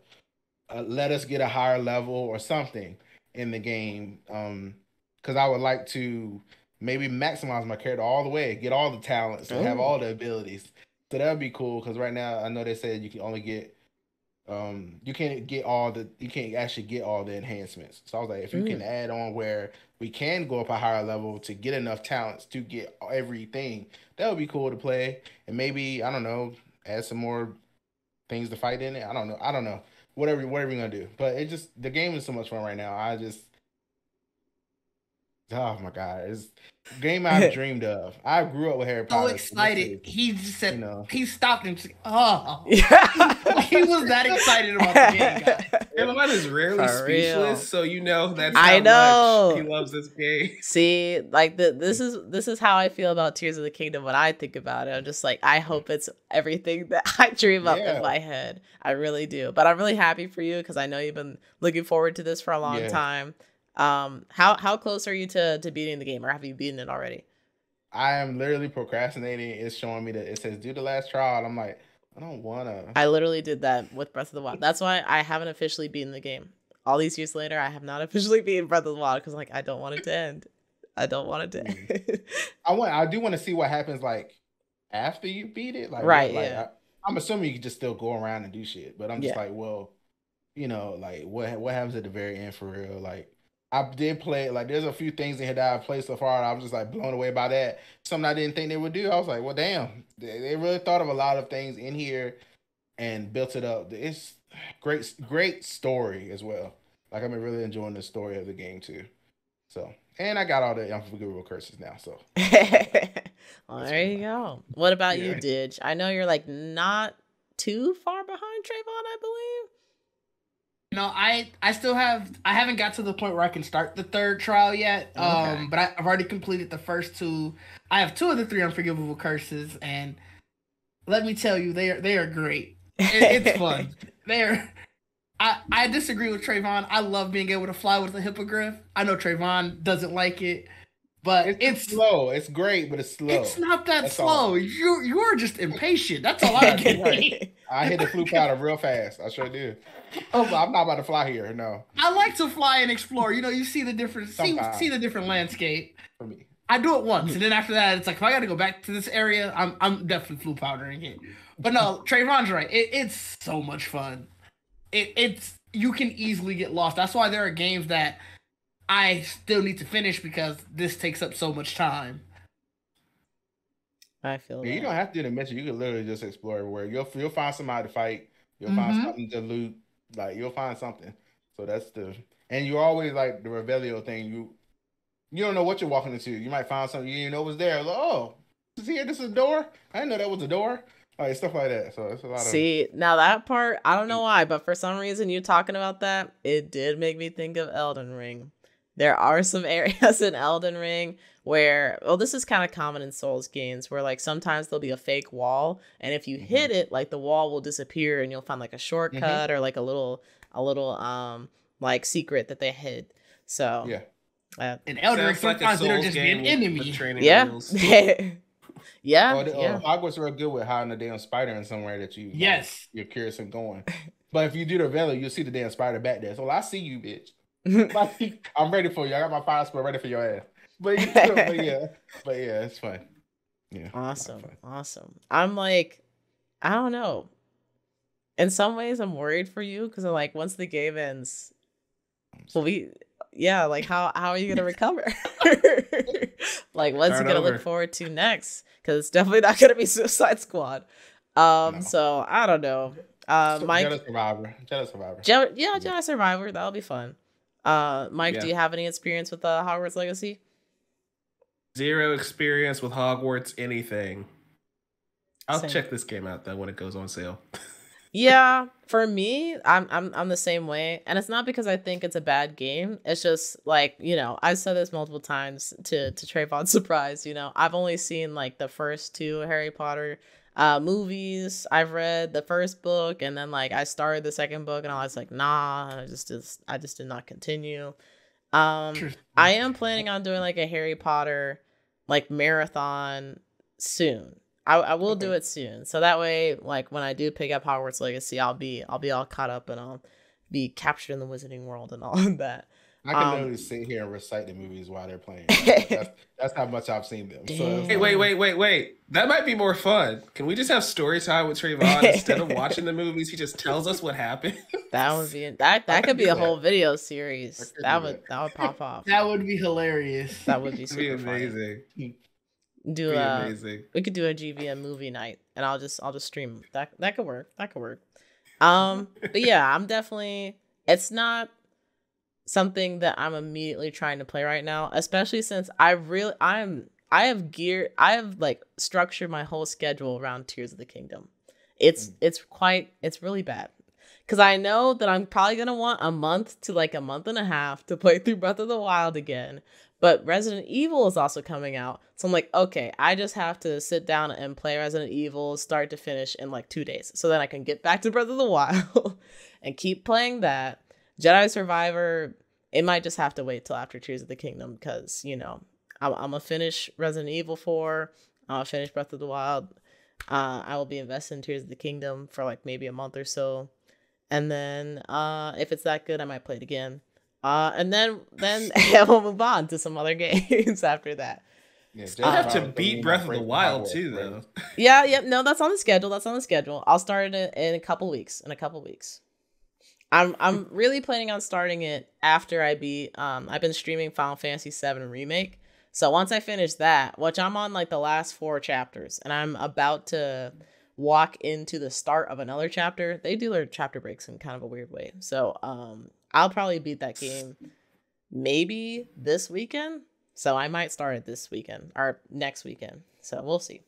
let us get a higher level or something in the game. Because I would like to maybe maximize my character all the way, get all the talents, and have all the abilities. So that would be cool. Because right now, I know they said you can only get, you can't actually get all the enhancements. So I was like, if you can add on where we can go up a higher level to get enough talents to get everything, that would be cool to play. And maybe, I don't know, add some more things to fight in it. I don't know. Whatever you're gonna do. But the game is so much fun right now. Oh my God, it's a game I've dreamed of. I grew up with Harry Potter. So excited. He just said, he stopped and said, he was that excited about the game, guys. Everyone is rarely speechless, so that's how much he loves this game. See, like this is how I feel about Tears of the Kingdom when I think about it. I'm just like, I hope it's everything that I dream up in my head. I really do. But I'm really happy for you because I know you've been looking forward to this for a long time. How close are you to beating the game, or have you beaten it already? I am literally procrastinating. It's showing me that it says do the last trial, and I'm like, I don't wanna. I literally did that with Breath of the Wild. That's why I haven't officially beaten the game. All these years later, I have not officially beaten Breath of the Wild because I don't want it to end. I don't want it to end. I do want to see what happens after you beat it. I'm assuming you can just still go around and do shit, but I'm just like, well, what happens at the very end for real? Like, I did play there's a few things in here that I've played so far, and I was just blown away by that. Something I didn't think they would do. I was like, well, damn, they really thought of a lot of things in here and built it up. It's great story as well. I've been really enjoying the story of the game too. So, and I got all the unforgivable curses now. So, well, there you go. What about you, Dig? I know you're not too far behind Trayvon, I believe. I haven't got to the point where I can start the third trial yet. Okay. But I've already completed the first two. I have 2 of the 3 unforgivable curses, and let me tell you, they are great. It's fun. I disagree with Trayvon. I love being able to fly with a hippogriff. I know Trayvon doesn't like it, but it's slow. It's great, but it's slow. It's not that slow. You're just impatient. That's all I get. Right. I hit the flu powder real fast. I sure do. Oh, I'm not about to fly here. No. I like to fly and explore. You see the different see the different landscape. For me, I do it once, and then after that, it's if I got to go back to this area, I'm definitely flu powdering it. But no, Trayvon's right. It's so much fun. It's you can easily get lost. That's why there are games that I still need to finish because this takes up so much time. I feel you don't have to do the mission. You can literally just explore everywhere. You'll find somebody to fight. You'll find something to loot. You'll find something. So that's and you always the Revelio thing. You don't know what you're walking into. You might find something you didn't know was there. Oh, is here? This is a door? I didn't know that was a door. Stuff like that. So it's a lot of. See, now that part, I don't know why, but for some reason you talking about that, it did make me think of Elden Ring. There are some areas in Elden Ring where, well, this is kind of common in Souls games where like sometimes there'll be a fake wall, and if you hit it, like the wall will disappear and you'll find like a shortcut or like a little like secret that they hid. So in Elden Ring, sometimes it'll just be an enemy. Yeah. Yeah. Hogwarts are real good with hiding the damn spider in somewhere that you you're curious and going. But if you do the valley, you'll see the damn spider back there. So I see you, bitch. I'm ready for you. I got my fire spell ready for your ass. But yeah, it's fun. Yeah. Awesome. I'm like, I don't know. In some ways, I'm worried for you because I'm like, once the game ends, like how are you gonna recover? Like, what's you gonna look forward to next? Because it's definitely not gonna be Suicide Squad. So I don't know. Mike, Jedi Survivor. Jedi Survivor. That'll be fun. Mike, do you have any experience with Hogwarts Legacy? Zero experience with Hogwarts anything. I'll check this game out though when it goes on sale. Yeah, for me, I'm the same way, and it's not because I think it's a bad game. It's just like, I've said this multiple times to Trayvon's surprise. I've only seen like the first 2 Harry Potter movies. I've read the first book, and then like I started the second book, and I was like, nah, I just did not continue. I am planning on doing like a Harry Potter like marathon soon. I will do it soon, so that way, like when I do pick up Hogwarts Legacy, I'll be all caught up and I'll be captured in the Wizarding World and all of that. I can literally sit here and recite the movies while they're playing. That's how much I've seen them. So hey, wait. That might be more fun. Can we just have story time with Trayvon instead of watching the movies? He just tells us what happened. That would be that could be a whole video series. That would pop off. That would be hilarious. That would be super amazing. Funny. We could do a GVM movie night, and I'll just stream that could work. But yeah, I'm definitely, it's not something that I'm immediately trying to play right now, especially since I have like structured my whole schedule around Tears of the Kingdom. It's really bad because I know that I'm probably gonna want a month to like a month and a half to play through Breath of the Wild again. But Resident Evil is also coming out. So I'm like, okay, I just have to sit down and play Resident Evil start to finish in like 2 days. So then I can get back to Breath of the Wild and keep playing that. Jedi Survivor, it might just have to wait till after Tears of the Kingdom because, I'm going to finish Resident Evil 4. I'll finish Breath of the Wild. I will be invested in Tears of the Kingdom for like maybe a month or so. And then if it's that good, I might play it again. And then we'll move on to some other games after that. Yeah, I have to beat Breath of the Wild too, though. Yeah, no, that's on the schedule. I'll start it in a couple weeks. I'm really planning on starting it after I beat. I've been streaming Final Fantasy VII Remake. So once I finish that, which I'm on like the last 4 chapters, and I'm about to walk into the start of another chapter. They do their chapter breaks in kind of a weird way. So I'll probably beat that game maybe this weekend. So I might start it this weekend or next weekend. So we'll see.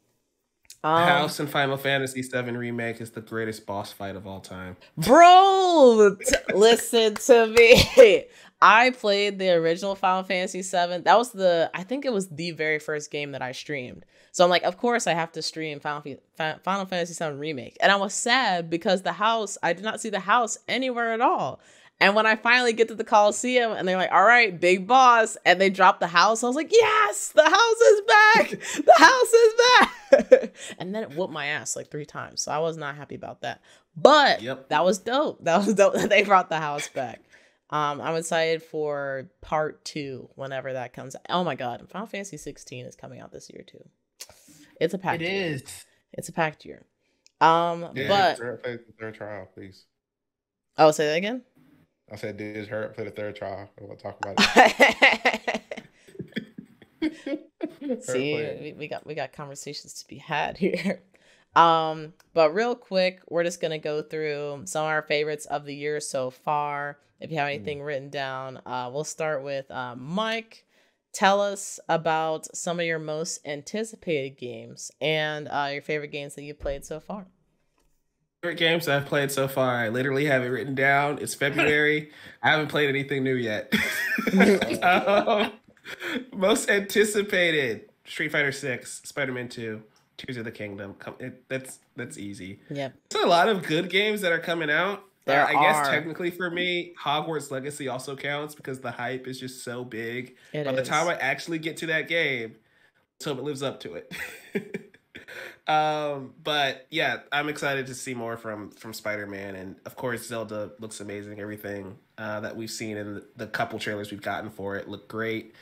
House in Final Fantasy VII Remake is the greatest boss fight of all time. Bro, listen to me. I played the original Final Fantasy VII. I think it was the very first game that I streamed. So I'm like, of course I have to stream Final Fantasy VII Remake. And I was sad because I did not see the house anywhere at all. And when I finally get to the Coliseum and they're like, all right, big boss, and they drop the house, I was like, yes, the house is back. The house is back. And then it whooped my ass like 3 times. So I was not happy about that. But That was dope. That was dope that they brought the house back. I'm excited for part 2 whenever that comes out. Oh my God. Final Fantasy 16 is coming out this year too. It's a packed year. It is. It's a packed year. But third trial, please. Oh, say that again? I said, did her play the third trial? We'll talk about it. See, we got conversations to be had here. But real quick, we're just gonna go through some of our favorites of the year so far. If you have anything written down, we'll start with Mike. Tell us about some of your most anticipated games and your favorite games that you played so far. Favorite games I've played so far. I literally have it written down. It's February. I haven't played anything new yet. Most anticipated: Street Fighter 6, Spider-Man 2, Tears of the Kingdom. That's easy. Yeah. There's a lot of good games that are coming out. I guess technically for me, Hogwarts Legacy also counts because the hype is just so big. By the time I actually get to that game, let's hope it lives up to it. But yeah, I'm excited to see more from Spider-Man, and of course Zelda looks amazing. Everything that we've seen in the couple trailers we've gotten for it look great.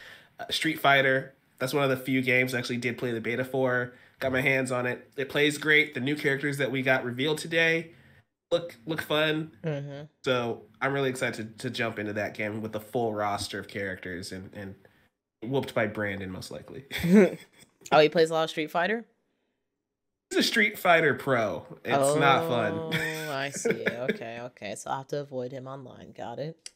Street Fighter, that's one of the few games I actually did play the beta for. Got my hands on it. It plays great. The new characters that we got revealed today look fun. Mm-hmm. So I'm really excited to jump into that game with a full roster of characters and whooped by Brandon most likely. Oh, he plays a lot of Street Fighter? He's a Street Fighter pro. It's not fun. Oh, I see. Okay. So I'll have to avoid him online. Got it.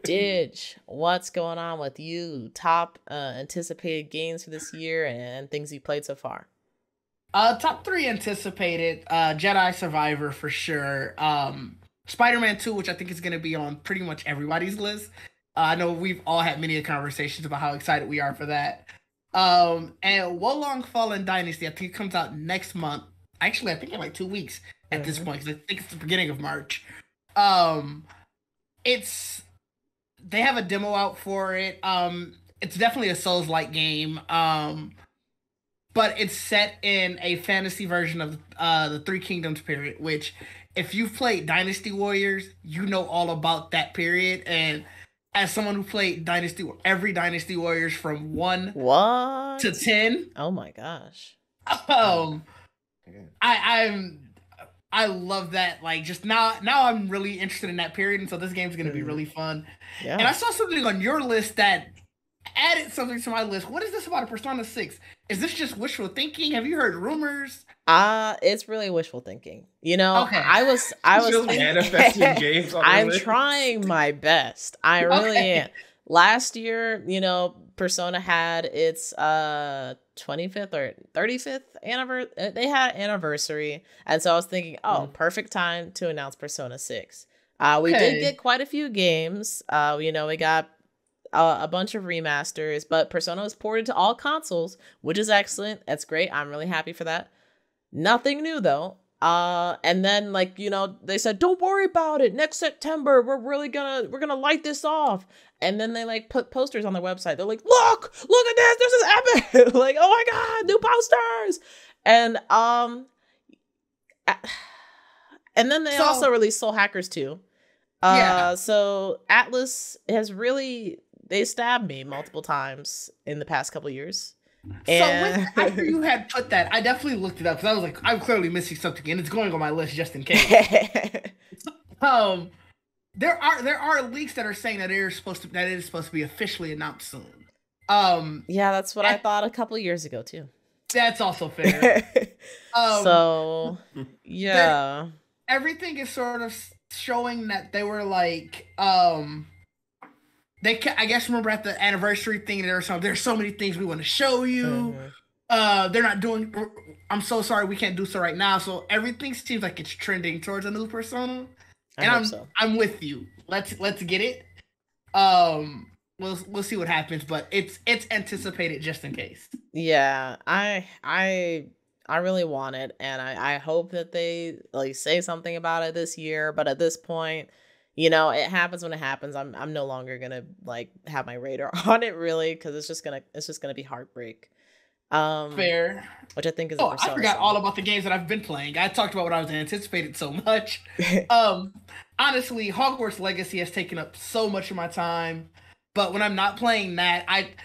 Didge, what's going on with you? Top anticipated games for this year and things you played so far? Top 3 anticipated, Jedi Survivor for sure. Spider-Man 2, which I think is going to be on pretty much everybody's list. I know we've all had many conversations about how excited we are for that. And Wolong Fallen Dynasty, I think it comes out next month. Actually, I think in like 2 weeks at this point, because I think it's the beginning of March. They have a demo out for it. It's definitely a Souls-like game. But it's set in a fantasy version of the Three Kingdoms period, which if you've played Dynasty Warriors, you know all about that period. And as someone who played every Dynasty Warriors from 1 to 10. Oh my gosh. I love that. Like, just now I'm really interested in that period, and so this game's gonna be really fun. Yeah. And I saw something on your list that added something to my list. What is this about a Persona 6? Is this just wishful thinking? Have you heard rumors? It's really wishful thinking. You know, okay. I was manifesting games on I'm trying my best. I really am. Last year, you know, Persona had its 25th or 35th anniversary. They had anniversary, and so I was thinking, perfect time to announce Persona 6. We did get quite a few games. You know, we got a bunch of remasters, but Persona was ported to all consoles, which is excellent. That's great. I'm really happy for that. Nothing new though. And then, like, you know, they said, don't worry about it. Next September, we're gonna light this off. And then they like put posters on their website. They're like, look at this. This is epic. Like, oh my God, new posters. And then they also released Soul Hackers 2. So Atlas has they stabbed me multiple times in the past couple years. And after you had put that, I definitely looked it up because I was like, I'm clearly missing something, and it's going on my list just in case. There are leaks that are saying that it is supposed to be officially announced soon. Yeah, that's what I thought a couple years ago too. That's also fair. So yeah, everything is sort of showing that they were like, I guess remember at the anniversary thing there's so many things we want to show you. They're not doing. I'm so sorry we can't do so right now. So everything seems like it's trending towards a new Persona, and I'm with you. Let's get it. We'll see what happens, but it's anticipated just in case. Yeah, I really want it, and I hope that they like say something about it this year. But at this point, you know, it happens when it happens. I'm no longer gonna like have my radar on it really, because it's just gonna be heartbreak. Fair. Which I think is. I forgot all about the games that I've been playing. I talked about what I was anticipated so much. Honestly, Hogwarts Legacy has taken up so much of my time. But when I'm not playing that, I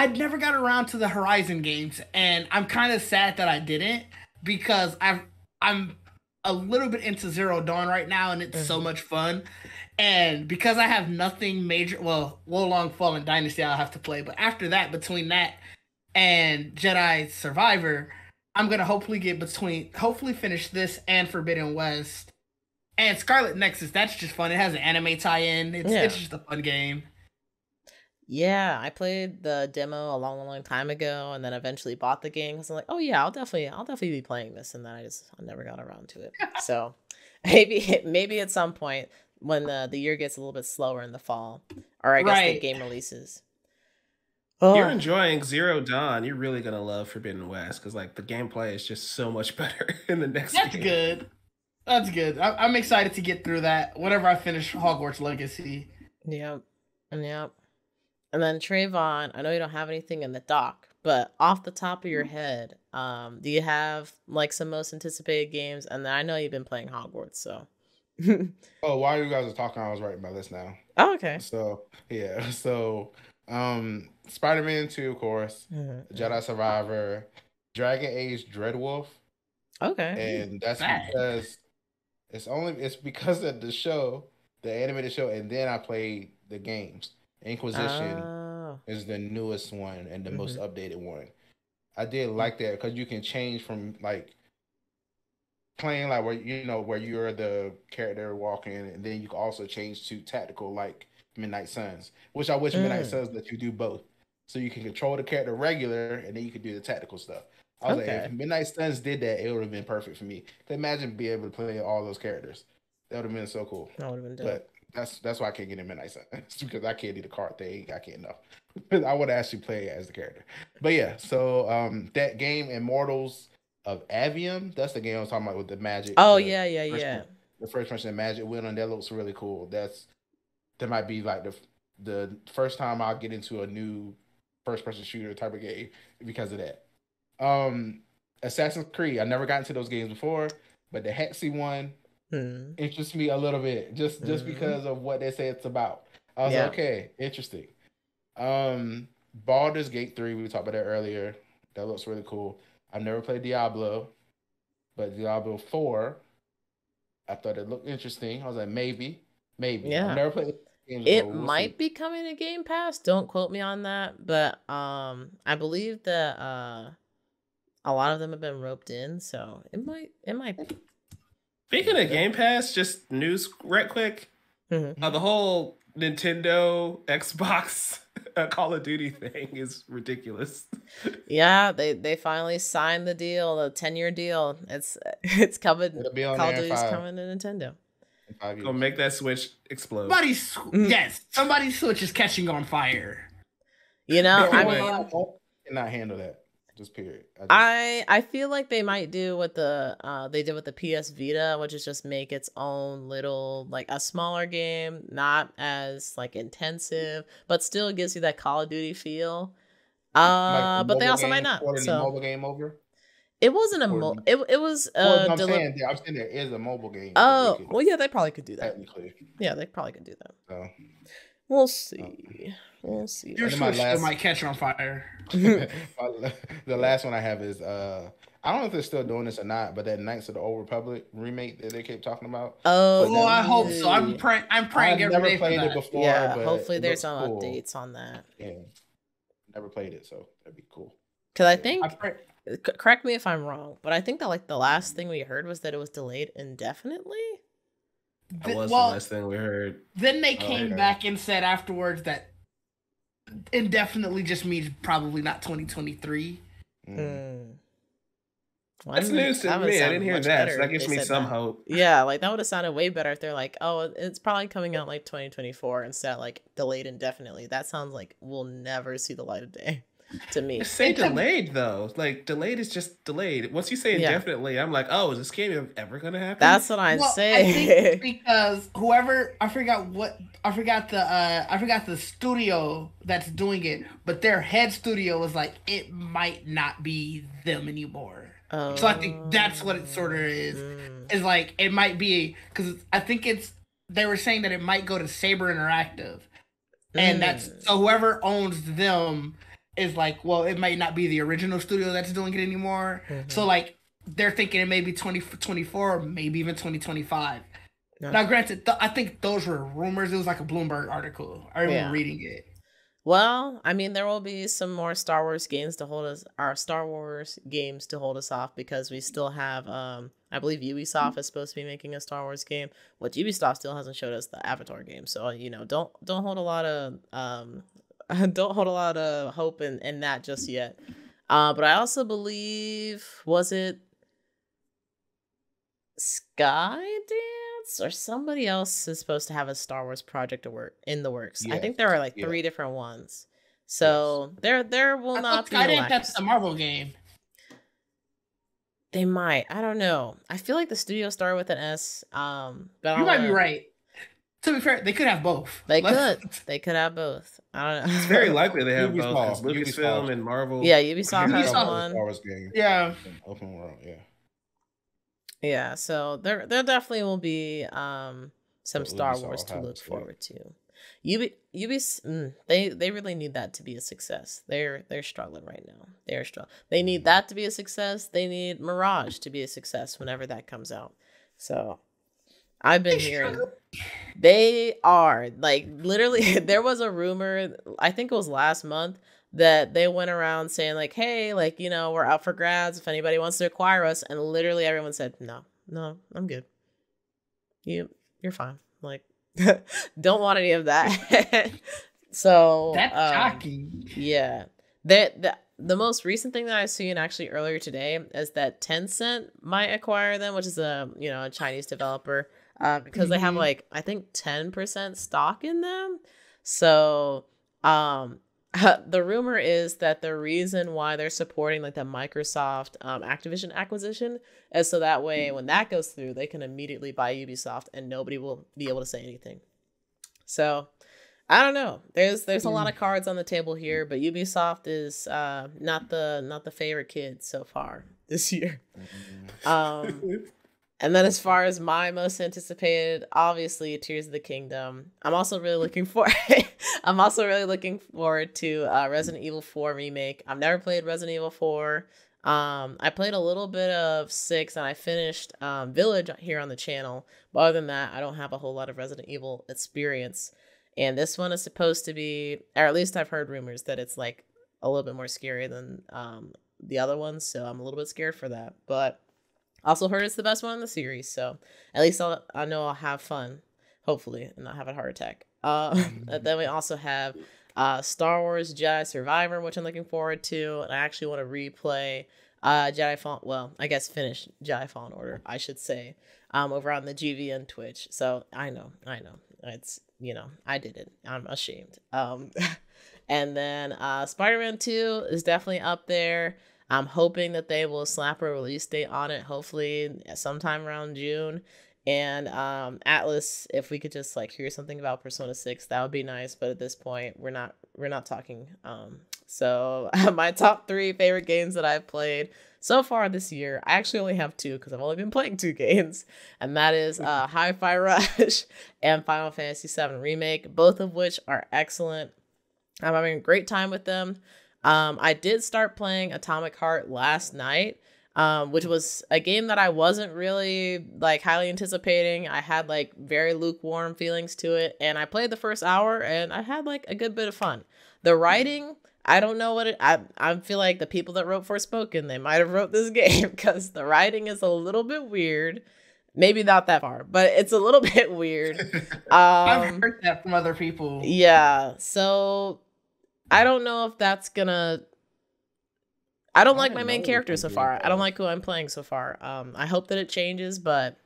never got around to the Horizon games, and I'm kind of sad that I didn't, because I'm a little bit into Zero Dawn right now, and it's so much fun. And because I have nothing major, well, Wolong Fallen Dynasty I'll have to play, but after that, between that and Jedi Survivor, I'm gonna hopefully finish this and Forbidden West and Scarlet Nexus. That's just fun. It has an anime tie-in. It's just a fun game. Yeah, I played the demo a long, long time ago, and then eventually bought the game because I'm like, oh yeah, I'll definitely be playing this, and then I never got around to it. So maybe at some point when the year gets a little bit slower in the fall, or I guess the Right. game releases. You're Oh, enjoying Zero Dawn. You're really gonna love Forbidden West because like the gameplay is just so much better in the next That's game. good. That's good. I'm excited to get through that whenever I finish Hogwarts Legacy. yep, yep. And then Trayvon, I know you don't have anything in the dock, but off the top of your head, do you have like some most anticipated games? And then I know you've been playing Hogwarts, so. Oh, while you guys are talking, I was writing my list now. Oh, okay. So yeah, so Spider-Man 2, of course, Jedi Survivor, Dragon Age Dreadwolf, Okay. and that's Bad. because it's because of the show, the animated show, and then I played the games. Inquisition Oh. is the newest one and the most updated one. I did like that because you can change from like playing like where you're the character walking, and then you can also change to tactical like Midnight Suns, which I wish Midnight Suns let you do both, so you can control the character regular, and then you can do the tactical stuff. I was like, if Midnight Suns did that, it would have been perfect for me. Imagine being able to play all those characters. That would have been so cool. That would have been dope. But that's why I can't get in Midnight Suns because I can't do the card thing. I can't know. I would actually play as the character. But yeah, so that game Immortals of Avium, that's the game I was talking about with the magic. Oh, yeah. The first person magic wheel, and that looks really cool. That might be like the first time I'll get into a new first person shooter type of game because of that. Assassin's Creed, I never got into those games before, but the Hexy one interests me a little bit just because of what they say it's about. I was like, okay, interesting. Baldur's Gate 3, we talked about that earlier. That looks really cool. I've never played Diablo, but Diablo 4, I thought it looked interesting. I was like, maybe. Yeah. I've never played games it before. might be coming to Game Pass. Don't quote me on that, but I believe that a lot of them have been roped in, so it might be. Speaking of Game Pass, just news right quick. The whole Nintendo, Xbox, Call of Duty thing is ridiculous. Yeah, they finally signed the deal, the 10-year deal. It's coming. It'll be on Call of there in Duty's 5. coming to Nintendo. In 5 years. Gonna make that Switch explode. Somebody's Switch is catching on fire. You know, I mean, I cannot handle that. Just period. I feel like they might do what they did with the PS Vita, which is just make its own little, like, a smaller game, not as like intensive, but still gives you that Call of Duty feel. Like but they also might not. The mobile game over. It wasn't a mobile. It was. I'm saying there is a mobile game. Oh, well, yeah, they probably could do that. Technically. Yeah, they probably could do that. So. We'll see. We'll see. Your Switch still might catch on fire. The last one I have is I don't know if they're still doing this or not, but that Knights of the Old Republic remake that they keep talking about. Oh, I hope so. I'm praying I've every never day for played that. it before. Yeah, but hopefully there's some cool. updates on that. Yeah, never played it, so that'd be cool. Because I think, correct me if I'm wrong, but I think that like the last thing we heard was that it was delayed indefinitely. That was the last thing we heard. Then they came back and said afterwards that indefinitely just means probably not 2023. Well, that's news to me. I didn't hear that. So that gives me some hope. Yeah, like that would have sounded way better if they're like, oh, it's probably coming out like 2024 instead of like delayed indefinitely. That sounds like we'll never see the light of day to me. Say delayed though. Like delayed is just delayed. Once you say indefinitely, I'm like, oh, is this game ever gonna happen? That's what I'm saying. I think because whoever I forgot the studio that's doing it, but their head studio was like, it might not be them anymore. So I think that's what it sort of is. Is like it might be because I think they were saying that it might go to Saber Interactive, and that's so whoever owns them is like, well, it might not be the original studio that's doing it anymore. So like they're thinking it may be 2024 or maybe even 2025. Now, granted, I think those were rumors. It was like a Bloomberg article. I remember reading it. Well, I mean, there will be some more Star Wars games to hold us off because we still have, I believe Ubisoft is supposed to be making a Star Wars game, which Ubisoft still hasn't showed us the Avatar game. So, you know, don't hold a lot of don't hold a lot of hope in that just yet. But I also believe, was it Skydance or somebody else is supposed to have a Star Wars project in the works? Yes. I think there are like 3 different ones. So there will not be Skydance. That's the Marvel game. They might. I don't know. I feel like the studio started with an S. But you might be right. To be fair, they could have both. They could have both. I don't know. It's very likely they have both. Lucasfilm and Marvel. Yeah, Ubisoft has one. Star Wars game. Yeah. Open world. Yeah. Yeah. So there definitely will be some Star Wars to look forward to. They really need that to be a success. They're struggling right now. They need that to be a success. They need Mirage to be a success whenever that comes out. So I've been hearing they are like literally there was a rumor, I think it was last month, that they went around saying like, hey, like, you know, we're out for grabs if anybody wants to acquire us, and literally everyone said no, I'm good. You're fine. Like don't want any of that. So that's shocking. Yeah. The most recent thing that I've seen actually earlier today is that Tencent might acquire them, which is a Chinese developer. Because they have like, I think 10% stock in them. So the rumor is that the reason why they're supporting like the Microsoft Activision acquisition is so that way when that goes through, they can immediately buy Ubisoft and nobody will be able to say anything. So I don't know. There's a lot of cards on the table here, but Ubisoft is not the favorite kid so far this year. And then as far as my most anticipated, obviously Tears of the Kingdom. I'm also really looking forward to Resident Evil 4 remake. I've never played Resident Evil 4. I played a little bit of 6 and I finished Village here on the channel. But other than that, I don't have a whole lot of Resident Evil experience. And this one is supposed to be, or at least I've heard rumors that it's like a little bit more scary than the other ones. So I'm a little bit scared for that. But also heard it's the best one in the series, so at least I know I'll have fun, hopefully, and not have a heart attack. Then we also have Star Wars Jedi Survivor, which I'm looking forward to, and I actually want to replay finish Jedi Fallen Order, I should say, over on the GVN Twitch. So I know, it's, I did it. I'm ashamed. And then Spider-Man 2 is definitely up there. I'm hoping that they will slap a release date on it, hopefully sometime around June. And Atlas, if we could just like hear something about Persona 6, that would be nice. But at this point, we're not talking. So my top 3 favorite games that I've played so far this year, I actually only have 2 because I've only been playing 2 games, and that is Hi-Fi Rush and Final Fantasy VII Remake, both of which are excellent. I'm having a great time with them. I did start playing Atomic Heart last night, which was a game that I wasn't really like highly anticipating. I had like very lukewarm feelings to it, and I played the first hour and I had like a good bit of fun. The writing, I don't know what I feel like the people that wrote Forspoken, they might have wrote this game because the writing is a little bit weird. Maybe not that far, but it's a little bit weird. I've heard that from other people. Yeah, so I don't know if that's gonna... I don't like my main character so far. I don't like who I'm playing so far. I hope that it changes, but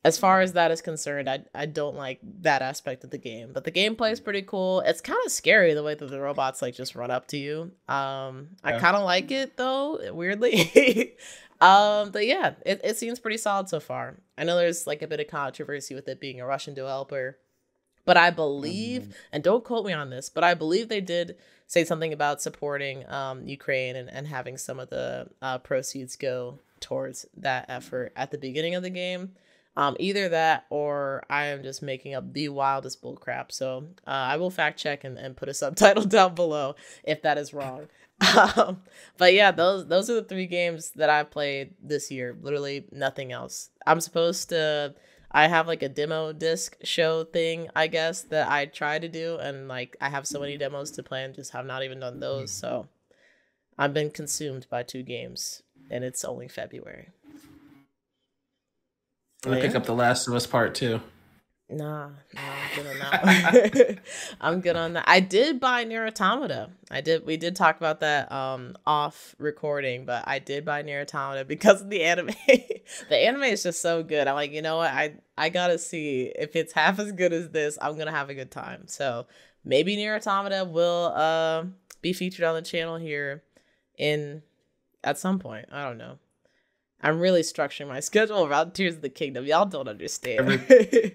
as far as that is concerned, I don't like that aspect of the game. But the gameplay is pretty cool. It's kind of scary the way that the robots like just run up to you. I kind of like it though, weirdly. But yeah, it seems pretty solid so far. I know there's like a bit of controversy with it being a Russian developer. But I believe, and don't quote me on this, but I believe they did say something about supporting Ukraine and having some of the proceeds go towards that effort at the beginning of the game. Either that or I am just making up the wildest bullcrap. So I will fact check and put a subtitle down below if that is wrong. But yeah, those are the 3 games that I've played this year. Literally nothing else. I have like a demo disc show thing, I guess, that I try to do. And like, I have so many demos to play and just have not even done those. So I've been consumed by 2 games and it's only February. I'm going to pick up The Last of Us Part 2. Nah, I'm good on that one. I'm good on that. I did buy Nier Automata. We did talk about that off recording, but I did buy Nier Automata because of the anime. The anime is just so good. I'm like, you know what? I gotta see if it's half as good as this. I'm gonna have a good time. So maybe Nier Automata will be featured on the channel here at some point. I don't know. I'm really structuring my schedule around Tears of the Kingdom. Y'all don't understand.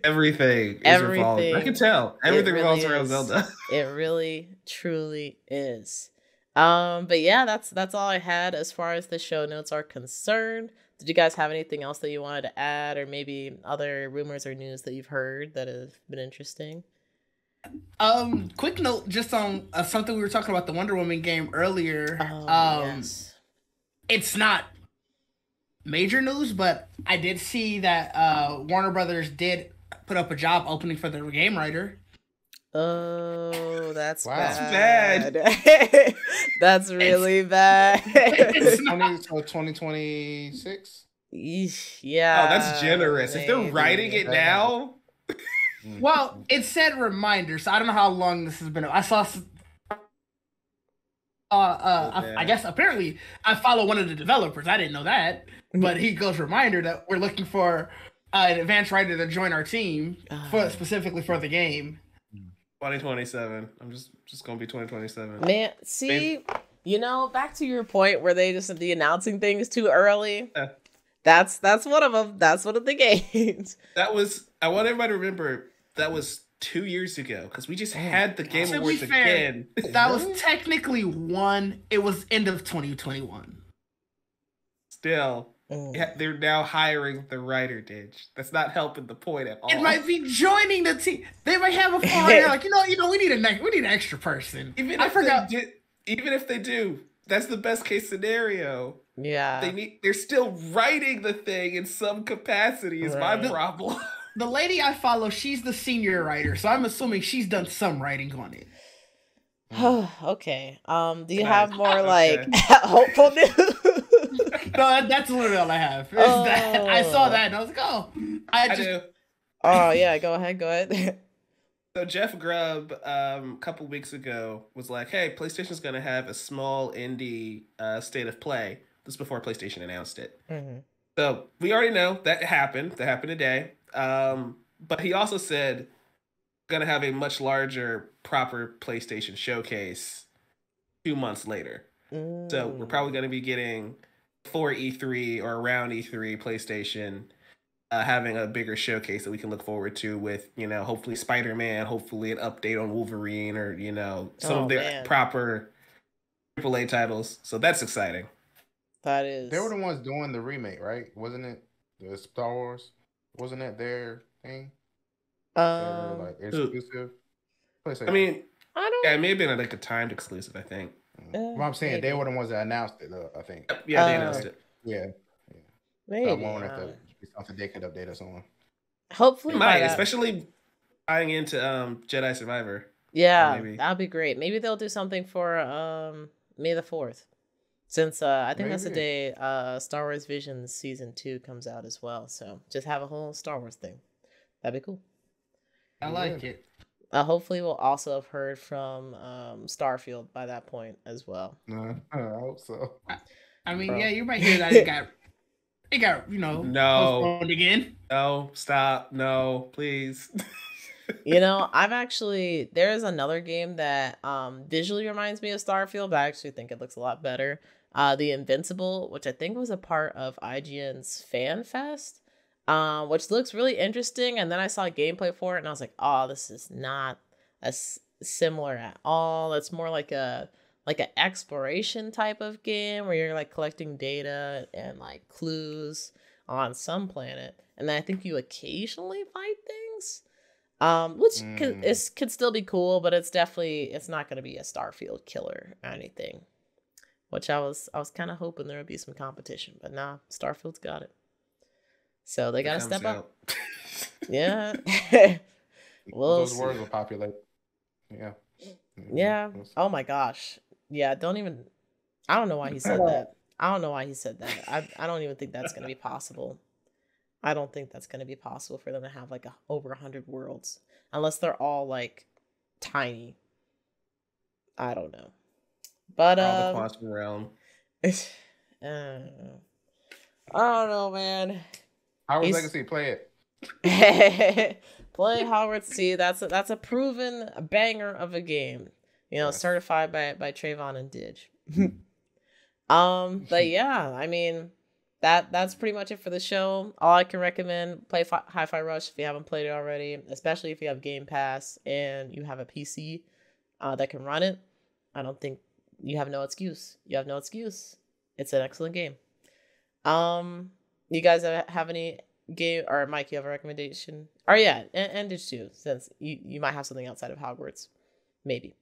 Everything is Everything. I can tell. Everything really revolves around Zelda. It really, truly is. But yeah, that's all I had as far as the show notes are concerned. Did you guys have anything else that you wanted to add, or maybe other rumors or news that you've heard that have been interesting? Quick note, just on something we were talking about the Wonder Woman game earlier. Yes. It's not major news, but I did see that Warner Brothers did put up a job opening for their game writer. Oh, that's Wow. bad. That's bad. That's really bad. 2026. Yeah. Oh, that's generous. If they're writing it now. Well, it said reminder, so I don't know how long this has been. I saw. I guess apparently I follow one of the developers. I didn't know that, but he goes reminder that we're looking for an advanced writer to join our team specifically for the game. 2027. I'm just gonna be 2027. Man, see, back to your point where they just be announcing things too early. That's one of them. That's one of the games. I want everybody to remember that was 2 years ago, because we just had the Game Awards again. That was technically one. It was end of 2021. Still, they're now hiring the writer, Didge. That's not helping the point at all. It might be joining the team. They might have a full writer like, we need an extra person. Even if they do, that's the best case scenario. Yeah. They're still writing the thing in some capacity is my problem. The lady I follow, she's the senior writer, so I'm assuming she's done some writing on it. Okay. Do you have more hopeful news? No, that's literally all I have. That. I saw that and I was like, I do. Oh yeah, go ahead. So Jeff Grubb, a couple weeks ago, was like, "Hey, PlayStation's gonna have a small indie state of play." This is before PlayStation announced it. Mm-hmm. So we already know that happened. That happened today. But he also said gonna have a much larger, proper PlayStation showcase 2 months later. So we're probably gonna be getting for E3 or around E3 PlayStation having a bigger showcase that we can look forward to with, hopefully Spider-Man, hopefully an update on Wolverine, or, some of their proper AAA titles. So that's exciting. That is. They were the ones doing the remake, right? Wasn't it the Star Wars? Wasn't that their thing? Exclusive. I mean, it may have been like a timed exclusive, I think. Well, I'm saying they were the ones that announced it, I think. Yeah, they announced it. Yeah. Maybe. I wonder if something they could update us on. Hopefully, especially tying into Jedi Survivor. Yeah, that'd be great. Maybe they'll do something for May the 4th. Since I think that's the day Star Wars Visions Season 2 comes out as well. So just have a whole Star Wars thing. That'd be cool. I like it. Hopefully we'll also have heard from Starfield by that point as well. I hope so. I mean, you might hear that it got postponed again. No, stop. No, please. There's another game that visually reminds me of Starfield, but I actually think it looks a lot better. The Invincible, which I think was a part of IGN's Fan Fest, which looks really interesting. And then I saw gameplay for it, and I was like, "Oh, this is not as similar at all. It's more like an exploration type of game where you're like collecting data and like clues on some planet, and then I think you occasionally fight things." Which could still be cool, but it's not going to be a Starfield killer or anything. Which I was kind of hoping there would be some competition, but nah, Starfield's got it. So they got to step up. Yeah. Those words will populate. Yeah. Yeah. Oh my gosh. Yeah. I don't know why he said that. I don't know why he said that. I don't even think that's going to be possible. I don't think that's going to be possible for them to have like over 100 worlds unless they're all like tiny. I don't know. But all the quantum realm. I don't know, man. Hogwarts Legacy, play it. Play Hogwarts. See, that's a proven banger of a game. Certified by Trayvon and Didge. But yeah, I mean, that's pretty much it for the show. All I can recommend, play Hi-Fi Rush if you haven't played it already, especially if you have Game Pass and you have a PC that can run it. I don't think you have no excuse. You have no excuse. It's an excellent game. You guys have any game, or Mike, you have a recommendation? Or yeah, and Ditch too, since you might have something outside of Hogwarts, maybe.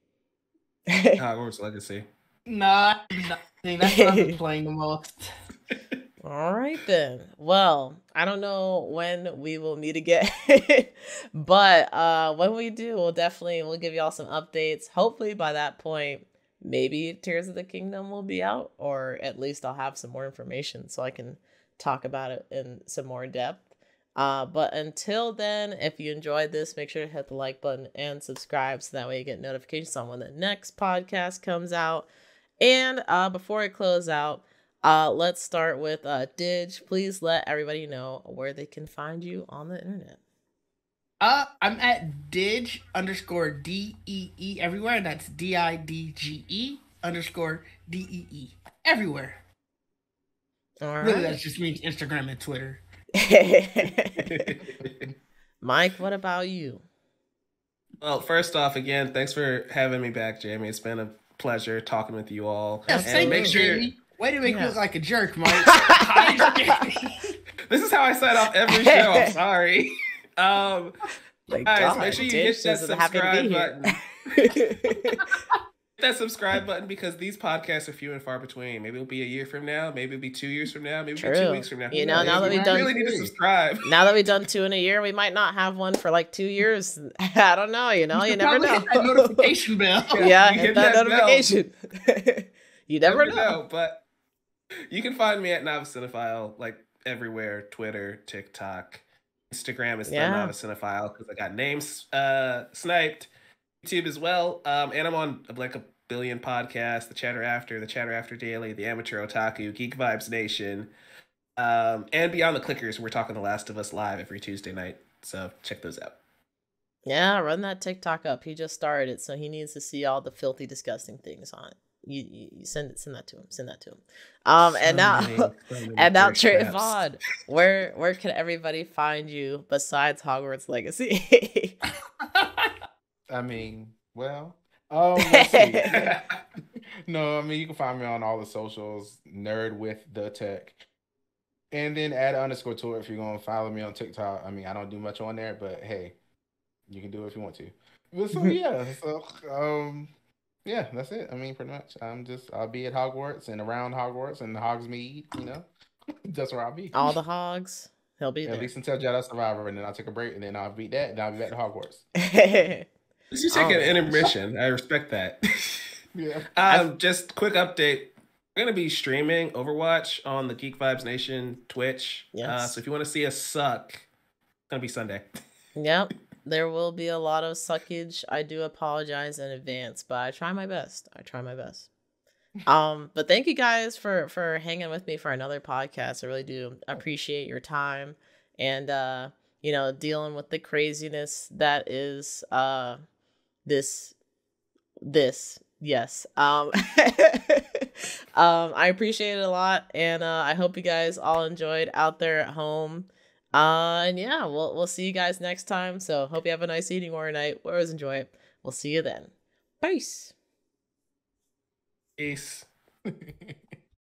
Hogwarts Legacy. Nah, nothing. That's what I've been playing the most. All right then. Well, I don't know when we will meet again, but when we do, we'll give y'all some updates. Hopefully by that point, maybe Tears of the Kingdom will be out, or at least I'll have some more information so I can talk about it in some more depth. But until then, if you enjoyed this, make sure to hit the like button and subscribe so that way you get notifications on when the next podcast comes out. And before I close out, let's start with Didge. Please let everybody know where they can find you on the internet. I'm at Didge _DEE everywhere, and that's DIDGE _DEE everywhere. All right. Really, that just means Instagram and Twitter. Mike, what about you? Well, first off, again, thanks for having me back, Jamie. It's been a pleasure talking with you all. Yeah, and make sure. Jamie. Way to make me look like a jerk, Mike. This is how I sign off every show. I'm sorry. Guys, make sure you hit that subscribe button. That subscribe button, because these podcasts are few and far between. Maybe it'll be a year from now. Maybe it'll be 2 years from now. Maybe it'll be 2 weeks from now. Now that we've done, really need to subscribe. Now that we've done 2 in a year, we might not have one for like 2 years. I don't know. You never know. Hit that notification bell. Yeah, hit that notification. You never know. But you can find me at Novice Cinephile, like everywhere: Twitter, TikTok, Instagram is the Novice Cinephile, because I got names sniped. YouTube as well, and I'm on like a billion podcasts: the Chatter After Daily, the Amateur Otaku, Geek Vibes Nation, and Beyond the Clickers. We're talking The Last of Us live every Tuesday night, so check those out. Yeah, run that TikTok up. He just started it, so he needs to see all the filthy, disgusting things on it. You send that to him. And now Trayvon, where can everybody find you besides Hogwarts Legacy? I mean, well, let's see. No, I mean, you can find me on all the socials, nerdwiththetech, and then add an underscore to it if you're gonna follow me on TikTok. I mean, I don't do much on there, but hey, you can do it if you want to. But so yeah, that's it. I mean, pretty much, I'll be at Hogwarts and around Hogwarts and Hogsmeade, that's where I'll be. All the hogs, he'll be there. At least until Jedi Survivor, and then I'll take a break, and then I'll beat that, and I'll be back to Hogwarts. You take an intermission. I respect that. Yeah. Just quick update. We're gonna be streaming Overwatch on the Geek Vibes Nation Twitch. Yes. So if you want to see us suck, it's gonna be Sunday. Yep. There will be a lot of suckage. I do apologize in advance, but I try my best. But thank you guys for hanging with me for another podcast. I really do appreciate your time and dealing with the craziness that is this yes. I appreciate it a lot, and I hope you guys all enjoyed out there at home. And yeah, we'll see you guys next time. So hope you have a nice evening or night. Always enjoy it. We'll see you then. Peace. Peace.